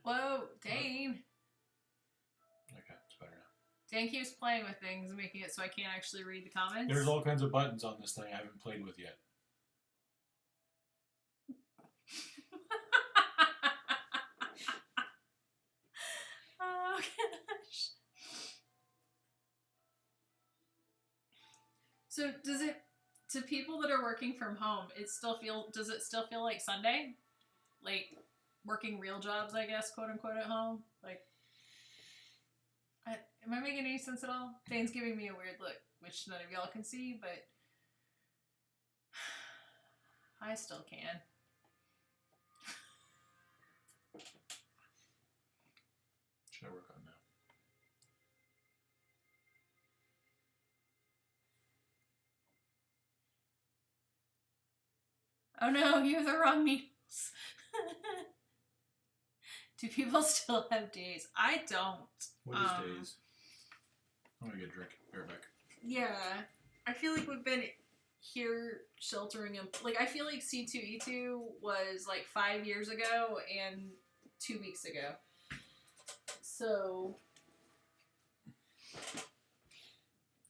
Whoa, Dane. Okay, it's better now. Dan keeps playing with things, making it so I can't actually read the comments. There's all kinds of buttons on this thing I haven't played with yet. Oh gosh. So does it, to people that are working from home, does it still feel like Sunday? Like working real jobs, I guess, quote unquote, at home? Like, am I making any sense at all? Dane's giving me a weird look, which none of y'all can see, but I still can. Should I work on now? Oh no, you have the wrong needles. Do people still have days? I don't. What is days? I'm gonna get a drink. Be right back. Yeah. I feel like we've been here sheltering in. Like, I feel like C2E2 was like 5 years ago and 2 weeks ago. So.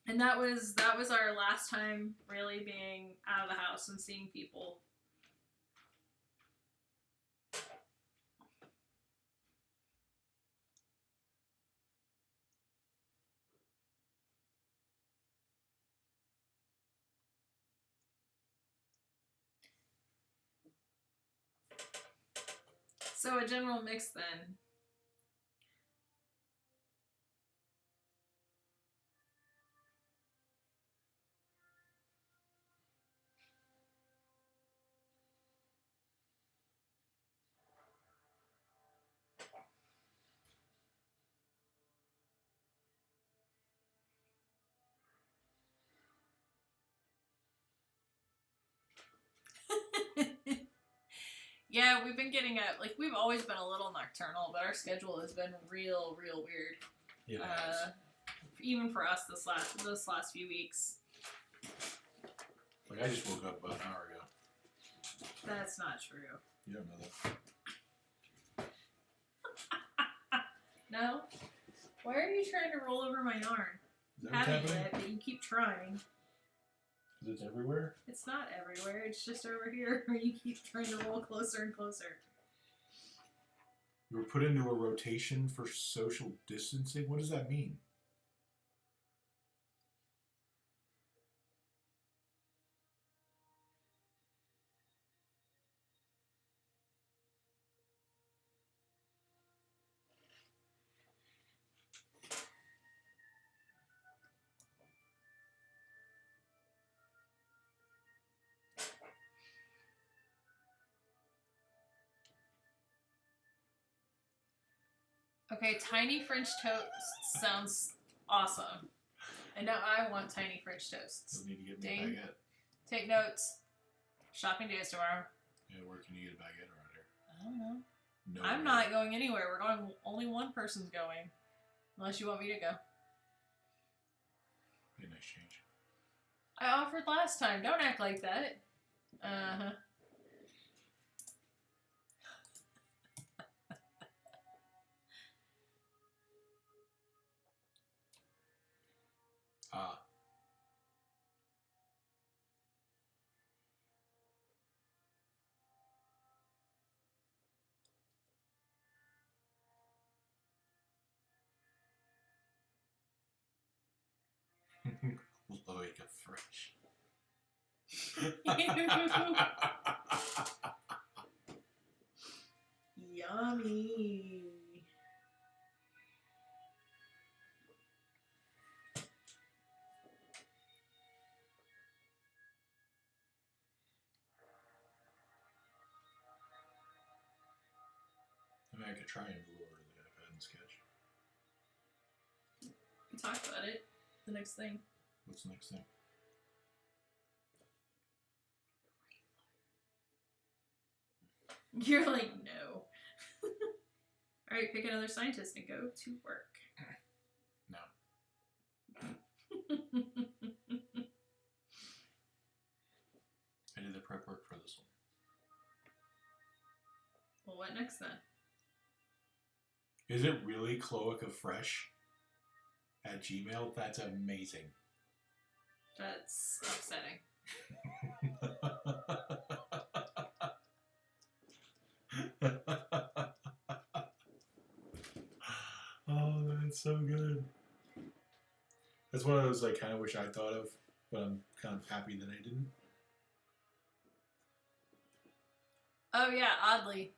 And that was our last time really being out of the house and seeing people. So a general mix then. Yeah, we've been getting up. Like, we've always been a little nocturnal, but our schedule has been real weird. Yeah. Even for us this last few weeks. Like, I just woke up about an hour ago. That's not true. You don't know that. No? Why are you trying to roll over my yarn? Is that what's Haven't happening? yet, but you keep trying. Is it everywhere? It's not everywhere. It's just over here where you keep trying to roll closer and closer. You were put into a rotation for social distancing? What does that mean? Okay, tiny French toast sounds awesome. And now I want tiny French toasts. You'll need to get me a Dane, baguette. take notes. Shopping days tomorrow. Yeah, where can you get a baguette around here? I don't know. No. I'm not going anywhere. We're going. Only one person's going, unless you want me to go. Be a nice change. I offered last time. Don't act like that. Uh-huh. Ah. Loic of fresh. Yummy. I could try and lower the iPad and sketch. We talked about it. The next thing. What's the next thing? You're like, no. Alright, pick another scientist and go to work. No. I did the prep work for this one. Well, what next then? Is it really cloacafresh@gmail.com? That's amazing. That's upsetting. Oh, that's so good. That's one of those I kind of wish I thought of, but I'm kind of happy that I didn't. Oh yeah, oddly.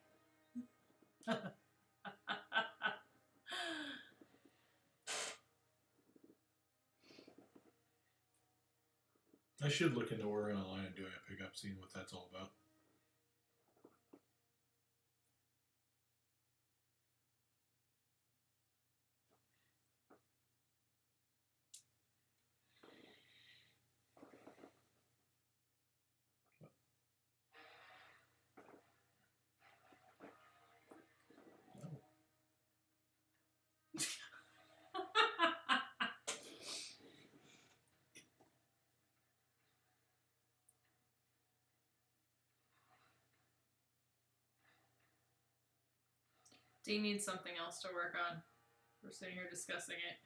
I should look into ordering online and doing a pickup, seeing what that's all about. Dean needs something else to work on. We're sitting here discussing it.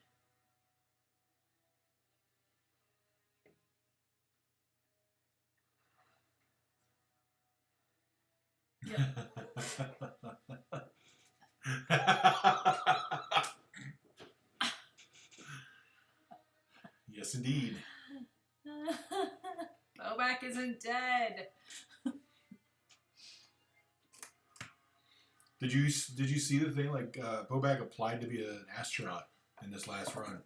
Yes, indeed. Bobak isn't dead. Did you see the thing? Like Bobak applied to be an astronaut in this last run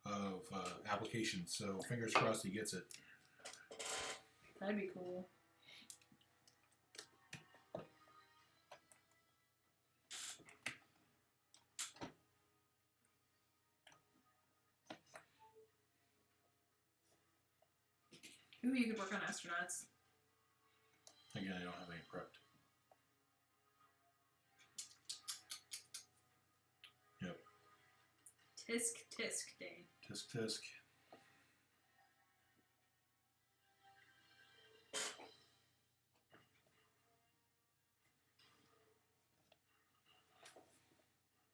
of applications, so fingers crossed he gets it. That'd be cool. Ooh, you could work on astronauts. Again, I don't have any prepped. Yep. Tisk tisk, Dane. Tisk tisk.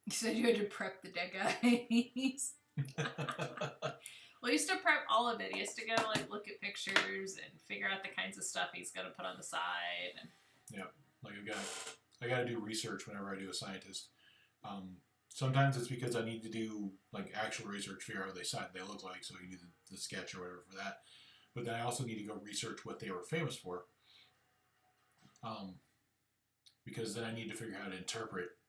You said you had to prep the dead guys. Well, he used to prep all of it. He has to go like look at pictures and figure out the kinds of stuff he's gonna put on the side. And... Yeah, like I got to do research whenever I do a scientist. Sometimes it's because I need to do like actual research, figure out what they look like, so you do the sketch or whatever for that. But then I also need to go research what they were famous for, because then I need to figure out how to interpret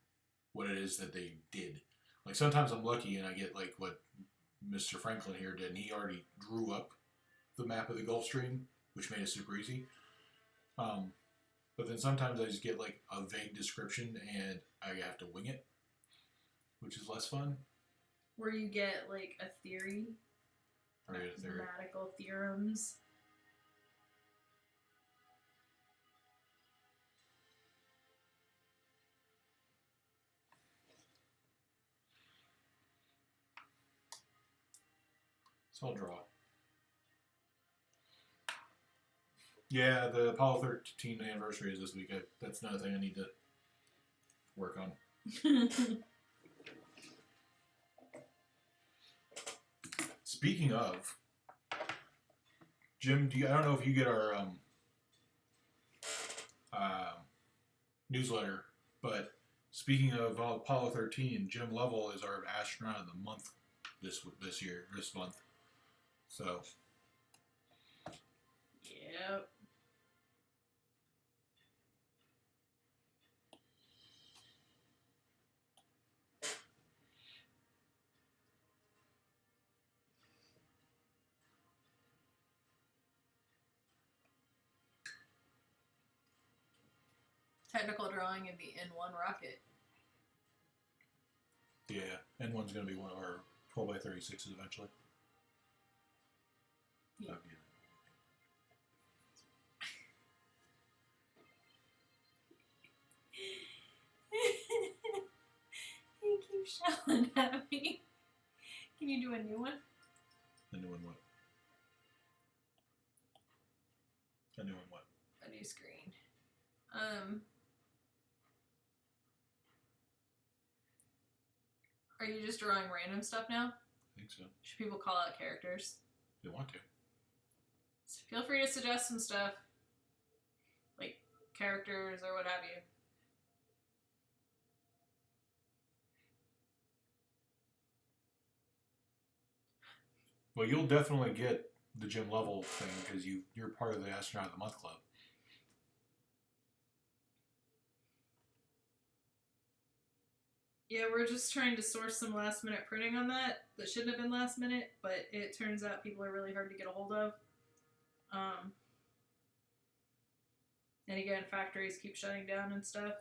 what it is that they did. Like sometimes I'm lucky and I get like what Mr. Franklin here did, and he already drew up the map of the Gulf Stream, which made it super easy. But then sometimes I just get like a vague description and I have to wing it, which is less fun. Where you get like a theory, Or a theory. mathematical theorems. So I'll draw. Yeah, the Apollo 13 anniversary is this week. That's another thing I need to work on. Speaking of, Jim, I don't know if you get our newsletter, but speaking of Apollo 13, Jim Lovell is our astronaut of the month this month. So, Yep. Technical drawing of the N1 rocket. Yeah, and one's going to be one of our 12 by 36s eventually. Yeah. You keep shouting at me. Can you do a new one? A new one what? A new one what? A new screen. Are you just drawing random stuff now? I think so. Should people call out characters? They want to. So feel free to suggest some stuff. Like characters or what have you. Well, you'll definitely get the gym level thing because you're part of the Astronaut of the Month Club. Yeah, we're just trying to source some last minute printing on that shouldn't have been last minute, but it turns out people are really hard to get a hold of. And again, factories keep shutting down and stuff.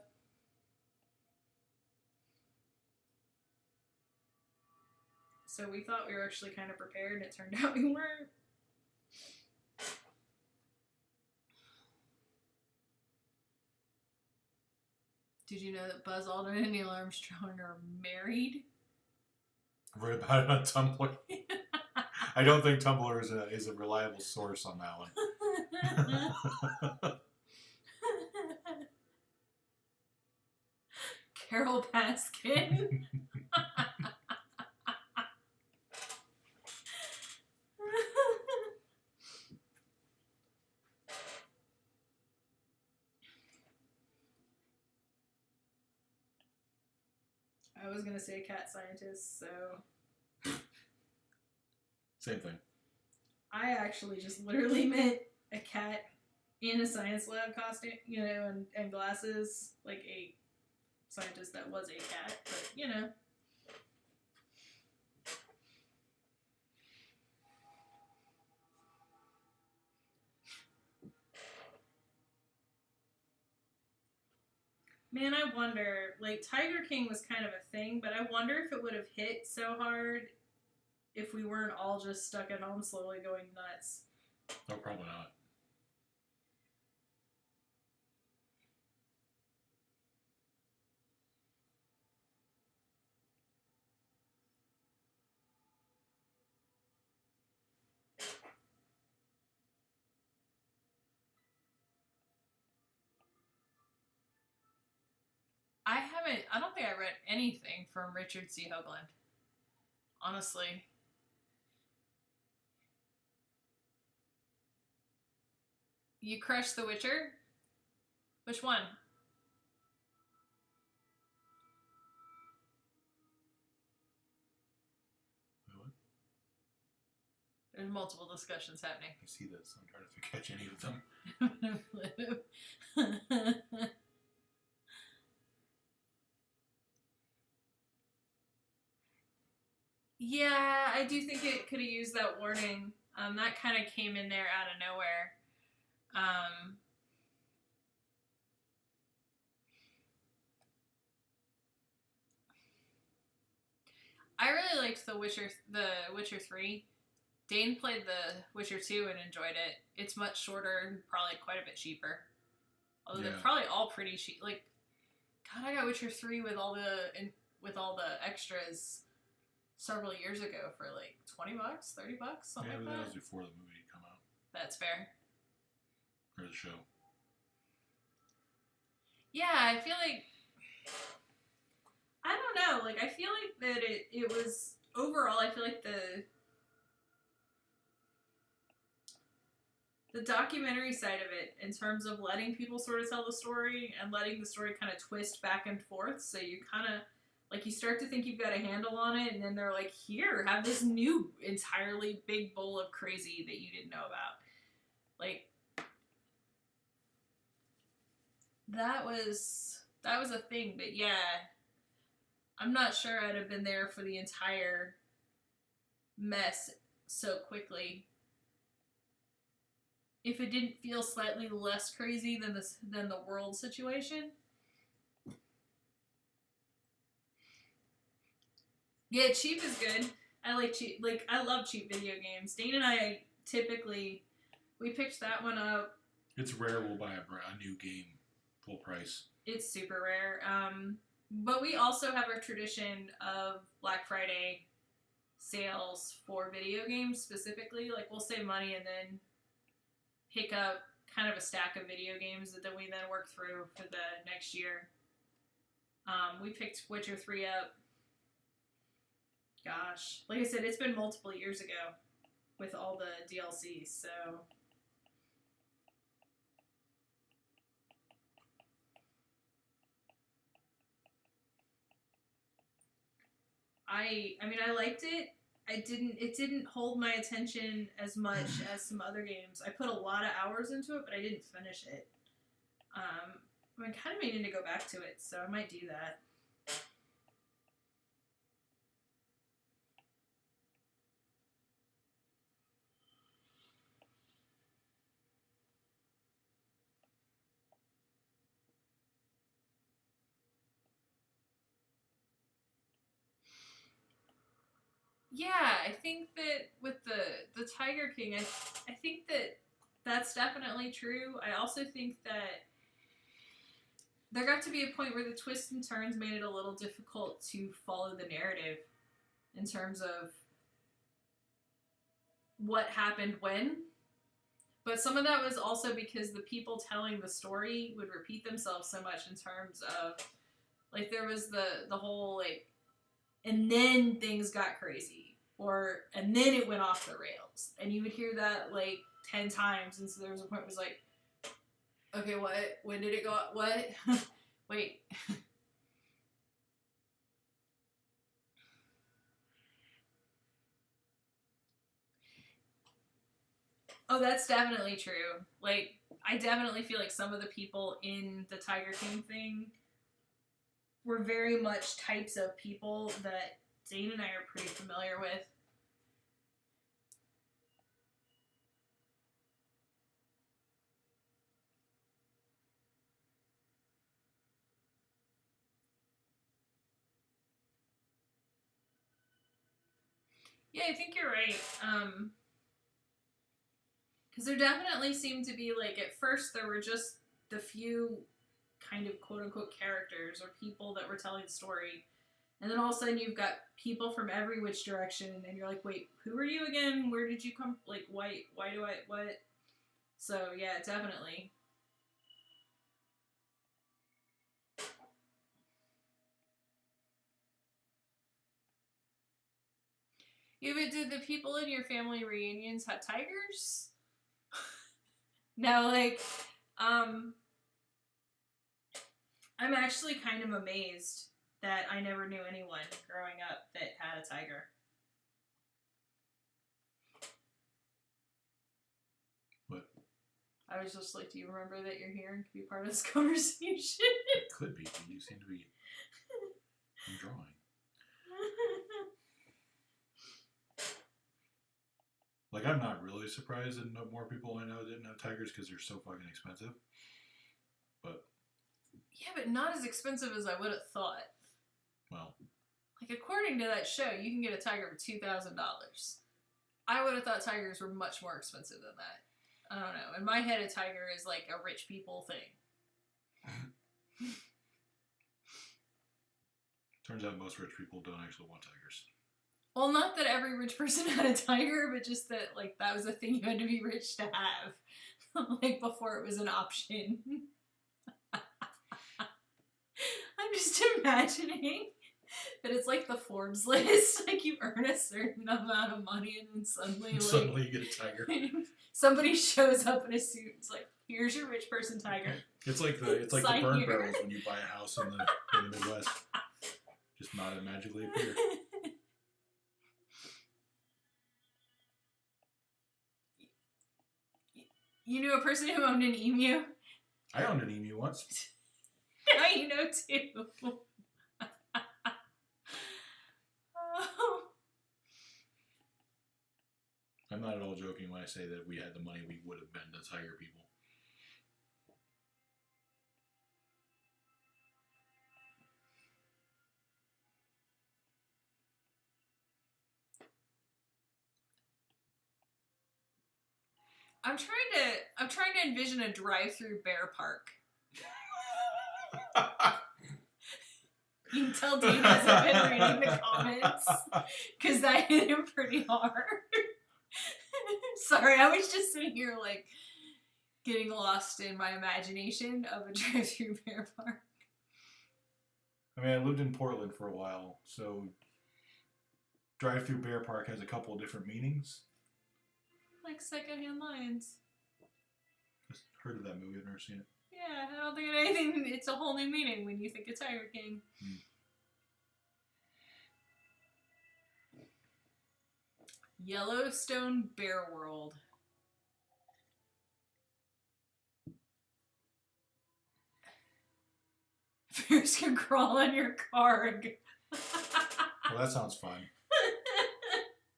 So we thought we were actually kind of prepared, and it turned out we weren't. Did you know that Buzz Aldrin and Neil Armstrong are married? I've read about it on Tumblr. I don't think Tumblr is a reliable source on that one. Carol Baskin. I was gonna say cat scientist, so Same thing. I actually just literally meant a cat in a science lab costume, and glasses, like a scientist that was a cat, but Man, I wonder, like, Tiger King was kind of a thing, but I wonder if it would have hit so hard if we weren't all just stuck at home slowly going nuts. No, probably not. I don't think I read anything from Richard C. Hoagland. Honestly. You crushed The Witcher? Which one? What? There's multiple discussions happening. I see this. I'm trying to catch any of them. Yeah, I do think it could have used that warning. That kind of came in there out of nowhere. I really liked the Witcher 3. Dane played the Witcher 2 and enjoyed it. It's much shorter and probably quite a bit cheaper. Although they're probably all pretty cheap. Like, God, I got Witcher 3 with all the extras several years ago for like $20, $30, something like that. That was before the movie had come out. That's fair. Or the show. Yeah, I feel like, I don't know, like, I feel like that it was, overall, I feel like the documentary side of it, in terms of letting people sort of tell the story and letting the story kind of twist back and forth, so you kind of, like, you start to think you've got a handle on it, and then they're like, here, have this new entirely big bowl of crazy that you didn't know about. Like, that was a thing, but yeah, I'm not sure I'd have been there for the entire mess so quickly if it didn't feel slightly less crazy than the world situation. Yeah, cheap is good. I like cheap. Like, I love cheap video games. Dane and I typically, we picked that one up. It's rare we'll buy a new game full price. It's super rare. But we also have a tradition of Black Friday sales for video games specifically. Like, we'll save money and then pick up kind of a stack of video games that we then work through for the next year. We picked Witcher 3 up. Gosh, like I said, it's been multiple years ago with all the DLCs, so I mean I liked it. It didn't hold my attention as much as some other games. I put a lot of hours into it, but I didn't finish it. I'm kind of meaning to go back to it, so I might do that. Yeah, I think that with the Tiger King, I think that that's definitely true. I also think that there got to be a point where the twists and turns made it a little difficult to follow the narrative in terms of what happened when. But some of that was also because the people telling the story would repeat themselves so much in terms of, like, there was the whole, like, and then things got crazy, or and then it went off the rails, and you would hear that like 10 times, and so there was a point where it was like, okay, what, when did it go, what? Wait. Oh, that's definitely true. Like, I definitely feel like some of the people in the Tiger King thing were very much types of people that Dane and I are pretty familiar with. Yeah, I think you're right. Because there definitely seemed to be, like, at first there were just the few kind of quote-unquote characters or people that were telling the story. And then all of a sudden you've got people from every which direction, and you're like, wait, who are you again? Where did you come? Like, why do I, what? So, yeah, definitely. Yeah, but did the people in your family reunions have tigers? No, like, I'm actually kind of amazed that I never knew anyone growing up that had a tiger. What? I was just like, do you remember that you're here and can be part of this conversation? Could be, but you seem to be enjoying. Like, I'm not really surprised that more people I know didn't have tigers because they're so fucking expensive. But yeah, but not as expensive as I would have thought. Well, like, according to that show, you can get a tiger for $2,000. I would have thought tigers were much more expensive than that. I don't know. In my head, a tiger is like a rich people thing. Turns out most rich people don't actually want tigers. Well, not that every rich person had a tiger, but just that, like, that was a thing you had to be rich to have. Like, before it was an option. I'm just imagining that it's like the Forbes list. Like, you earn a certain amount of money and then suddenly, you get a tiger. Somebody shows up in a suit. It's like, here's your rich person tiger. It's like the burn barrels when you buy a house in the Midwest. Just not magically appear. You knew a person who owned an emu? I owned an emu once. Now you know too. Oh. I'm not at all joking when I say that we had the money, we would have been the tiger people. I'm trying to envision a drive-through bear park. You can tell Dean hasn't been reading the comments because that hit him pretty hard. Sorry, I was just sitting here like getting lost in my imagination of a drive-through bear park. I mean, I lived in Portland for a while, so drive-through bear park has a couple of different meanings. Like secondhand lions. Just heard of that movie. I've never seen it. Yeah, I don't think it anything. It's a whole new meaning when you think of Tiger King. Yellowstone Bear World. Bears can crawl on your car. Well, that sounds fun.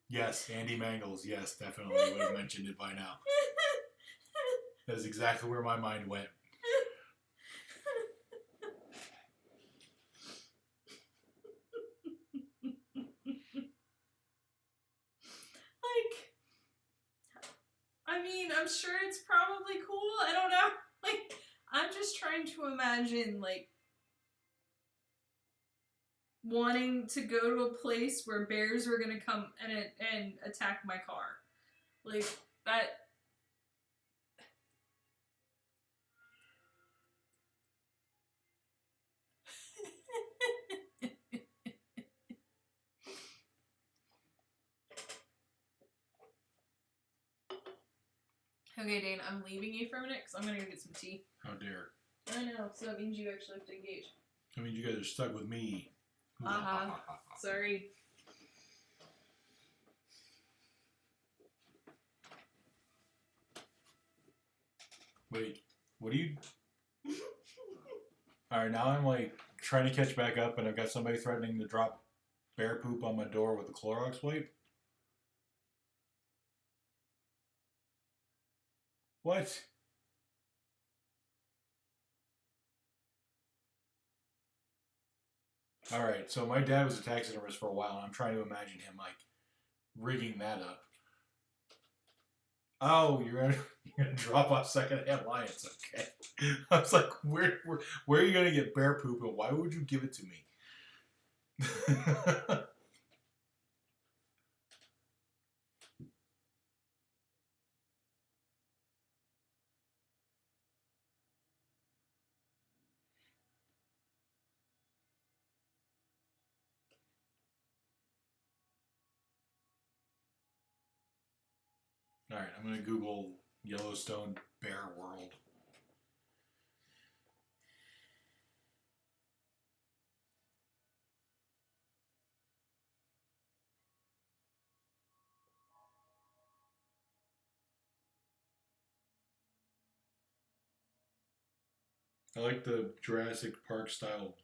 Yes, Andy Mangles. Yes, definitely would have mentioned it by now. That is exactly where my mind went. I mean, I'm sure it's probably cool. I don't know. Like, I'm just trying to imagine, like, wanting to go to a place where bears were gonna come and attack my car. Like, that... Okay, Dane, I'm leaving you for a minute because I'm gonna go get some tea. How dare. I know, so it means you actually have to engage. I mean, you guys are stuck with me. Sorry. Wait, what do you... Alright, now I'm like trying to catch back up and I've got somebody threatening to drop bear poop on my door with a Clorox wipe. What? Alright, so my dad was a taxidermist for a while and I'm trying to imagine him like rigging that up. Oh, you're gonna drop off secondhand lions, okay. I was like, where are you gonna get bear poop and why would you give it to me? Alright, I'm gonna Google Yellowstone Bear World. I like the Jurassic Park style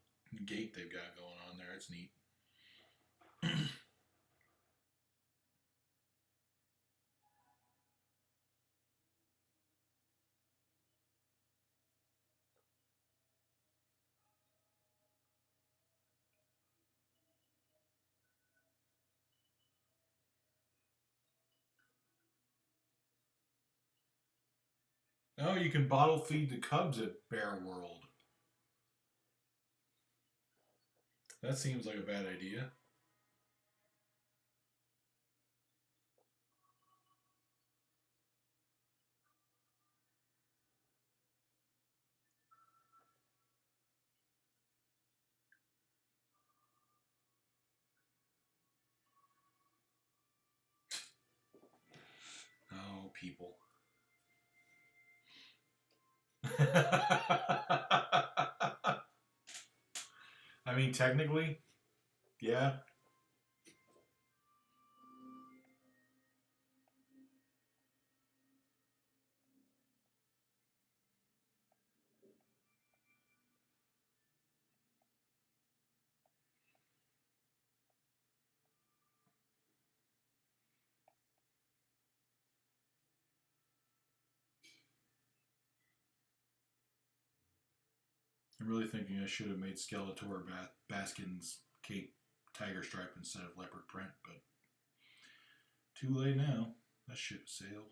gate they've got going on there. It's neat. Oh, you can bottle feed the cubs at Bear World. That seems like a bad idea. Oh, people. I mean, technically, yeah. I'm really thinking I should have made Skeletor Baskin's cape tiger stripe instead of leopard print, but too late now. That ship sailed.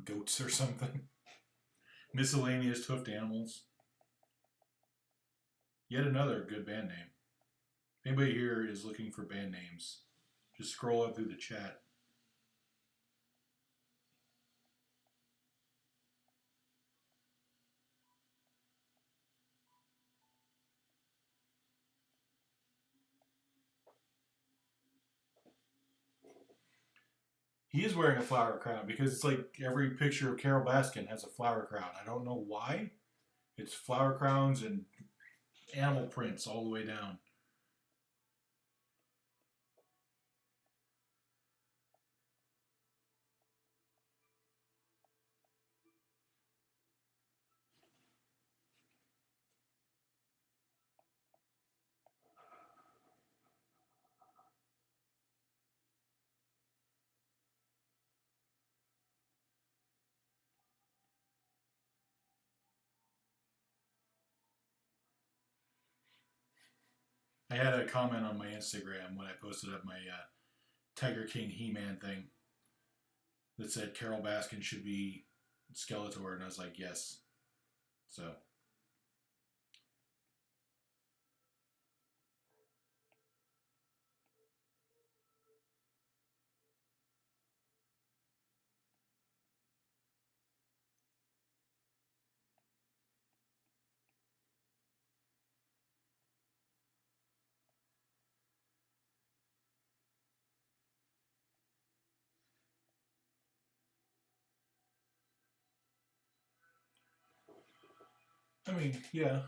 goats or something. Miscellaneous hoofed animals. Yet another good band name. If anybody here is looking for band names, just scroll up through the chat. He is wearing a flower crown because it's like every picture of Carol Baskin has a flower crown. I don't know why. It's flower crowns and animal prints all the way down. I had a comment on my Instagram when I posted up my Tiger King He-Man thing that said Carol Baskin should be Skeletor, and I was like, yes. So, I mean, yeah.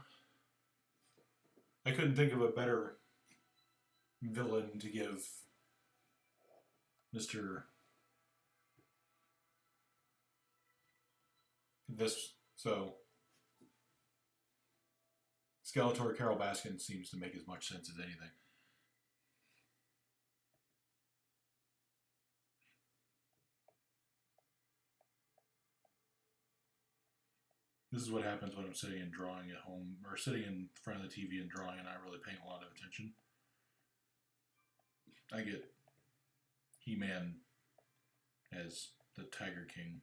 I couldn't think of a better villain to give Mr. This. So, Skeletor Carol Baskin seems to make as much sense as anything. This is what happens when I'm sitting and drawing at home, or sitting in front of the TV and drawing and not really paying a lot of attention. I get He-Man as the Tiger King.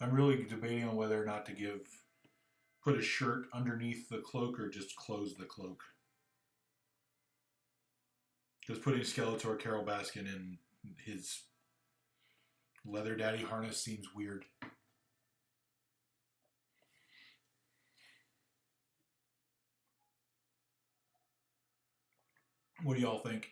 I'm really debating on whether or not to put a shirt underneath the cloak or just close the cloak. Because putting Skeletor Carol Baskin in his leather daddy harness seems weird. What do y'all think?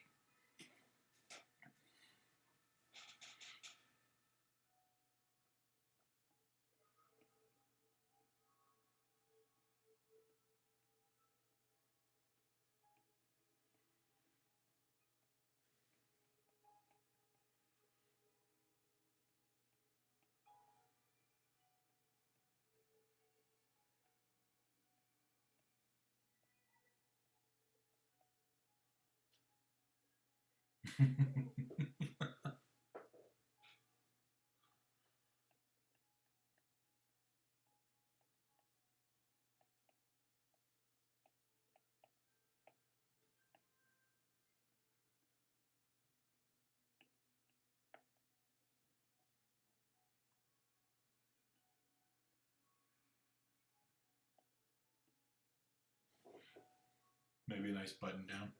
Maybe a nice button down.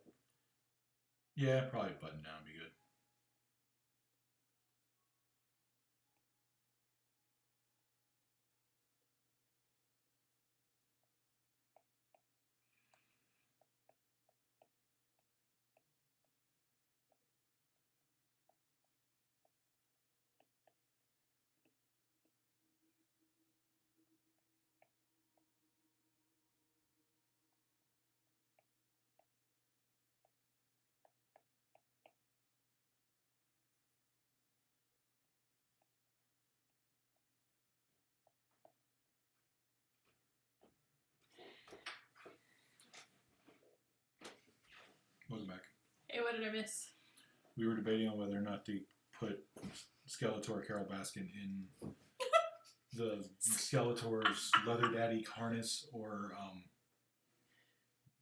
Yeah, probably button down would be good. What did I miss? We were debating on whether or not to put Skeletor Carol Baskin in the Skeletor's leather daddy harness or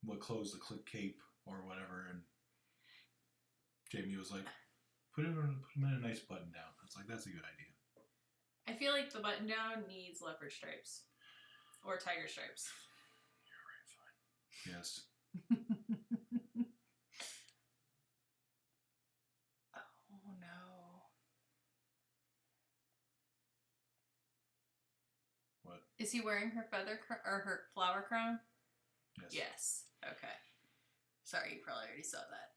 what clothes, the clip cape or whatever. And Jamie was like, put him in a nice button down. I was like, that's a good idea. I feel like the button down needs leopard stripes or tiger stripes. You're right, fine. Yes. Oh no. What? Is he wearing her feather or her flower crown? Yes. Yes. Okay. Sorry, you probably already saw that.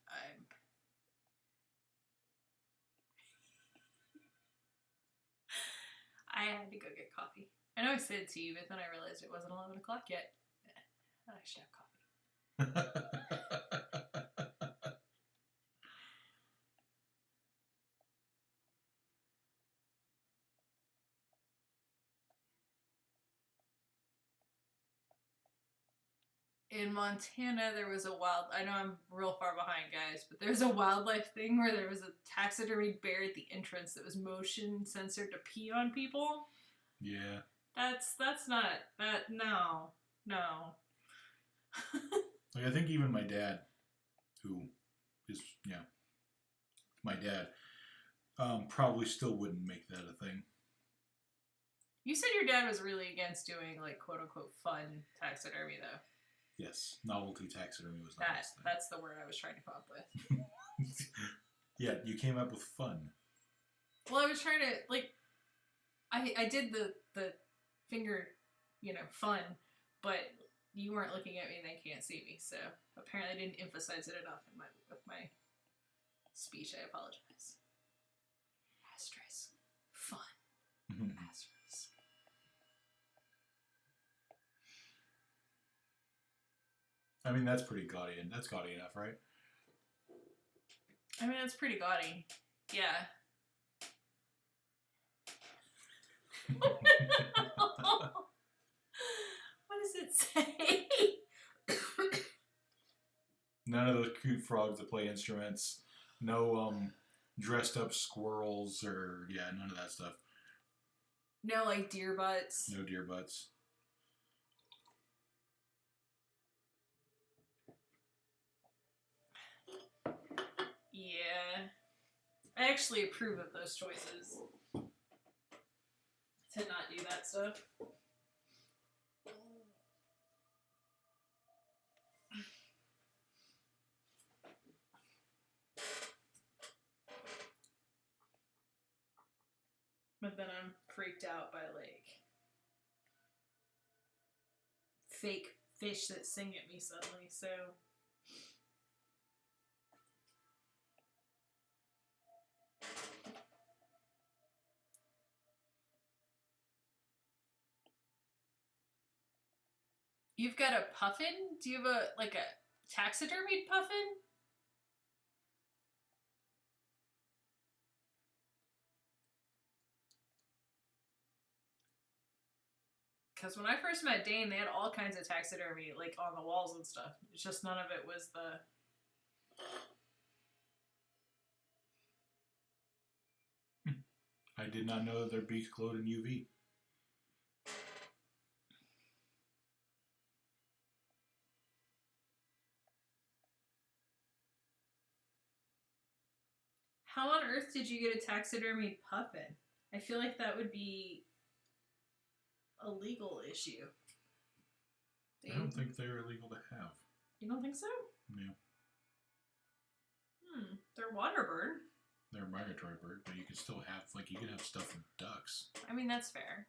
I had to go get coffee. I know I said to you, but then I realized it wasn't 11 o'clock yet. I should have coffee. In Montana, there was a I know I'm real far behind, guys, but there's a wildlife thing where there was a taxidermied bear at the entrance that was motion censored to pee on people. Yeah. That's not, no. Like, I think even my dad, who is, my dad, probably still wouldn't make that a thing. You said your dad was really against doing, like, quote-unquote fun taxidermy, though. Yes, novelty taxidermy was not his thing. That's the word I was trying to come up with. Yeah, you came up with fun. Well, I was trying to, like, I did the finger, fun, but you weren't looking at me and they can't see me, so apparently I didn't emphasize it enough with my speech. I apologize. Asterisk. Fun. Asterisk. I mean, that's pretty gaudy, and that's gaudy enough, right? I mean, that's pretty gaudy. Yeah. What does it say? None of those cute frogs that play instruments. No dressed up squirrels or none of that stuff. No, like deer butts. No deer butts. Yeah. I actually approve of those choices. To not do that stuff. But then I'm freaked out by, like, fake fish that sing at me suddenly, so... You've got a puffin? Do you have a taxidermied puffin? Because when I first met Dane, they had all kinds of taxidermy, like, on the walls and stuff. It's just none of it was the... I did not know that their beaks glowed in UV. How on earth did you get a taxidermied puffin? I feel like that would be a legal issue. I don't think they're illegal to have. You don't think so? No. They're waterborne. They're a migratory bird, but you can still have, you can have stuff from ducks. I mean, that's fair.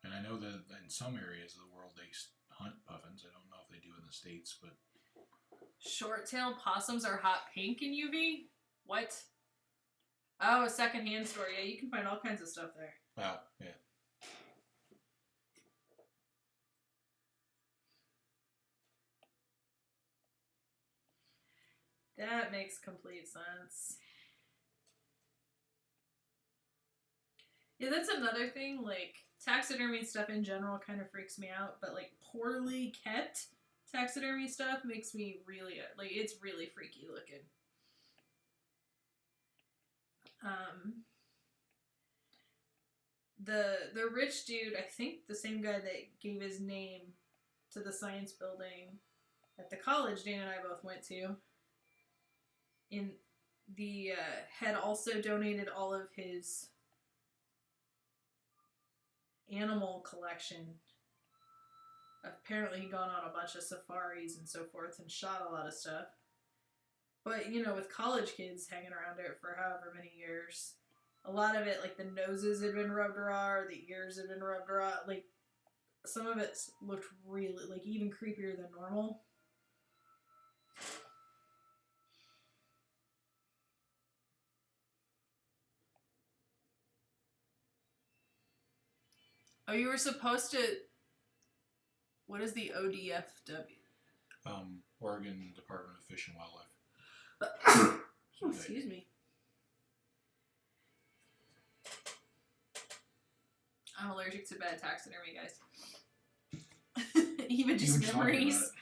And I know that in some areas of the world they hunt puffins. I don't know if they do in the States, but... Short-tailed possums are hot pink in UV? What? Oh, a secondhand store. Yeah, you can find all kinds of stuff there. Wow, yeah. That makes complete sense. Yeah, that's another thing. Like, taxidermy stuff in general kind of freaks me out, but, like, poorly kept taxidermy stuff makes me really, like, it's really freaky looking. The rich dude, I think the same guy that gave his name to the science building at the college Dan and I both went to, had also donated all of his animal collection. Apparently he'd gone on a bunch of safaris and so forth and shot a lot of stuff. But, with college kids hanging around it for however many years, a lot of it, like, the noses had been rubbed raw, or the ears had been rubbed raw. Like, some of it looked really, like, even creepier than normal. Oh, you were supposed to... What is the ODFW? Oregon Department of Fish and Wildlife. Excuse me. I'm allergic to bad taxidermy, guys. Even just memories.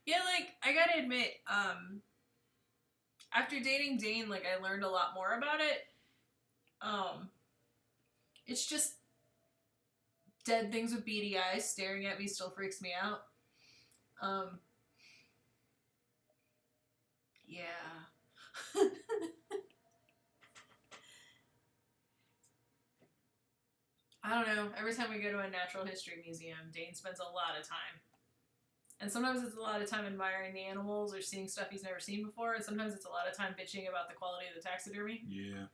Yeah, like, I gotta admit, after dating Dane, like, I learned a lot more about it. It's just dead things with beady eyes staring at me still freaks me out. Yeah. I don't know. Every time we go to a natural history museum, Dane spends a lot of time. And sometimes it's a lot of time admiring the animals or seeing stuff he's never seen before, and sometimes it's a lot of time bitching about the quality of the taxidermy. Yeah.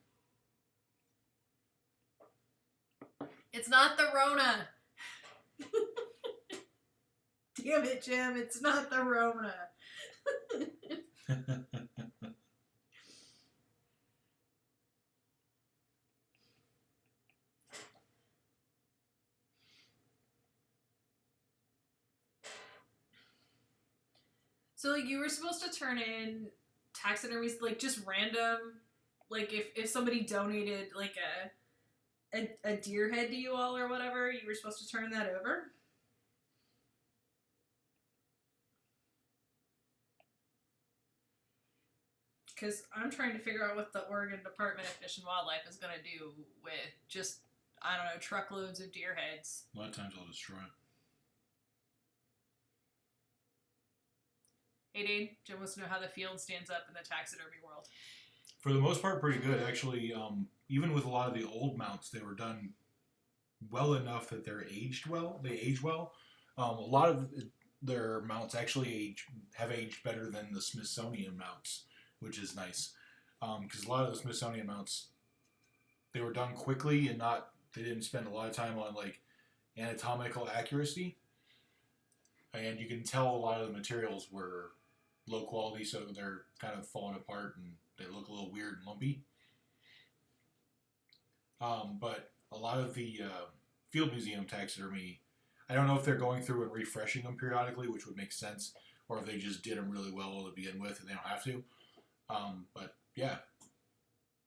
It's not the Rona! Damn it, Jim, it's not the Rona. So, like, you were supposed to turn in taxidermies, like, just random, like, if somebody donated, like, a deer head to you all or whatever, you were supposed to turn that over? Because I'm trying to figure out what the Oregon Department of Fish and Wildlife is going to do with just, I don't know, truckloads of deer heads. A lot of times I'll destroy it. Hey, Dane, Jim wants to know how the field stands up in the taxidermy world. For the most part, pretty good. Actually, even with a lot of the old mounts, they were done well enough that they're aged well. They age well. A lot of their mounts actually have aged better than the Smithsonian mounts, which is nice. Because a lot of the Smithsonian mounts, they were done quickly and they didn't spend a lot of time on, like, anatomical accuracy. And you can tell a lot of the materials were low quality, so they're kind of falling apart and they look a little weird and lumpy. But a lot of the field museum taxidermy, I don't know if they're going through and refreshing them periodically, which would make sense, or if they just did them really well to begin with and they don't have to. But yeah,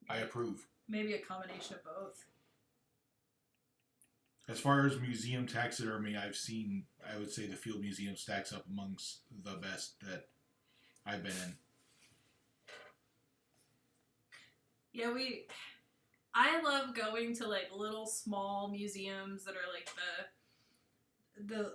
I approve. Maybe a combination of both. As far as museum taxidermy I've seen, I would say the field museum stacks up amongst the best that I've been in. Yeah, I love going to, like, little small museums that are like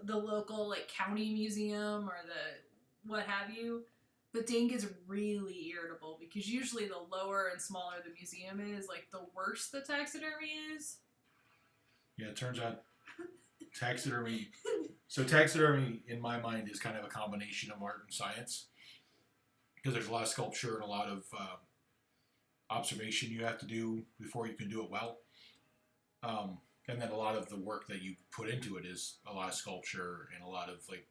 the local, like, county museum or the what have you. But Dane gets really irritable because usually the lower and smaller the museum is, like, the worse the taxidermy is. Yeah, it turns out taxidermy... So taxidermy, in my mind, is kind of a combination of art and science. Because there's a lot of sculpture and a lot of observation you have to do before you can do it well. And then a lot of the work that you put into it is a lot of sculpture and a lot of, like,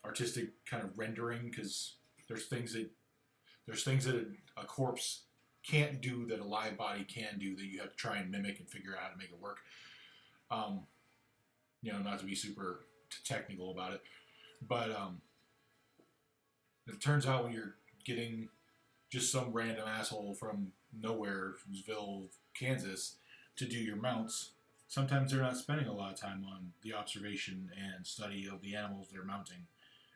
artistic kind of rendering, because there's things that a corpse can't do that a live body can do that you have to try and mimic and figure out how to make it work. Not to be super technical about it, but it turns out when you're getting just some random asshole from Nowheresville, Kansas, to do your mounts, sometimes they're not spending a lot of time on the observation and study of the animals they're mounting,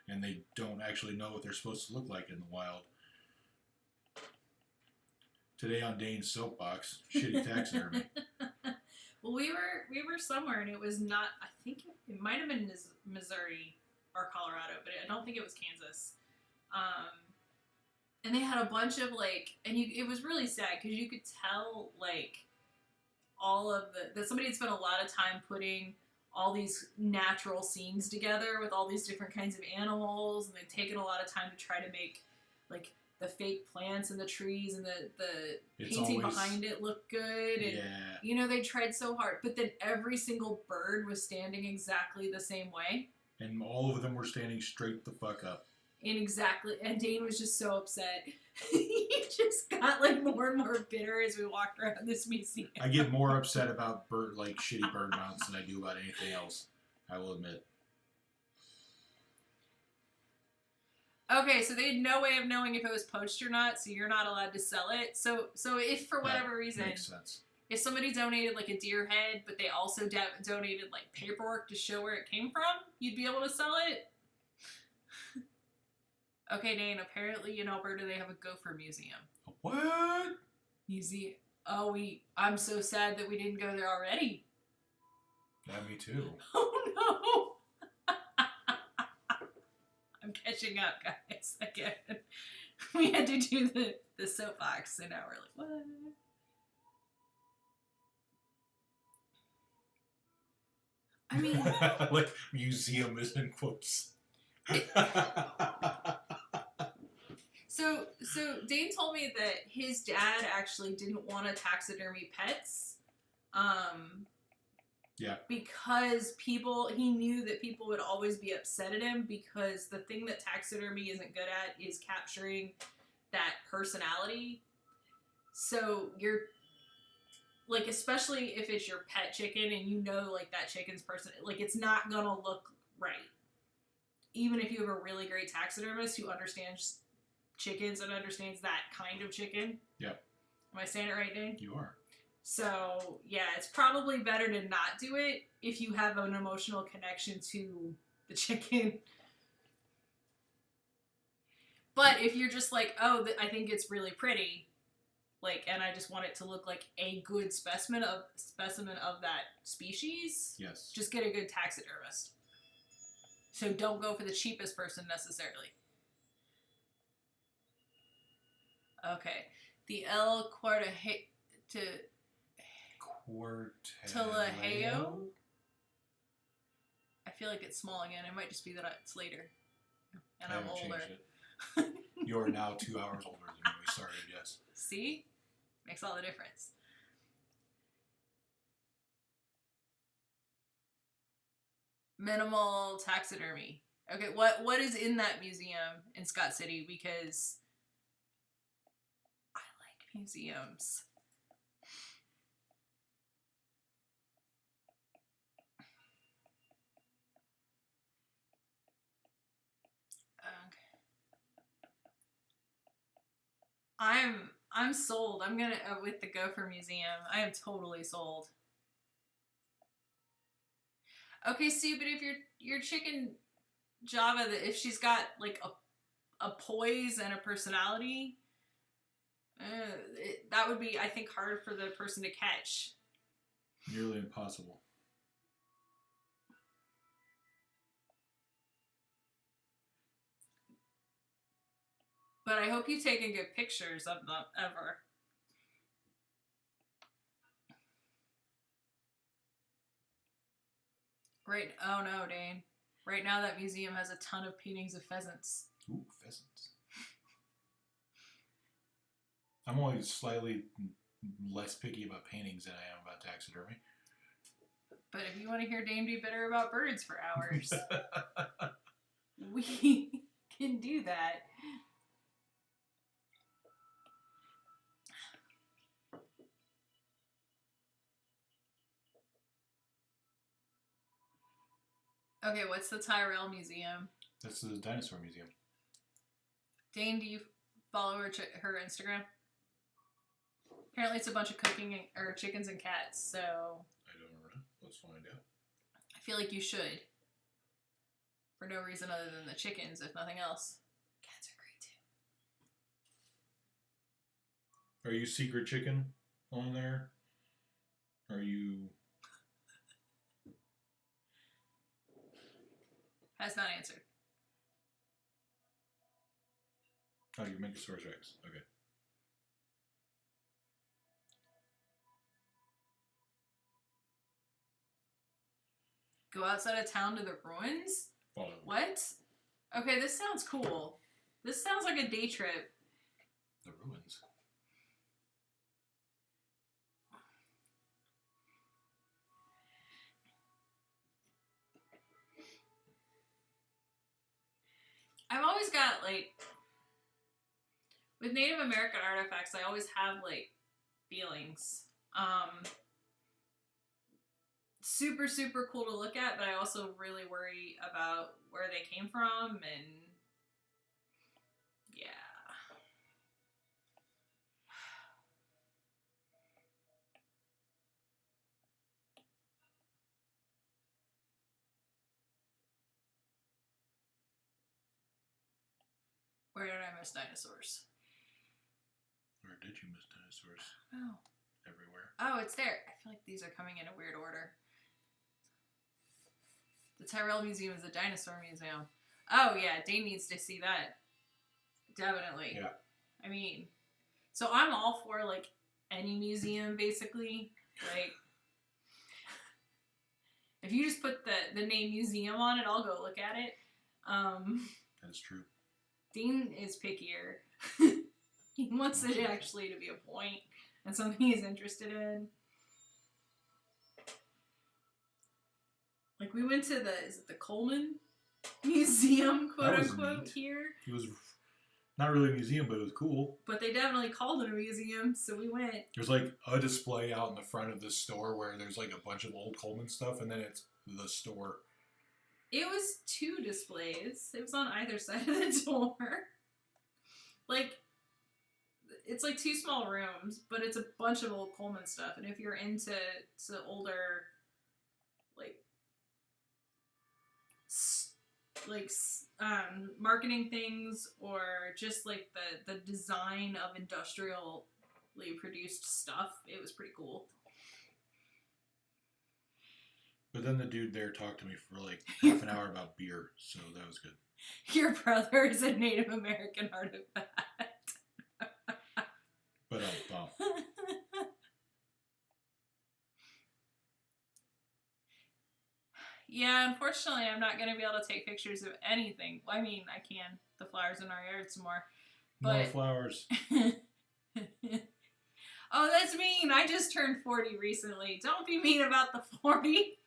and they don't actually know what they're supposed to look like in the wild. Today on Dane's soapbox, shitty taxidermy. Well, we were somewhere, and it was not. I think it might have been Missouri or Colorado, but I don't think it was Kansas. And they had a bunch of it was really sad because you could tell all of that somebody had spent a lot of time putting all these natural scenes together with all these different kinds of animals, and they'd taken a lot of time to try to make the fake plants and the trees and the painting behind it look good. And they tried so hard, but then every single bird was standing exactly the same way. And all of them were standing straight the fuck up. And Dane was just so upset. He just got more and more bitter as we walked around this museum. I get more upset about shitty bird mounts than I do about anything else, I will admit. Okay, so they had no way of knowing if it was poached or not, so you're not allowed to sell it. So if for whatever reason, makes sense. If somebody donated a deer head, but they also donated paperwork to show where it came from, you'd be able to sell it. Okay, Dane, apparently in Alberta they have a gopher museum. What? Museum. Oh, I'm so sad that we didn't go there already. Yeah, me too. Oh no! I'm catching up, guys, again. We had to do the soapbox, and now we're what? I mean... museum is in quotes. So Dane told me that his dad actually didn't want to taxidermy pets. Yeah. Because he knew that people would always be upset at him, because the thing that taxidermy isn't good at is capturing that personality. So you're especially if it's your pet chicken and that chicken's person, it's not gonna look right. Even if you have a really great taxidermist who understands chickens and understands that kind of chicken. Yep. Am I saying it right, Dane? You are. So, yeah, it's probably better to not do it if you have an emotional connection to the chicken. But if you're just I think it's really pretty, and I just want it to look like a good specimen of that species. Yes. Just get a good taxidermist. So don't go for the cheapest person necessarily. Okay. The El Cuartelejeo? I feel like it's small again. It might just be that it's later. And I'm older. You're now 2 hours older than when we started, yes. See? Makes all the difference. Minimal taxidermy. Okay, what is in that museum in Scott City? Because I like museums. Okay. I'm sold. I'm gonna with the Gopher Museum. I am totally sold. Okay, see, but if your chicken Java, if she's got a poise and a personality, that would be, I think, hard for the person to catch. Nearly impossible. But I hope you've taken good pictures of them ever. Right. Oh no, Dane. Right now that museum has a ton of paintings of pheasants. Ooh, pheasants. I'm only slightly less picky about paintings than I am about taxidermy. But if you want to hear Dane be bitter about birds for hours, we can do that. Okay, what's the Tyrell Museum? That's the Dinosaur Museum. Dane, do you follow her Instagram? Apparently it's a bunch of cooking or chickens and cats, so... I don't know. Let's find out. I feel like you should. For no reason other than the chickens, if nothing else. Cats are great too. Are you secret chicken on there? Are you... Has not answered. Oh, you're Megalosaurus Rex. Okay. Go outside of town to the ruins? Follow me. What? Okay, this sounds cool. This sounds like a day trip. The ruins. I've always got, like, with Native American artifacts, I always have, like, feelings. Super, super cool to look at, but I also really worry about where they came from, and yeah. Where did I miss dinosaurs? Where did you miss dinosaurs? Oh. Everywhere. Oh, it's there. I feel like these are coming in a weird order. The Tyrell Museum is a dinosaur museum. Oh, yeah. Dane needs to see that. Definitely. Yeah. I mean, so I'm all for, like, any museum, basically. Like, if you just put the name museum on it, I'll go look at it. That is true. Dean is pickier. He wants it actually to be a point and something he's interested in. Like, we went to is it the Coleman Museum, quote unquote, here? It was not really a museum, but it was cool. But they definitely called it a museum, so we went. There's like a display out in the front of the store where there's like a bunch of old Coleman stuff, and then it's the store. It was 2 displays. It was on either side of the door. Like, it's like 2 small rooms, but it's a bunch of old Coleman stuff. And if you're into older, marketing things, or just like the design of industrially produced stuff, it was pretty cool. But then the dude there talked to me for like half an hour about beer, so that was good. Your brother is a Native American artifact. But bump. Yeah, unfortunately, I'm not going to be able to take pictures of anything. I mean, I can. The flowers in our yard some more. But... More flowers. Oh, that's mean. I just turned 40 recently. Don't be mean about the 40.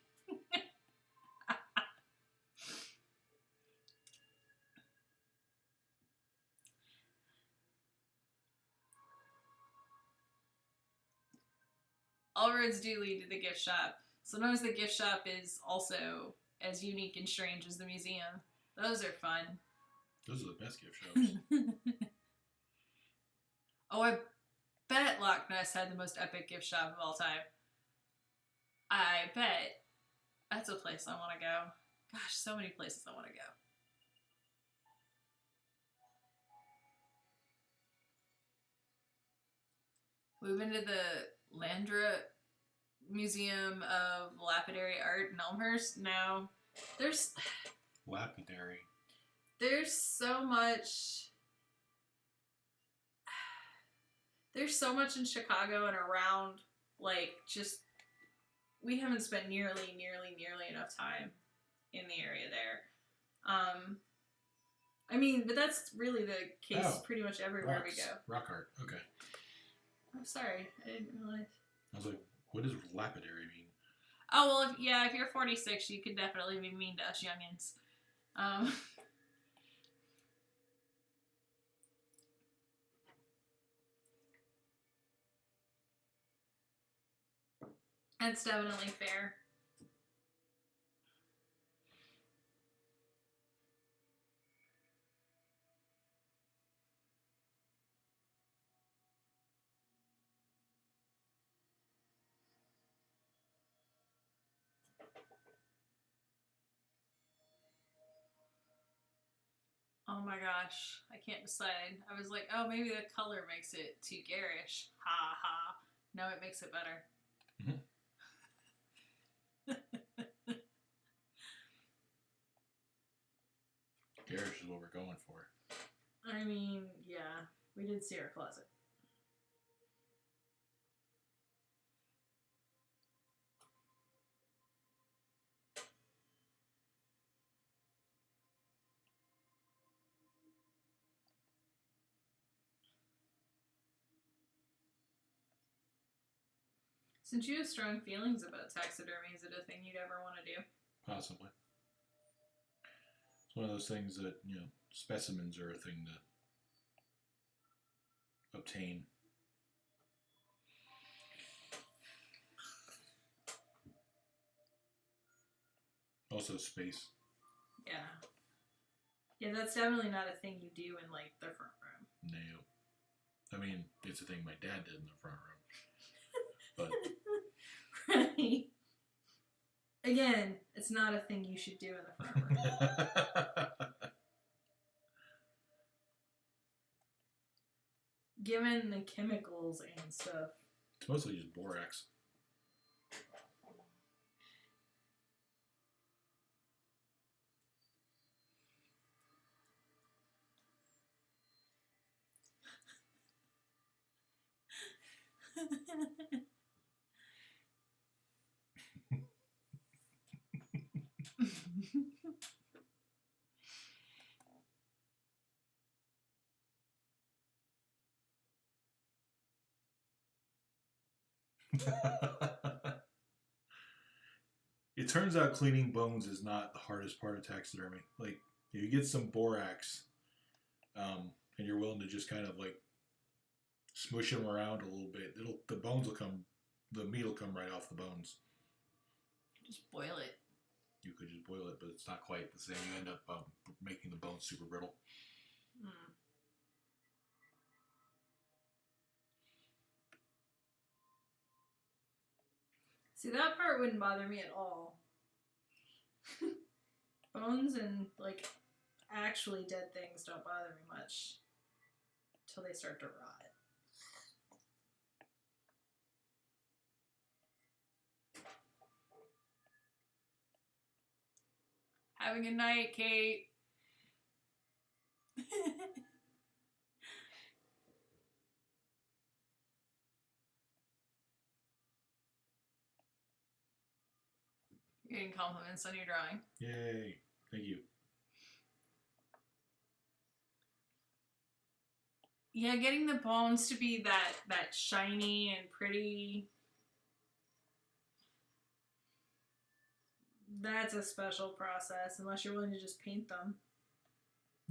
All roads do lead to the gift shop. Sometimes the gift shop is also as unique and strange as the museum. Those are fun. Those are the best gift shops. Oh, I bet Loch Ness had the most epic gift shop of all time. I bet. That's a place I want to go. Gosh, so many places I want to go. We've been to the Landra Museum of Lapidary Art in Elmhurst. No. Lapidary. There's so much... There's so much in Chicago and around, like, just... We haven't spent nearly enough time in the area there. I mean, but that's really the case pretty much everywhere we go. Rock art, okay. I'm sorry, I didn't realize. I was like, what does lapidary mean? Oh, well, if you're 46, you could definitely be mean to us youngins. That's definitely fair. Oh my gosh, I can't decide. I was like, oh, maybe the color makes it too garish. Ha ha. No, it makes it better. Mhm. Garish is what we're going for. I mean, yeah, we did see our closet. Since you have strong feelings about taxidermy, is it a thing you'd ever want to do? Possibly. It's one of those things that, specimens are a thing to obtain. Also space. Yeah. Yeah, that's definitely not a thing you do in, like, the front room. No. I mean, it's a thing my dad did in the front room. But Right. Again, it's not a thing you should do in the front room. Given the chemicals and stuff. It's mostly just borax. It turns out cleaning bones is not the hardest part of taxidermy. Like, if you get some borax, and you're willing to just kind of like smush them around a little bit, the meat will come right off the bones. Just boil it. You could just boil it, but it's not quite the same. You end up making the bones super brittle. Mm. See, that part wouldn't bother me at all. Bones and, like, actually dead things don't bother me much until they start to rot. Have a good night, Kate. You're getting compliments on your drawing. Yay. Thank you. Yeah, getting the bones to be that shiny and pretty. That's a special process, unless you're willing to just paint them.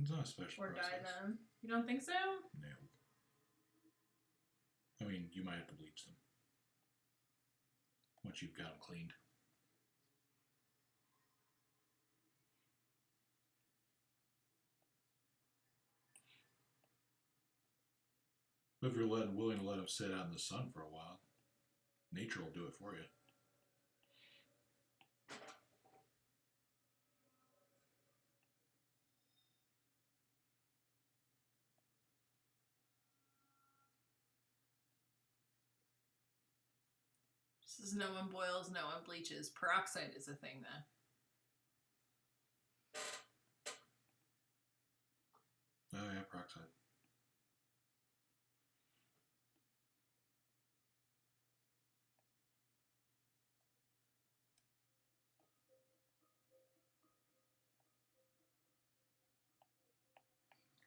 It's not a special or process. dye them. You don't think so? No. I mean, you might have to bleach them once you've got them cleaned. But if you're willing to let them sit out in the sun for a while, nature will do it for you. This is no one boils, no one bleaches. Peroxide is a thing, though. Oh yeah, peroxide.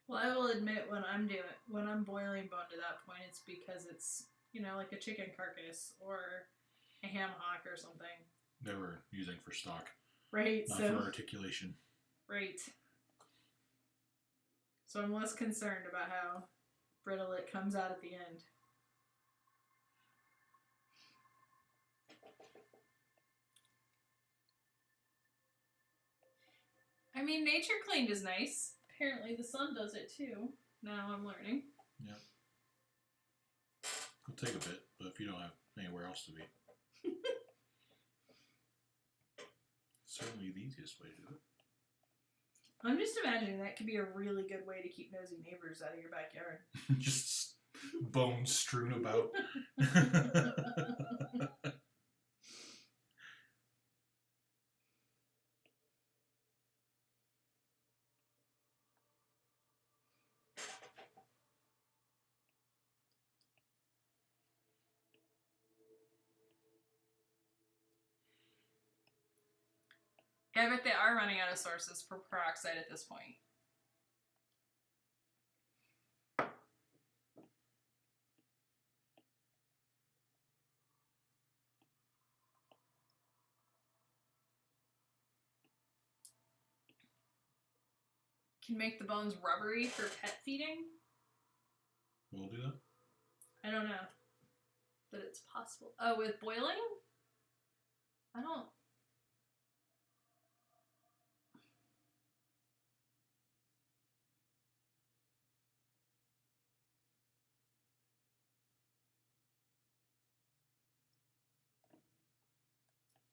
Well, I will admit when I'm boiling bone to that point, it's because it's, like a chicken carcass or a ham hock or something. They were using for stock. Right, not for articulation. Right. So I'm less concerned about how brittle it comes out at the end. I mean, nature cleaned is nice. Apparently the sun does it too. Now I'm learning. Yeah. It'll take a bit, but if you don't have anywhere else to be. Certainly the easiest way to do it. I'm just imagining that could be a really good way to keep nosy neighbors out of your backyard. Just bones strewn about. Yeah, I bet they are running out of sources for peroxide at this point. Can make the bones rubbery for pet feeding. We'll do that. I don't know, but it's possible. Oh, with boiling? I don't.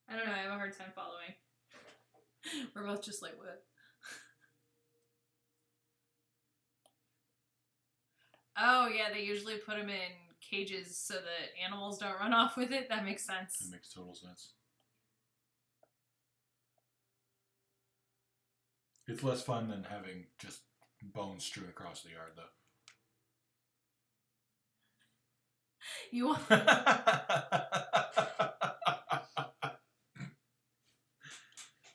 I don't know. I have a hard time following. We're both just like, what? Oh, yeah, they usually put them in cages so that animals don't run off with it. That makes sense. That makes total sense. It's less fun than having just bones strewn across the yard, though. You want...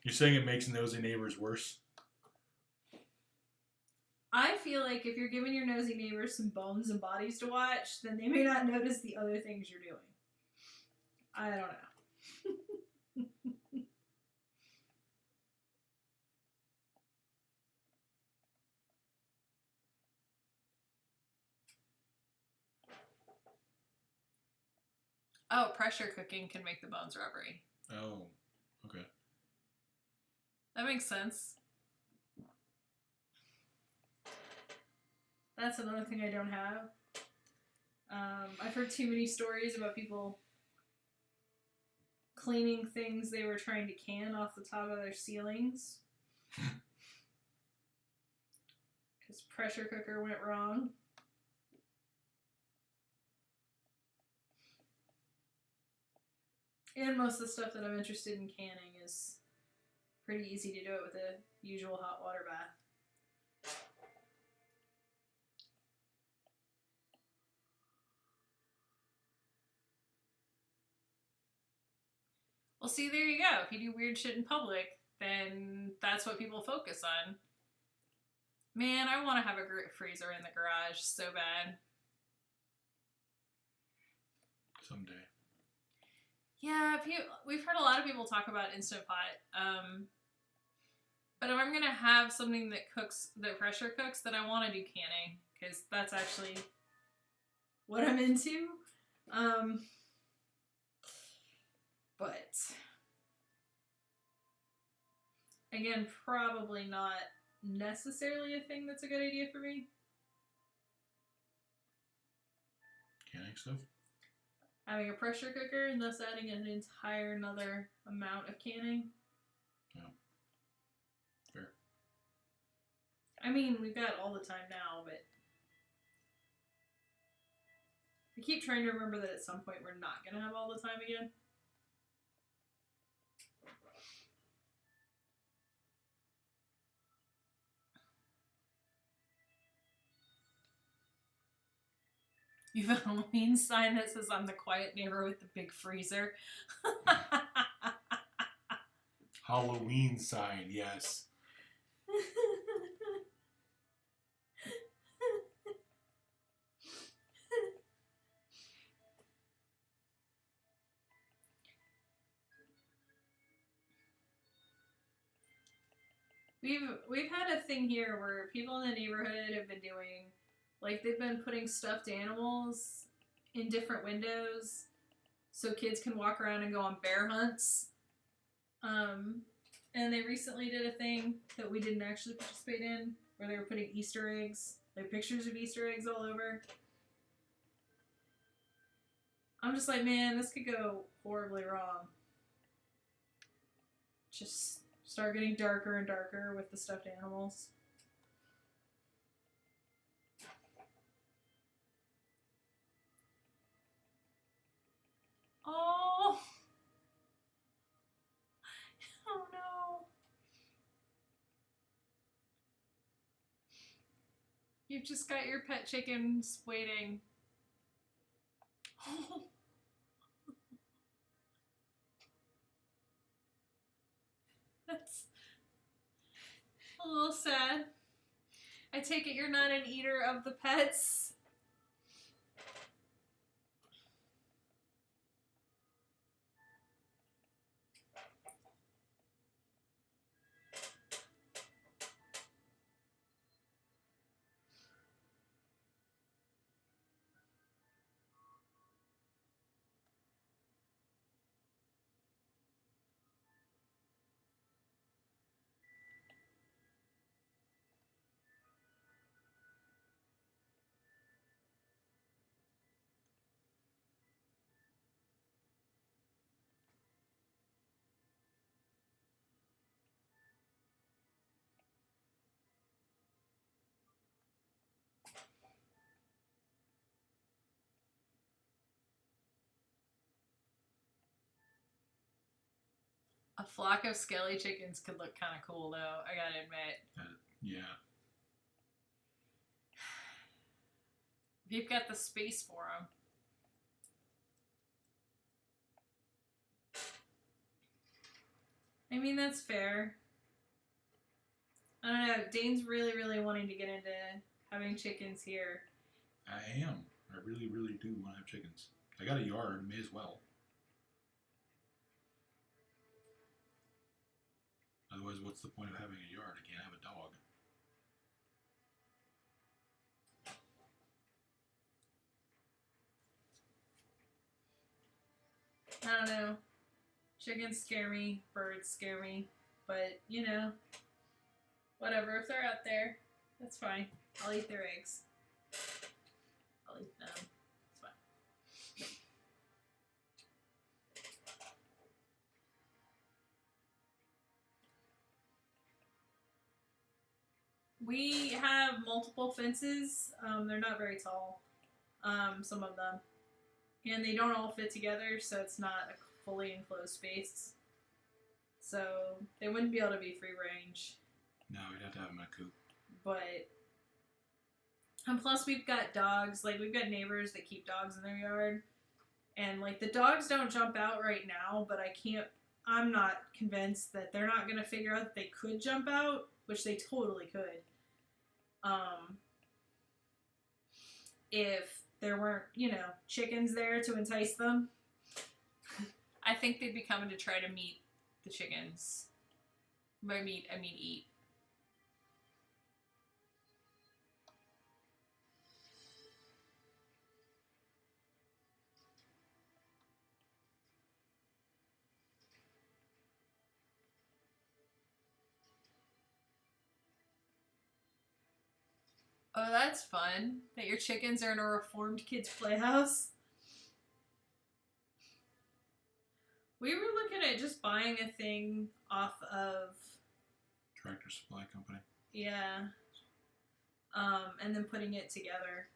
You're saying it makes nosy neighbors worse? I feel like if you're giving your nosy neighbors some bones and bodies to watch, then they may not notice the other things you're doing. I don't know. Oh, pressure cooking can make the bones rubbery. Oh, okay. That makes sense. That's another thing I don't have. I've heard too many stories about people cleaning things they were trying to can off the top of their ceilings. Because pressure cooker went wrong. And most of the stuff that I'm interested in canning is pretty easy to do it with a usual hot water bath. Well, see, there you go. If you do weird shit in public, then that's what people focus on. Man, I want to have a freezer in the garage so bad. Someday. Yeah, we've heard a lot of people talk about Instant Pot. But if I'm going to have something that pressure cooks, then I want to do canning. Because that's actually what I'm into. But again, probably not necessarily a thing that's a good idea for me. Canning stuff? Having a pressure cooker and thus adding an entire another amount of canning. Yeah. Fair. I mean, we've got all the time now, but I keep trying to remember that at some point we're not going to have all the time again. You have a Halloween sign that says, I'm the quiet neighbor with the big freezer. Halloween sign, yes. We've had a thing here where people in the neighborhood have been doing, like, they've been putting stuffed animals in different windows so kids can walk around and go on bear hunts. And they recently did a thing that we didn't actually participate in, where they were putting Easter eggs, like pictures of Easter eggs all over. I'm just like, man, this could go horribly wrong. Just start getting darker and darker with the stuffed animals. Oh! Oh no! You've just got your pet chickens waiting. Oh. That's a little sad. I take it you're not an eater of the pets. A flock of skelly chickens could look kind of cool, though, I gotta admit. Yeah. If you've got the space for them. I mean, that's fair. I don't know. Dane's really, really wanting to get into having chickens here. I am. I really, really do want to have chickens. I got a yard, may as well. Otherwise, what's the point of having a yard? I can't have a dog. I don't know. Chickens scare me. Birds scare me. But, you know, whatever. If they're out there, that's fine. I'll eat their eggs. I'll eat them. It's fine. We have multiple fences. They're not very tall. Some of them. And they don't all fit together, so it's not a fully enclosed space. So they wouldn't be able to be free range. No, we'd have to have them in a coop. But, and plus we've got dogs. Like, we've got neighbors that keep dogs in their yard. And, like, the dogs don't jump out right now, but I'm not convinced that they're not going to figure out that they could jump out, which they totally could. If there weren't, you know, chickens there to entice them. I think they'd be coming to try to meet the chickens. By meet, I mean eat. Oh, that's fun. That your chickens are in a reformed kids' playhouse. We were looking at just buying a thing off of Tractor Supply Company. Yeah. And then putting it together.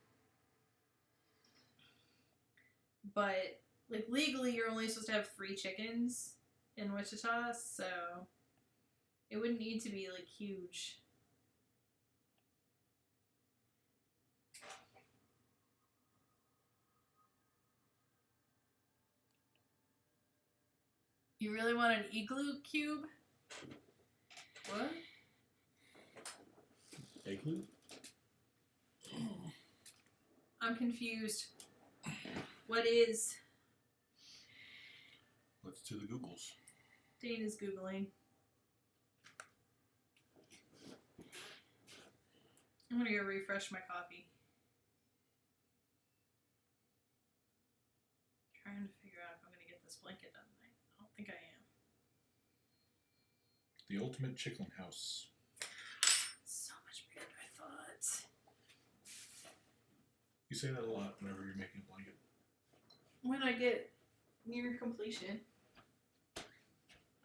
But, like, legally you're only supposed to have 3 chickens in Wichita, so it wouldn't need to be, like, huge. You really want an igloo cube? What? Igloo? I'm confused. What is? Let's do the Googles. Dane is Googling. I'm gonna go refresh my copy. Trying to figure out if I'm gonna get this blanket done tonight. I don't think I am. The Ultimate Chicken House. So much bigger than I thought. You say that a lot whenever you're making a blanket. When I get near completion.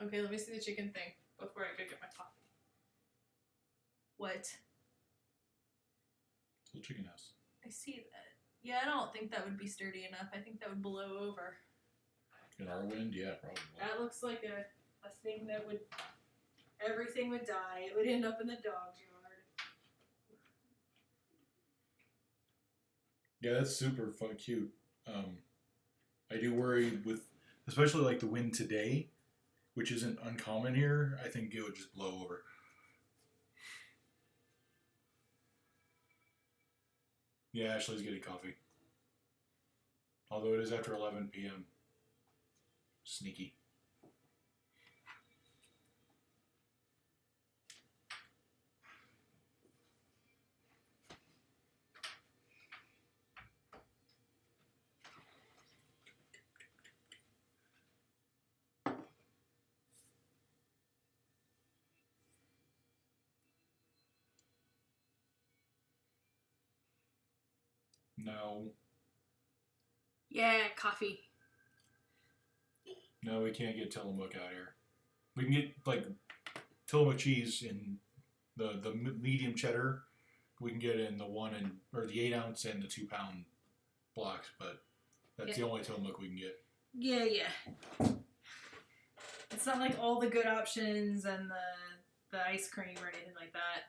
Okay, let me see the chicken thing. before I go get my coffee. What? Little chicken house. I see that. Yeah, I don't think that would be sturdy enough. I think that would blow over. In our wind, yeah, probably. That looks like a thing that would... Everything would die. It would end up in the dog's yard. Yeah, that's super fun, cute. I do worry with, especially like the wind today, which isn't uncommon here. I think it would just blow over. Yeah, Ashley's getting coffee. Although it is after 11 p.m. Sneaky. No. Yeah, coffee. No, we can't get Tillamook out here. We can get like Tillamook cheese in the medium cheddar. We can get in the 8 ounce and the 2 pound blocks, but that's the only Tillamook we can get. Yeah. It's not like all the good options and the ice cream or anything like that.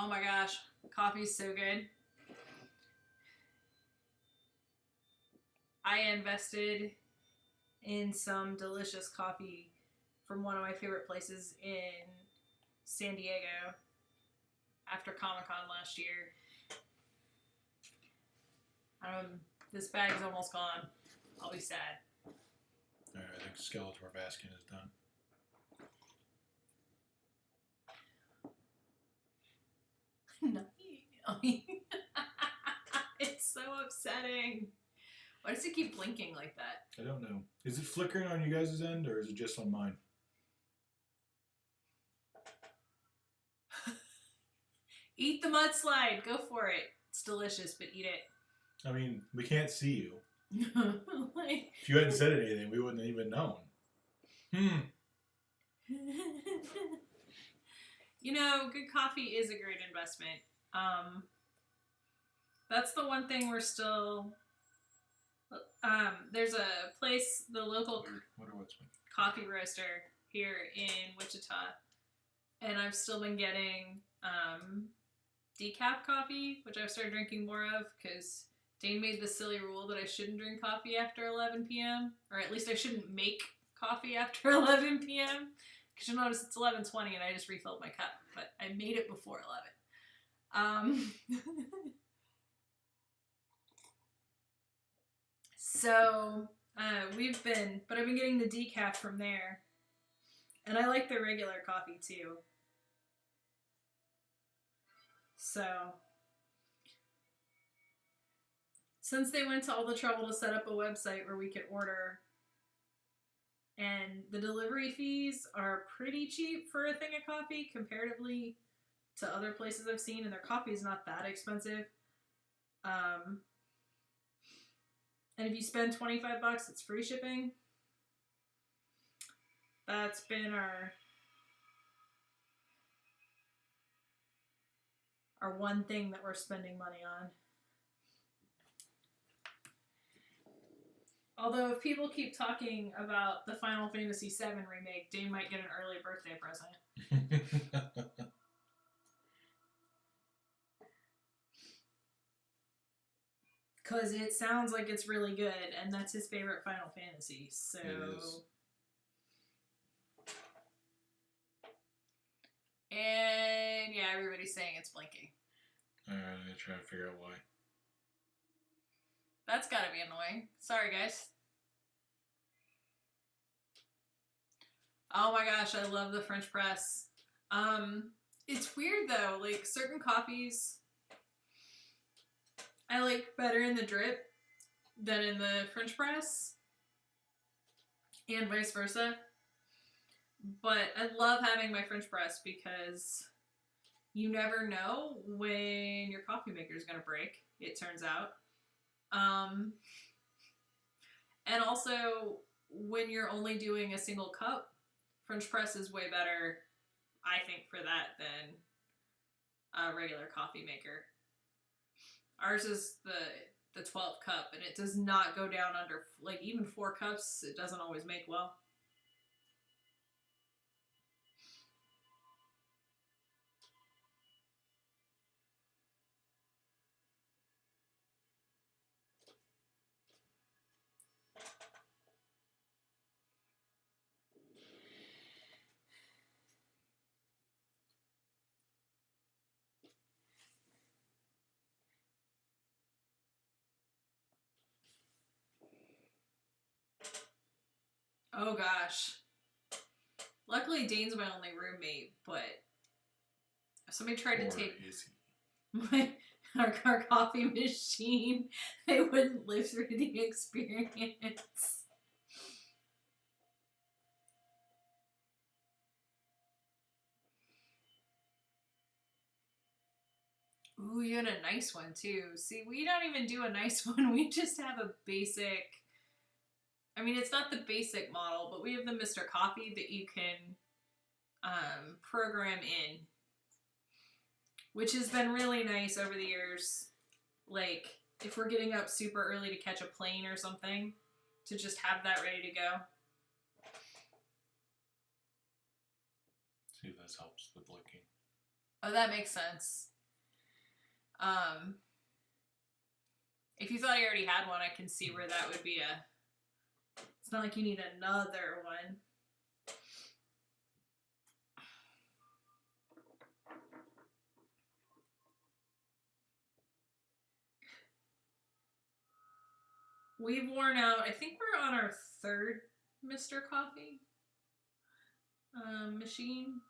Oh my gosh, coffee's so good. I invested in some delicious coffee from one of my favorite places in San Diego after Comic-Con last year. This bag is almost gone. I'll be sad. Alright, I think Skeletor Baskin is done. No. It's so upsetting. Why does it keep blinking like that? I don't know. Is it flickering on you guys' end, or is it just on mine? Eat the mudslide. Go for it. It's delicious, but eat it. I mean, we can't see you. Like... If you hadn't said anything, we wouldn't have even known. You know, good coffee is a great investment. That's the one thing we're still... there's a place, the local coffee roaster here in Wichita, and I've still been getting decaf coffee, which I've started drinking more of because Dane made the silly rule that I shouldn't drink coffee after 11 p.m. or at least I shouldn't make coffee after 11 p.m. because you'll notice it's 11:20 and I just refilled my cup, but I made it before 11. So I've been getting the decaf from there, and I like the regular coffee too. So since they went to all the trouble to set up a website where we could order, and the delivery fees are pretty cheap for a thing of coffee comparatively to other places I've seen, and their coffee is not that expensive. And if you spend $25, it's free shipping. That's been our one thing that we're spending money on. Although if people keep talking about the Final Fantasy VII remake, Dane might get an early birthday present. Because it sounds like it's really good, and that's his favorite Final Fantasy, so... It is. And, yeah, everybody's saying it's blinking. Alright, I'm going to try to figure out why. That's gotta be annoying. Sorry, guys. Oh my gosh, I love the French press. It's weird, though. Like, certain coffees... I like better in the drip than in the French press, and vice versa. But I love having my French press because you never know when your coffee maker is going to break, it turns out. Um, and also, when you're only doing a single cup, French press is way better, I think, for that than a regular coffee maker. Ours is the 12 cup, and it does not go down under, like, even 4 cups, it doesn't always make well. Oh gosh. Luckily, Dane's my only roommate, but if somebody tried to take our coffee machine, they wouldn't live through the experience. Ooh, you had a nice one too. See, we don't even do a nice one. We just have a basic. I mean, it's not the basic model, but we have the Mr. Coffee that you can program in, which has been really nice over the years. Like, if we're getting up super early to catch a plane or something, to just have that ready to go. See if this helps with looking. Oh, that makes sense. If you thought you already had one, I can see where that would be a... It's not like you need another one. We've worn out, I think we're on our 3rd Mr. Coffee machine.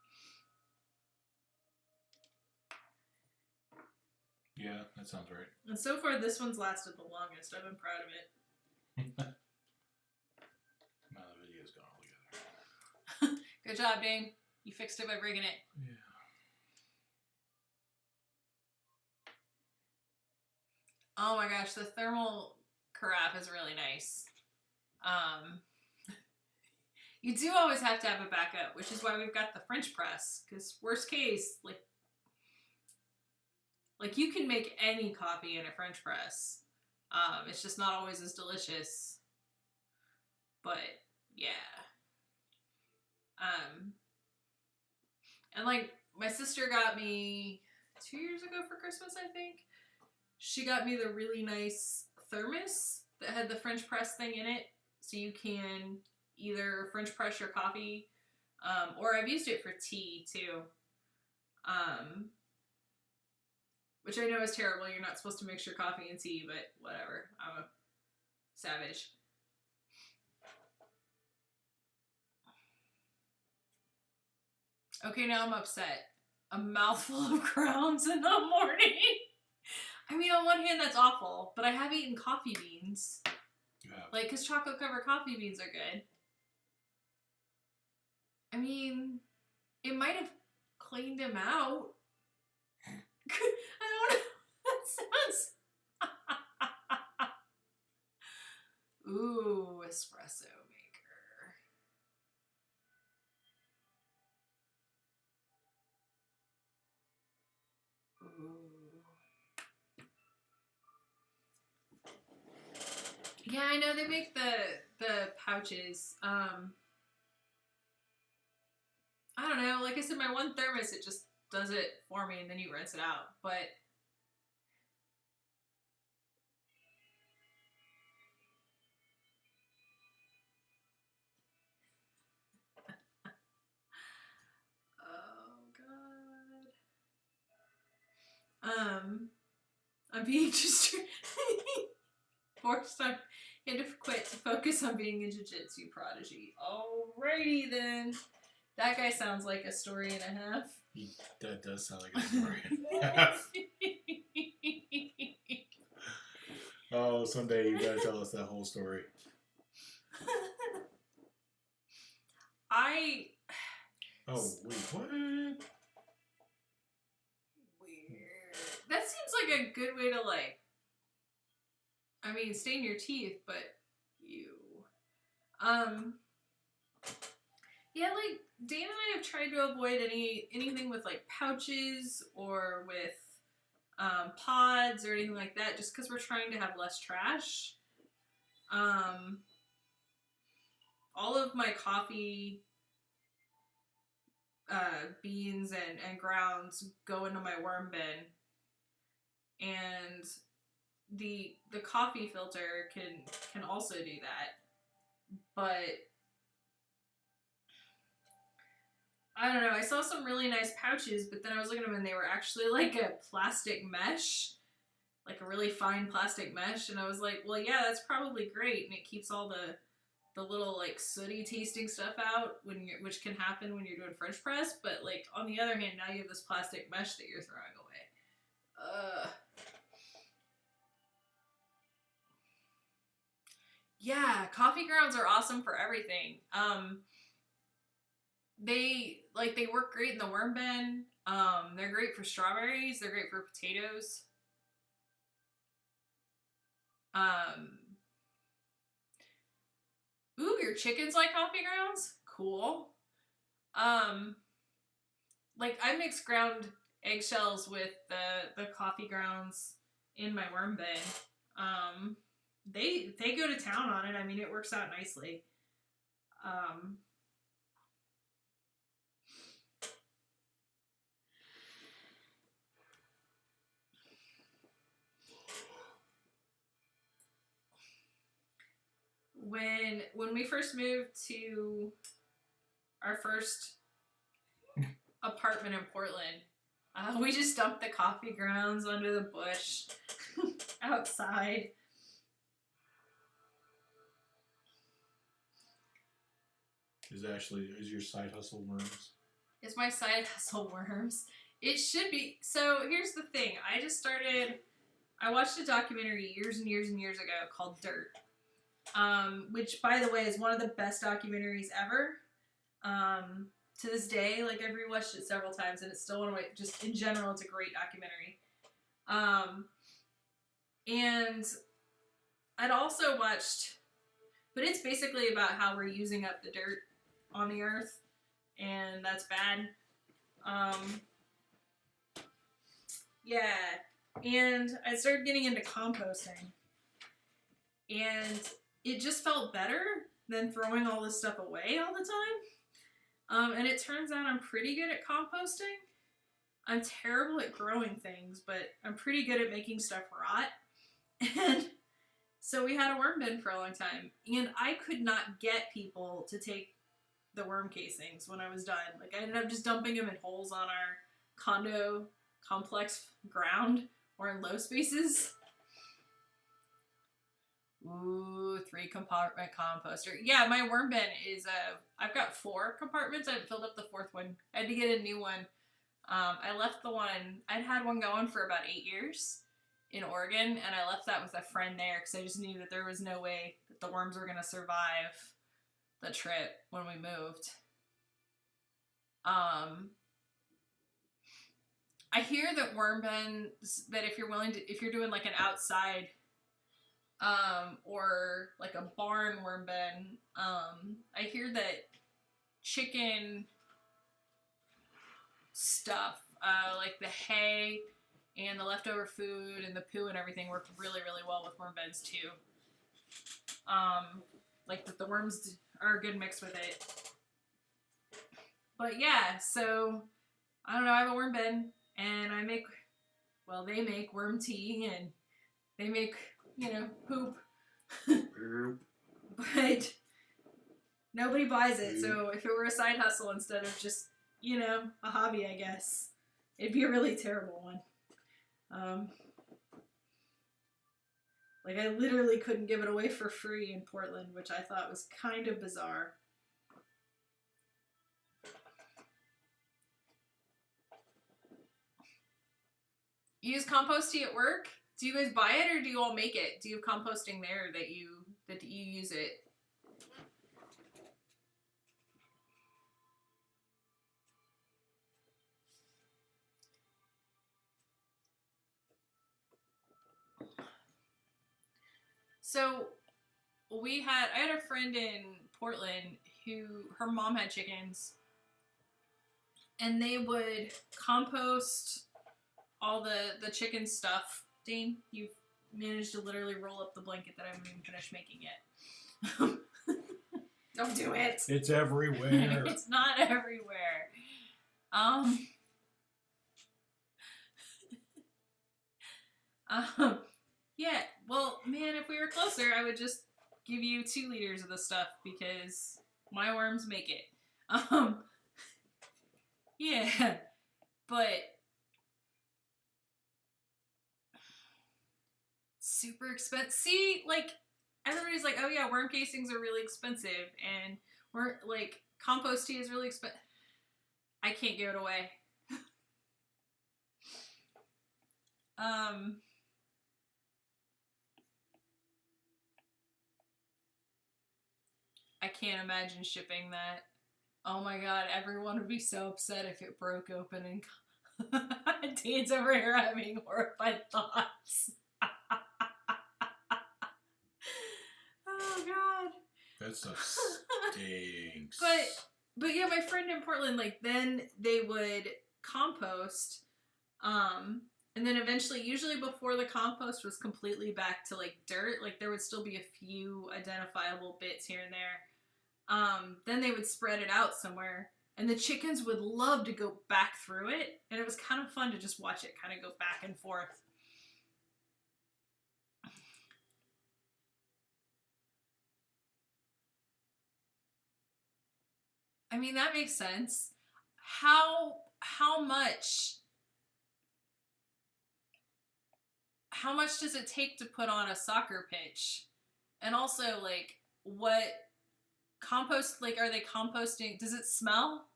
Yeah, that sounds right. And so far, this one's lasted the longest. I've been proud of it. Now the video's gone all together. Good job, Dane. You fixed it by rigging it. Yeah. Oh my gosh, the thermal carafe is really nice. You do always have to have a backup, which is why we've got the French press. Because worst case, like you can make any coffee in a French press. It's just not always as delicious. But yeah. And like my sister got me 2 years ago for Christmas, I think. She got me the really nice thermos that had the French press thing in it. So you can either French press your coffee, or I've used it for tea too. Which I know is terrible. You're not supposed to mix your coffee and tea, but whatever. I'm a savage. Okay, now I'm upset. A mouthful of crowns in the morning. I mean, on one hand, that's awful, but I have eaten coffee beans. You have. Like, because chocolate covered coffee beans are good. I mean, it might have cleaned him out. I don't know. That sounds... Ooh, espresso maker. Ooh. Yeah, I know they make the pouches. I don't know. Like I said, my one thermos, it just does it for me, and then you rinse it out. But oh god. I'm being just forced. I had to quit to focus on being a jiu-jitsu prodigy. Alrighty then. That guy sounds like a story and a half. That does sound like a story and a half. Oh, someday you gotta tell us that whole story. Oh, wait, what? Weird. That seems like a good way to, like, I mean, stain your teeth, but you. Um, yeah, like Dana and I have tried to avoid anything with like pouches or with pods or anything like that, just because we're trying to have less trash. All of my coffee beans and grounds go into my worm bin, and the coffee filter can also do that, but I don't know. I saw some really nice pouches, but then I was looking at them and they were actually like a plastic mesh, like a really fine plastic mesh, and I was like, well, yeah, that's probably great, and it keeps all the little like sooty tasting stuff out which can happen when you're doing French press. But like on the other hand, now you have this plastic mesh that you're throwing away. Yeah, coffee grounds are awesome for everything. They work great in the worm bin. They're great for strawberries. They're great for potatoes. Ooh, your chickens like coffee grounds? Cool. Like I mix ground eggshells with the coffee grounds in my worm bin. They go to town on it. I mean, it works out nicely. When we first moved to our first apartment in Portland, we just dumped the coffee grounds under the bush outside. Is your side hustle worms? It's my side hustle worms. It should be. So here's the thing. I watched a documentary years and years and years ago called Dirt. Which, by the way, is one of the best documentaries ever. To this day, like I've rewatched it several times, and it's still one of my, just in general, it's a great documentary. And I'd also watched, but it's basically about how we're using up the dirt on the earth, and that's bad. Yeah, and I started getting into composting, and it just felt better than throwing all this stuff away all the time. And it turns out I'm pretty good at composting. I'm terrible at growing things, but I'm pretty good at making stuff rot. And so we had a worm bin for a long time, and I could not get people to take the worm casings when I was done. Like I ended up just dumping them in holes on our condo complex ground or in low spaces. Ooh, 3-compartment composter. Yeah, my worm bin is I've got 4 compartments. I haven't filled up the 4th one. I had to get a new one. I left the one, I'd had one going for about 8 years in Oregon, and I left that with a friend there because I just knew that there was no way that the worms were going to survive the trip when we moved. I hear that worm bins, that if you're doing like an outside or like a barn worm bin, I hear that chicken stuff, like the hay and the leftover food and the poo and everything work really, really well with worm bins too. Like that the worms are a good mix with it. But yeah, so I don't know, I have a worm bin, and they make worm tea, and they make, poop. But nobody buys it, so if it were a side hustle instead of just, a hobby, I guess, it'd be a really terrible one. Like I literally couldn't give it away for free in Portland, which I thought was kind of bizarre. You use compost tea at work? Do you guys buy it or do you all make it? Do you have composting there that you use it? So I had a friend in Portland who her mom had chickens, and they would compost all the chicken stuff. Dane, you've managed to literally roll up the blanket that I haven't even finished making yet. Don't do it. It's everywhere. It's not everywhere. Yeah, well, man, if we were closer, I would just give you 2 liters of the stuff because my worms make it. Yeah, but super expensive. See, like, everybody's like, oh yeah, worm casings are really expensive, and compost tea is really expensive. I can't give it away. I can't imagine shipping that. Oh my god, everyone would be so upset if it broke open and Dane's over here having horrified thoughts. Oh god. That stuff stinks. But yeah, my friend in Portland, like, then they would compost, and then eventually, usually before the compost was completely back to like dirt, like there would still be a few identifiable bits here and there. Then they would spread it out somewhere, and the chickens would love to go back through it, and it was kind of fun to just watch it kind of go back and forth. I mean, that makes sense. How much does it take to put on a soccer pitch? And also, like, what compost, like, are they composting? Does it smell,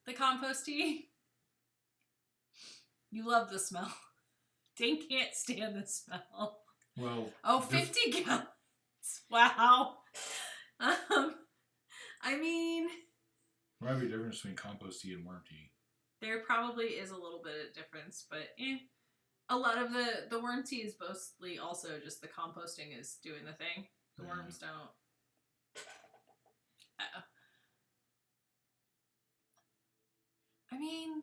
the composting? You love the smell. Dane can't stand the smell. Well, oh, 50 gallons. Wow. I mean, there might be a difference between compost tea and worm tea. There probably is a little bit of difference, but a lot of the worm tea is mostly also just the composting is doing the thing. The worms don't. I mean,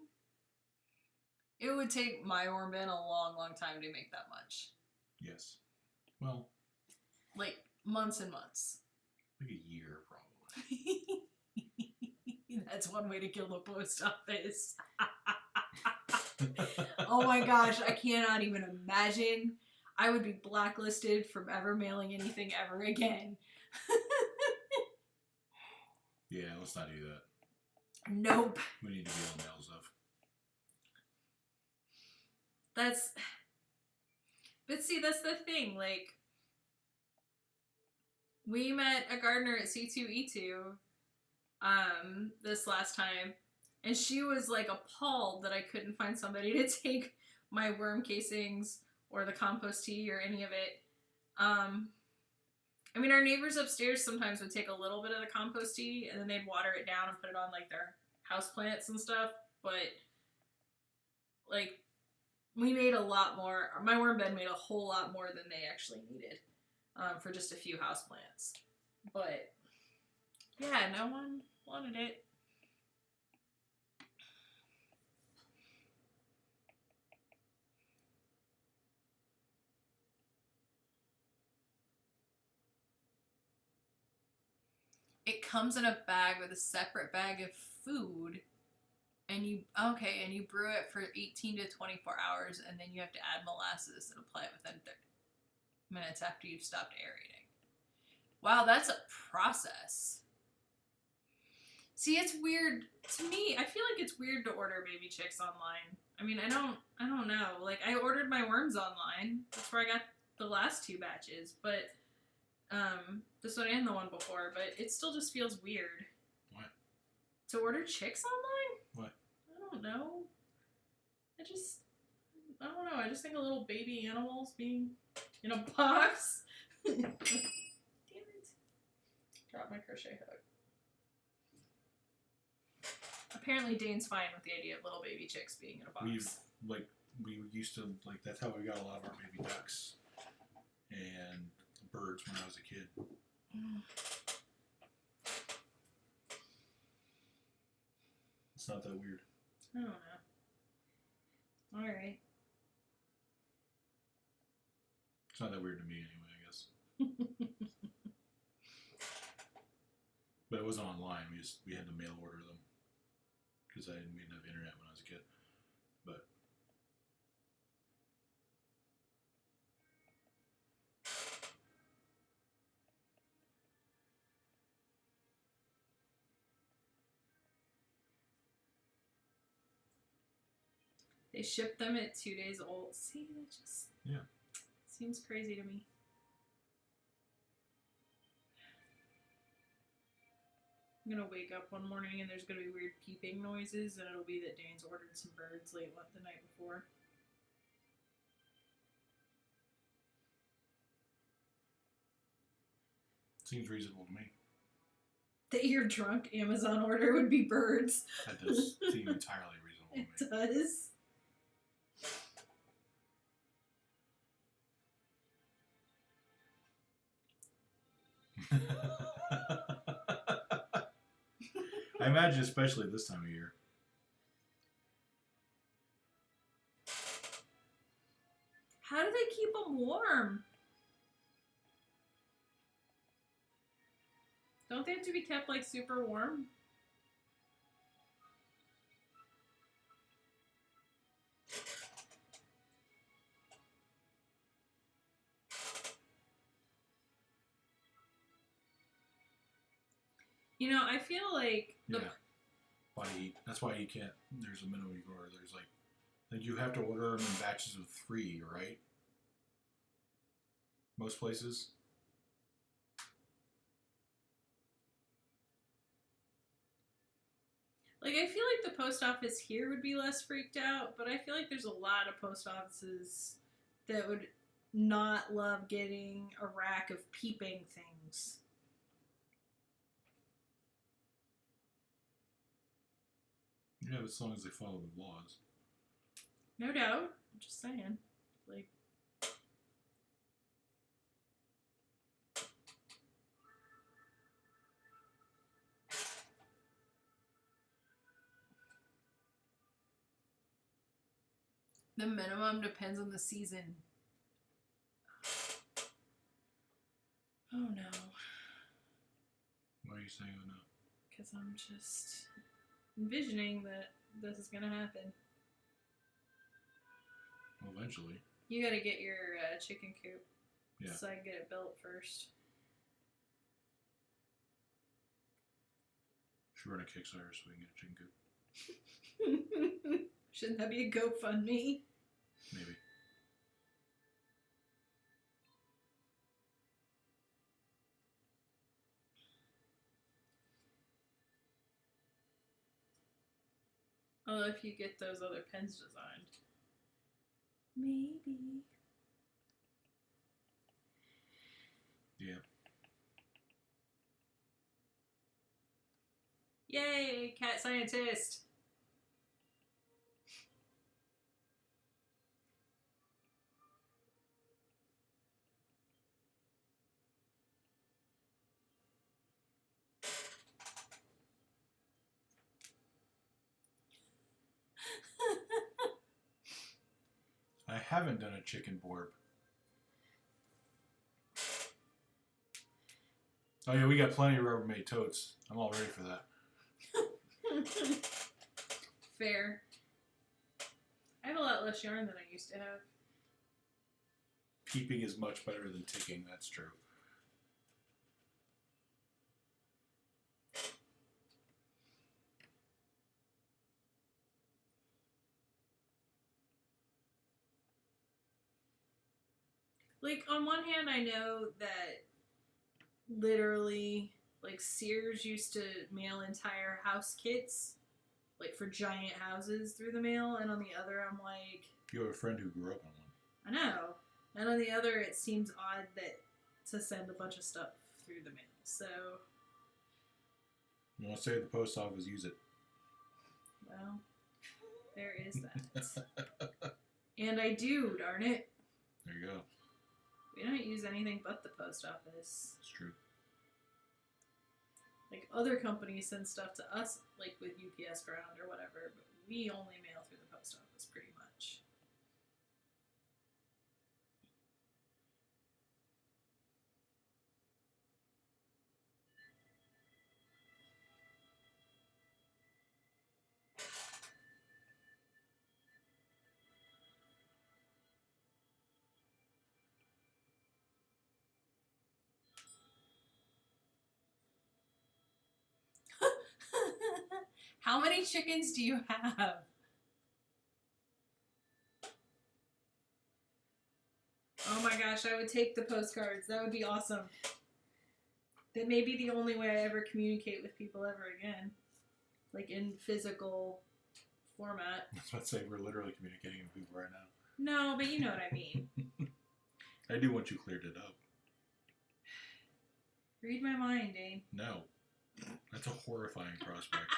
it would take my worm bin a long, long time to make that much. Yes. Well, like months and months. Like a year, probably. That's one way to kill the post office. Oh my gosh, I cannot even imagine. I would be blacklisted from ever mailing anything ever again. Yeah, let's not do that. Nope. We need to be able to mail stuff. But see, that's the thing, like, we met a gardener at C2E2 this last time, and she was like appalled that I couldn't find somebody to take my worm casings or the compost tea or any of it. I mean, our neighbors upstairs sometimes would take a little bit of the compost tea and then they'd water it down and put it on like their houseplants and stuff, but like, we made a lot more. My worm bed made a whole lot more than they actually needed for just a few houseplants. But yeah, no one wanted it. It comes in a bag with a separate bag of food, and you brew it for 18 to 24 hours, and then you have to add molasses and apply it within 30 minutes after you've stopped aerating. Wow, that's a process. See, it's weird to me. I feel like it's weird to order baby chicks online. I mean, I don't know. Like, I ordered my worms online. That's where I got the last 2 batches, but this one and the one before, but it still just feels weird. What? To order chicks online? What? I don't know. I don't know. I just think of little baby animals being in a box. Damn it. Drop my crochet hook. Apparently Dane's fine with the idea of little baby chicks being in a box. We used to, like, that's how we got a lot of our baby ducks. And birds when I was a kid. It's not that weird. I don't know. All right. It's not that weird to me anyway, I guess. But it wasn't online. We had to mail order them because we didn't have internet when I was a kid. But They ship them at 2 days old. See, that just seems crazy to me. I'm gonna wake up one morning and there's gonna be weird peeping noises, and it'll be that Dane's ordered some birds late the night before. seems reasonable to me. That your drunk Amazon order would be birds. That does seem entirely reasonable It to me. does. I imagine especially this time of year. How do they keep them warm? Don't they have to be kept like super warm? You know, I feel like Why eat? That's why you can't. There's a minimum you can order. There's like you have to order them in batches of 3, right? Most places. Like, I feel like the post office here would be less freaked out, but I feel like there's a lot of post offices that would not love getting a rack of peeping things. Yeah, as long as they follow the laws. No doubt. I'm just saying. Like, the minimum depends on the season. Oh no. Why are you saying oh no? Because I'm just envisioning that this is going to happen. Well, eventually. You got to get your chicken coop. Yeah. So I can get it built first. Should run a Kickstarter so we can get a chicken coop. Shouldn't that be a GoFundMe? Maybe. Although if you get those other pens designed. Maybe. Yeah. Yay, cat scientist! I haven't done a chicken board. Oh yeah, we got plenty of Rubbermaid totes. I'm all ready for that. Fair. I have a lot less yarn than I used to have. Peeping is much better than ticking, that's true. Like, on one hand, I know that literally, like, Sears used to mail entire house kits, like, for giant houses through the mail, and on the other, I'm like... You have a friend who grew up on one. I know. And on the other, it seems odd that to send a bunch of stuff through the mail, so... You want to say the post office, use it. Well, there is that. And I do, darn it. There you go. We don't use anything but the post office. It's true. Like, other companies send stuff to us, like with UPS Ground or whatever, but we only mail through the post office pretty much. How many chickens do you have? Oh my gosh, I would take the postcards. That would be awesome. That may be the only way I ever communicate with people ever again. Like in physical format. I was about to say, we're literally communicating with people right now. No, but you know what I mean. I do want you cleared it up. Read my mind, Dane. No. That's a horrifying prospect.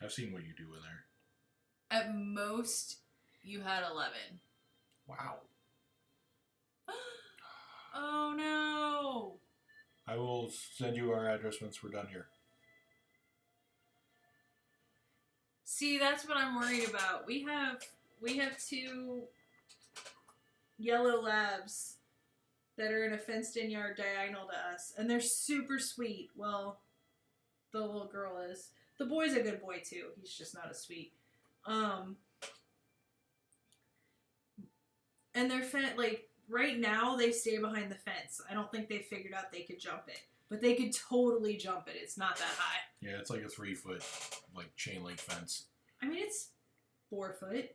I've seen what you do in there. At most, you had 11. Wow. Oh no! I will send you our address once we're done here. See, that's what I'm worried about. We have 2 yellow labs that are in a fenced-in yard diagonal to us, and they're super sweet. Well, the little girl is. The boy's a good boy too. He's just not as sweet. And they're like right now they stay behind the fence. I don't think they figured out they could jump it, but they could totally jump it. It's not that high. Yeah, it's like a 3-foot like chain link fence. I mean, it's 4 foot,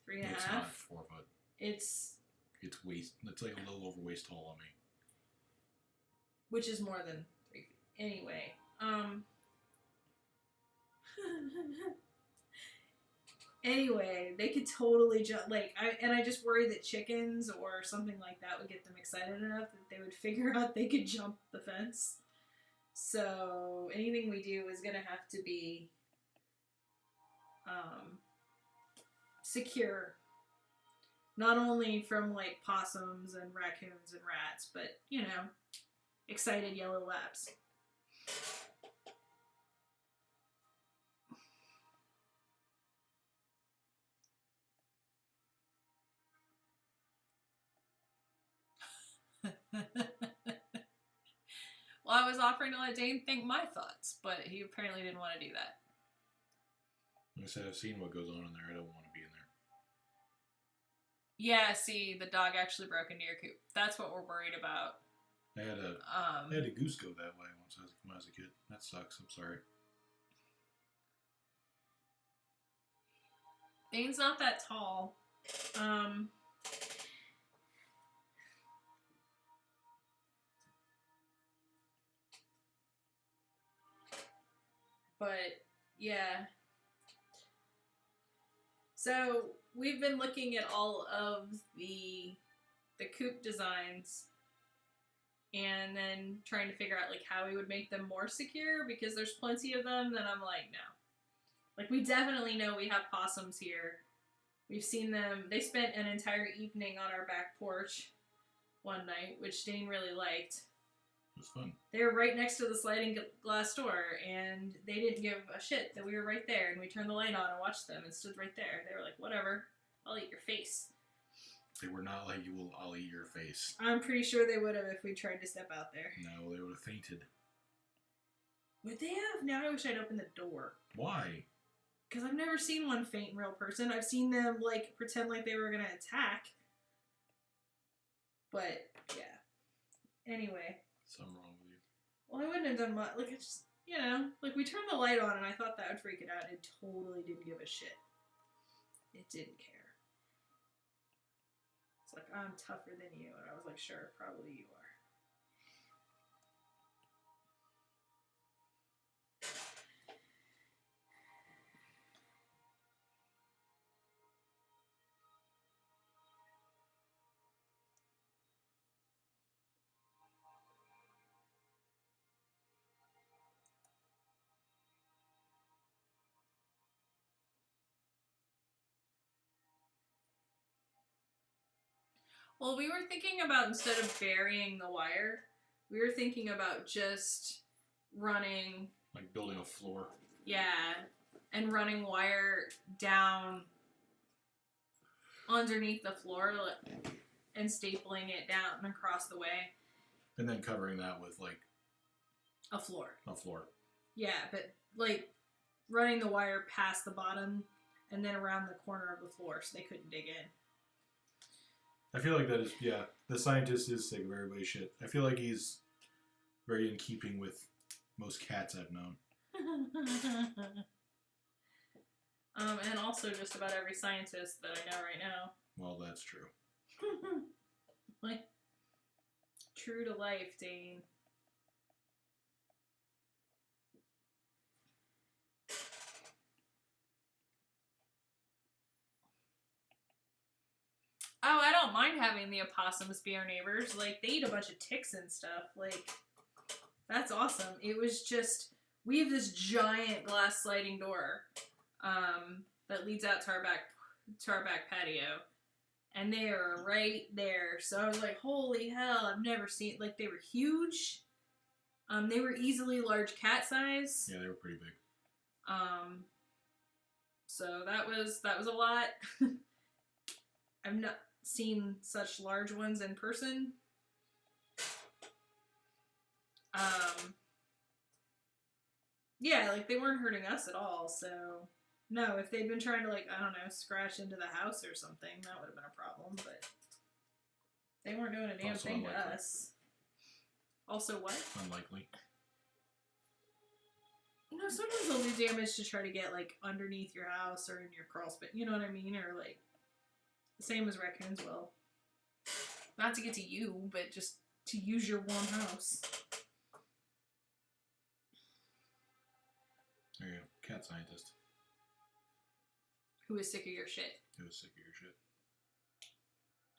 3.5. It's not 4 foot. It's waist. It's like a little over waist tall on me. Which is more than 3 feet. Anyway, anyway, they could totally jump. Like, I just worry that chickens or something like that would get them excited enough that they would figure out they could jump the fence. So anything we do is gonna have to be secure. Not only from like possums and raccoons and rats, but you know, excited yellow labs. Well, I was offering to let Dane think my thoughts, but he apparently didn't want to do that. Like I said, I've seen what goes on in there. I don't want to be in there. Yeah, see, the dog actually broke into your coop. That's what we're worried about. I had a goose go that way once when I was a kid. That sucks. I'm sorry. Dane's not that tall. But yeah. So we've been looking at all of the coop designs and then trying to figure out like how we would make them more secure because there's plenty of them that I'm like, no. Like we definitely know we have possums here. We've seen them. They spent an entire evening on our back porch one night, which Dane really liked. It was fun. They were right next to the sliding glass door, and they didn't give a shit that we were right there, and we turned the light on and watched them and stood right there. They were like, whatever, I'll eat your face. They were not like, I'll eat your face. I'm pretty sure they would have if we tried to step out there. No, they would have fainted. Would they have? Now I wish I'd opened the door. Why? Because I've never seen one faint in real person. I've seen them, like, pretend like they were going to attack. But, yeah. Anyway. Something wrong with you. Well, I wouldn't have done much. Like, I just, you know, like, we turned the light on and I thought that would freak it out. It totally didn't give a shit. It didn't care. It's like, I'm tougher than you. And I was like, sure, probably you are. Well, we were thinking about, instead of burying the wire, we were thinking about just running, Like building a floor. yeah, and running wire down underneath the floor and stapling it down and across the way. And then covering that with like a floor. A floor. Yeah, but like running the wire past the bottom and then around the corner of the floor so they couldn't dig in. I feel like that is, yeah, the scientist is sick of everybody's shit. I feel like he's very in keeping with most cats I've known. And also just about every scientist that I know right now. Well, that's true. Like, true to life, Dane. Oh, I don't mind having the opossums be our neighbors. Like, they eat a bunch of ticks and stuff. Like, that's awesome. It was just, we have this giant glass sliding door that leads out to our back patio. And they are right there. So I was like, holy hell, I've never seen, like, they were huge. They were easily large cat size. Yeah, they were pretty big. So that was a lot. I've not seen such large ones in person. Yeah, like, they weren't hurting us at all, so no, if they'd been trying to, like, I don't know, scratch into the house or something, that would have been a problem, but they weren't doing a damn Also thing unlikely. to us. Also what? Unlikely. You know, sometimes they'll do damage to try to get, like, underneath your house or in your crawl space, you know what I mean? Or, like, the same as raccoons will. Not to get to you, but just to use your warm house. There you go. Cat scientist. Who is sick of your shit. Who is sick of your shit.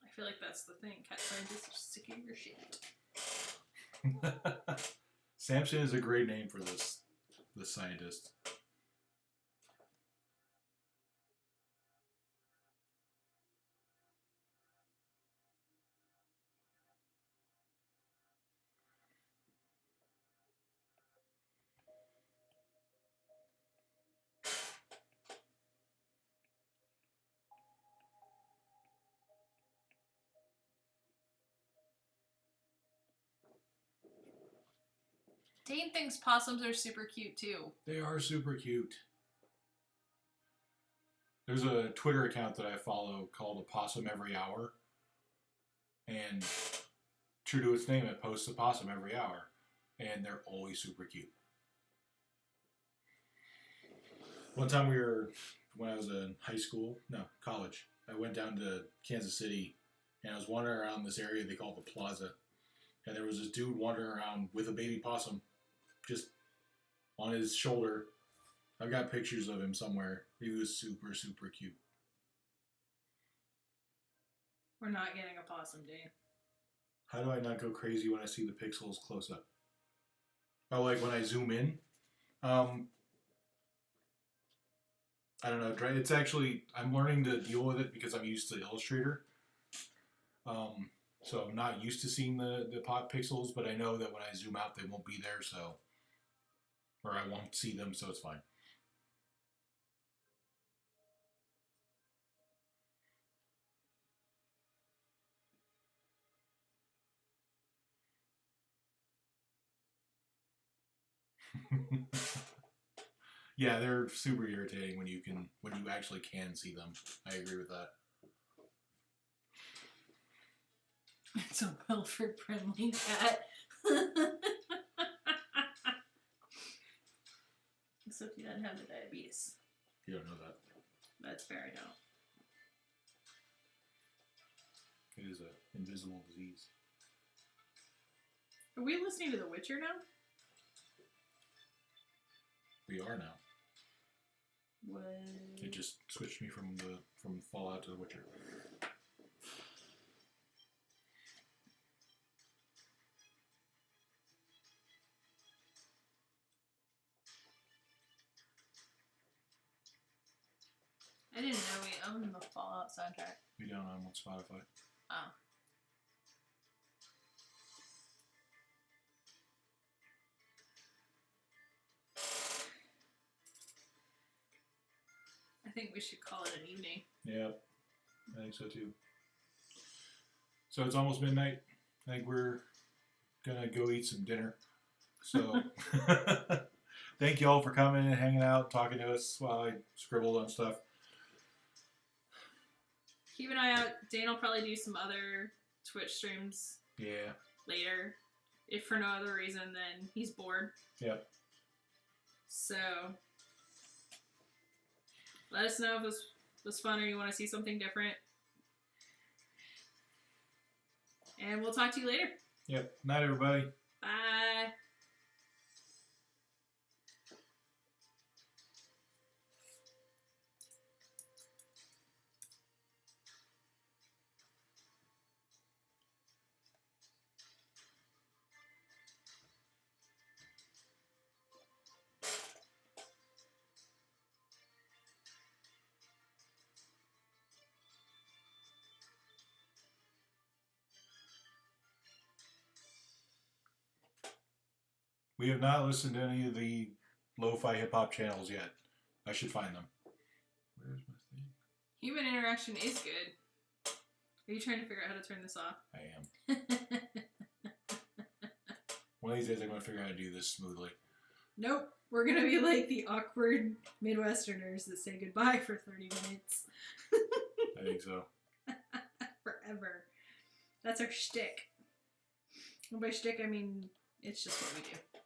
I feel like that's the thing. Cat scientists are sick of your shit. Samson is a great name for this scientist. Dane thinks possums are super cute too. They are super cute. There's a Twitter account that I follow called Opossum Every Hour. And true to its name, it posts a possum every hour. And they're always super cute. One time when I was in college, I went down to Kansas City and I was wandering around this area they call the Plaza. And there was this dude wandering around with a baby possum just on his shoulder. I've got pictures of him somewhere. He was super, super cute. We're not getting a possum, Dane. How do I not go crazy when I see the pixels close up? Oh, like when I zoom in? I don't know. It's actually, I'm learning to deal with it because I'm used to Illustrator. So I'm not used to seeing the pot pixels, but I know that when I zoom out, they won't be there, so, or I won't see them, so it's fine. Yeah, they're super irritating when you actually can see them. I agree with that. It's a Wilford Brimley cat. Except he doesn't have the diabetes. You don't know that. That's fair, I don't. It is an invisible disease. Are we listening to The Witcher now? We are now. What? It just switched me from Fallout to The Witcher. I didn't know we owned the Fallout soundtrack. We don't own on Spotify. Oh. think we should call it an evening. Yeah, I think so too. So it's almost midnight. I think we're gonna go eat some dinner. So thank you all for coming and hanging out, talking to us while I scribbled on stuff. Keep an eye out. Dan will probably do some other Twitch streams Yeah. later. If for no other reason than he's bored. Yep. So let us know if this was fun or you want to see something different. And we'll talk to you later. Yep. Night, everybody. Bye. We have not listened to any of the lo-fi hip-hop channels yet. I should find them. Where's my thing? Human interaction is good. Are you trying to figure out how to turn this off? I am. One of these days I'm going to figure out how to do this smoothly. Nope. We're going to be like the awkward Midwesterners that say goodbye for 30 minutes. I think so. Forever. That's our shtick. And by shtick, I mean, it's just what we do.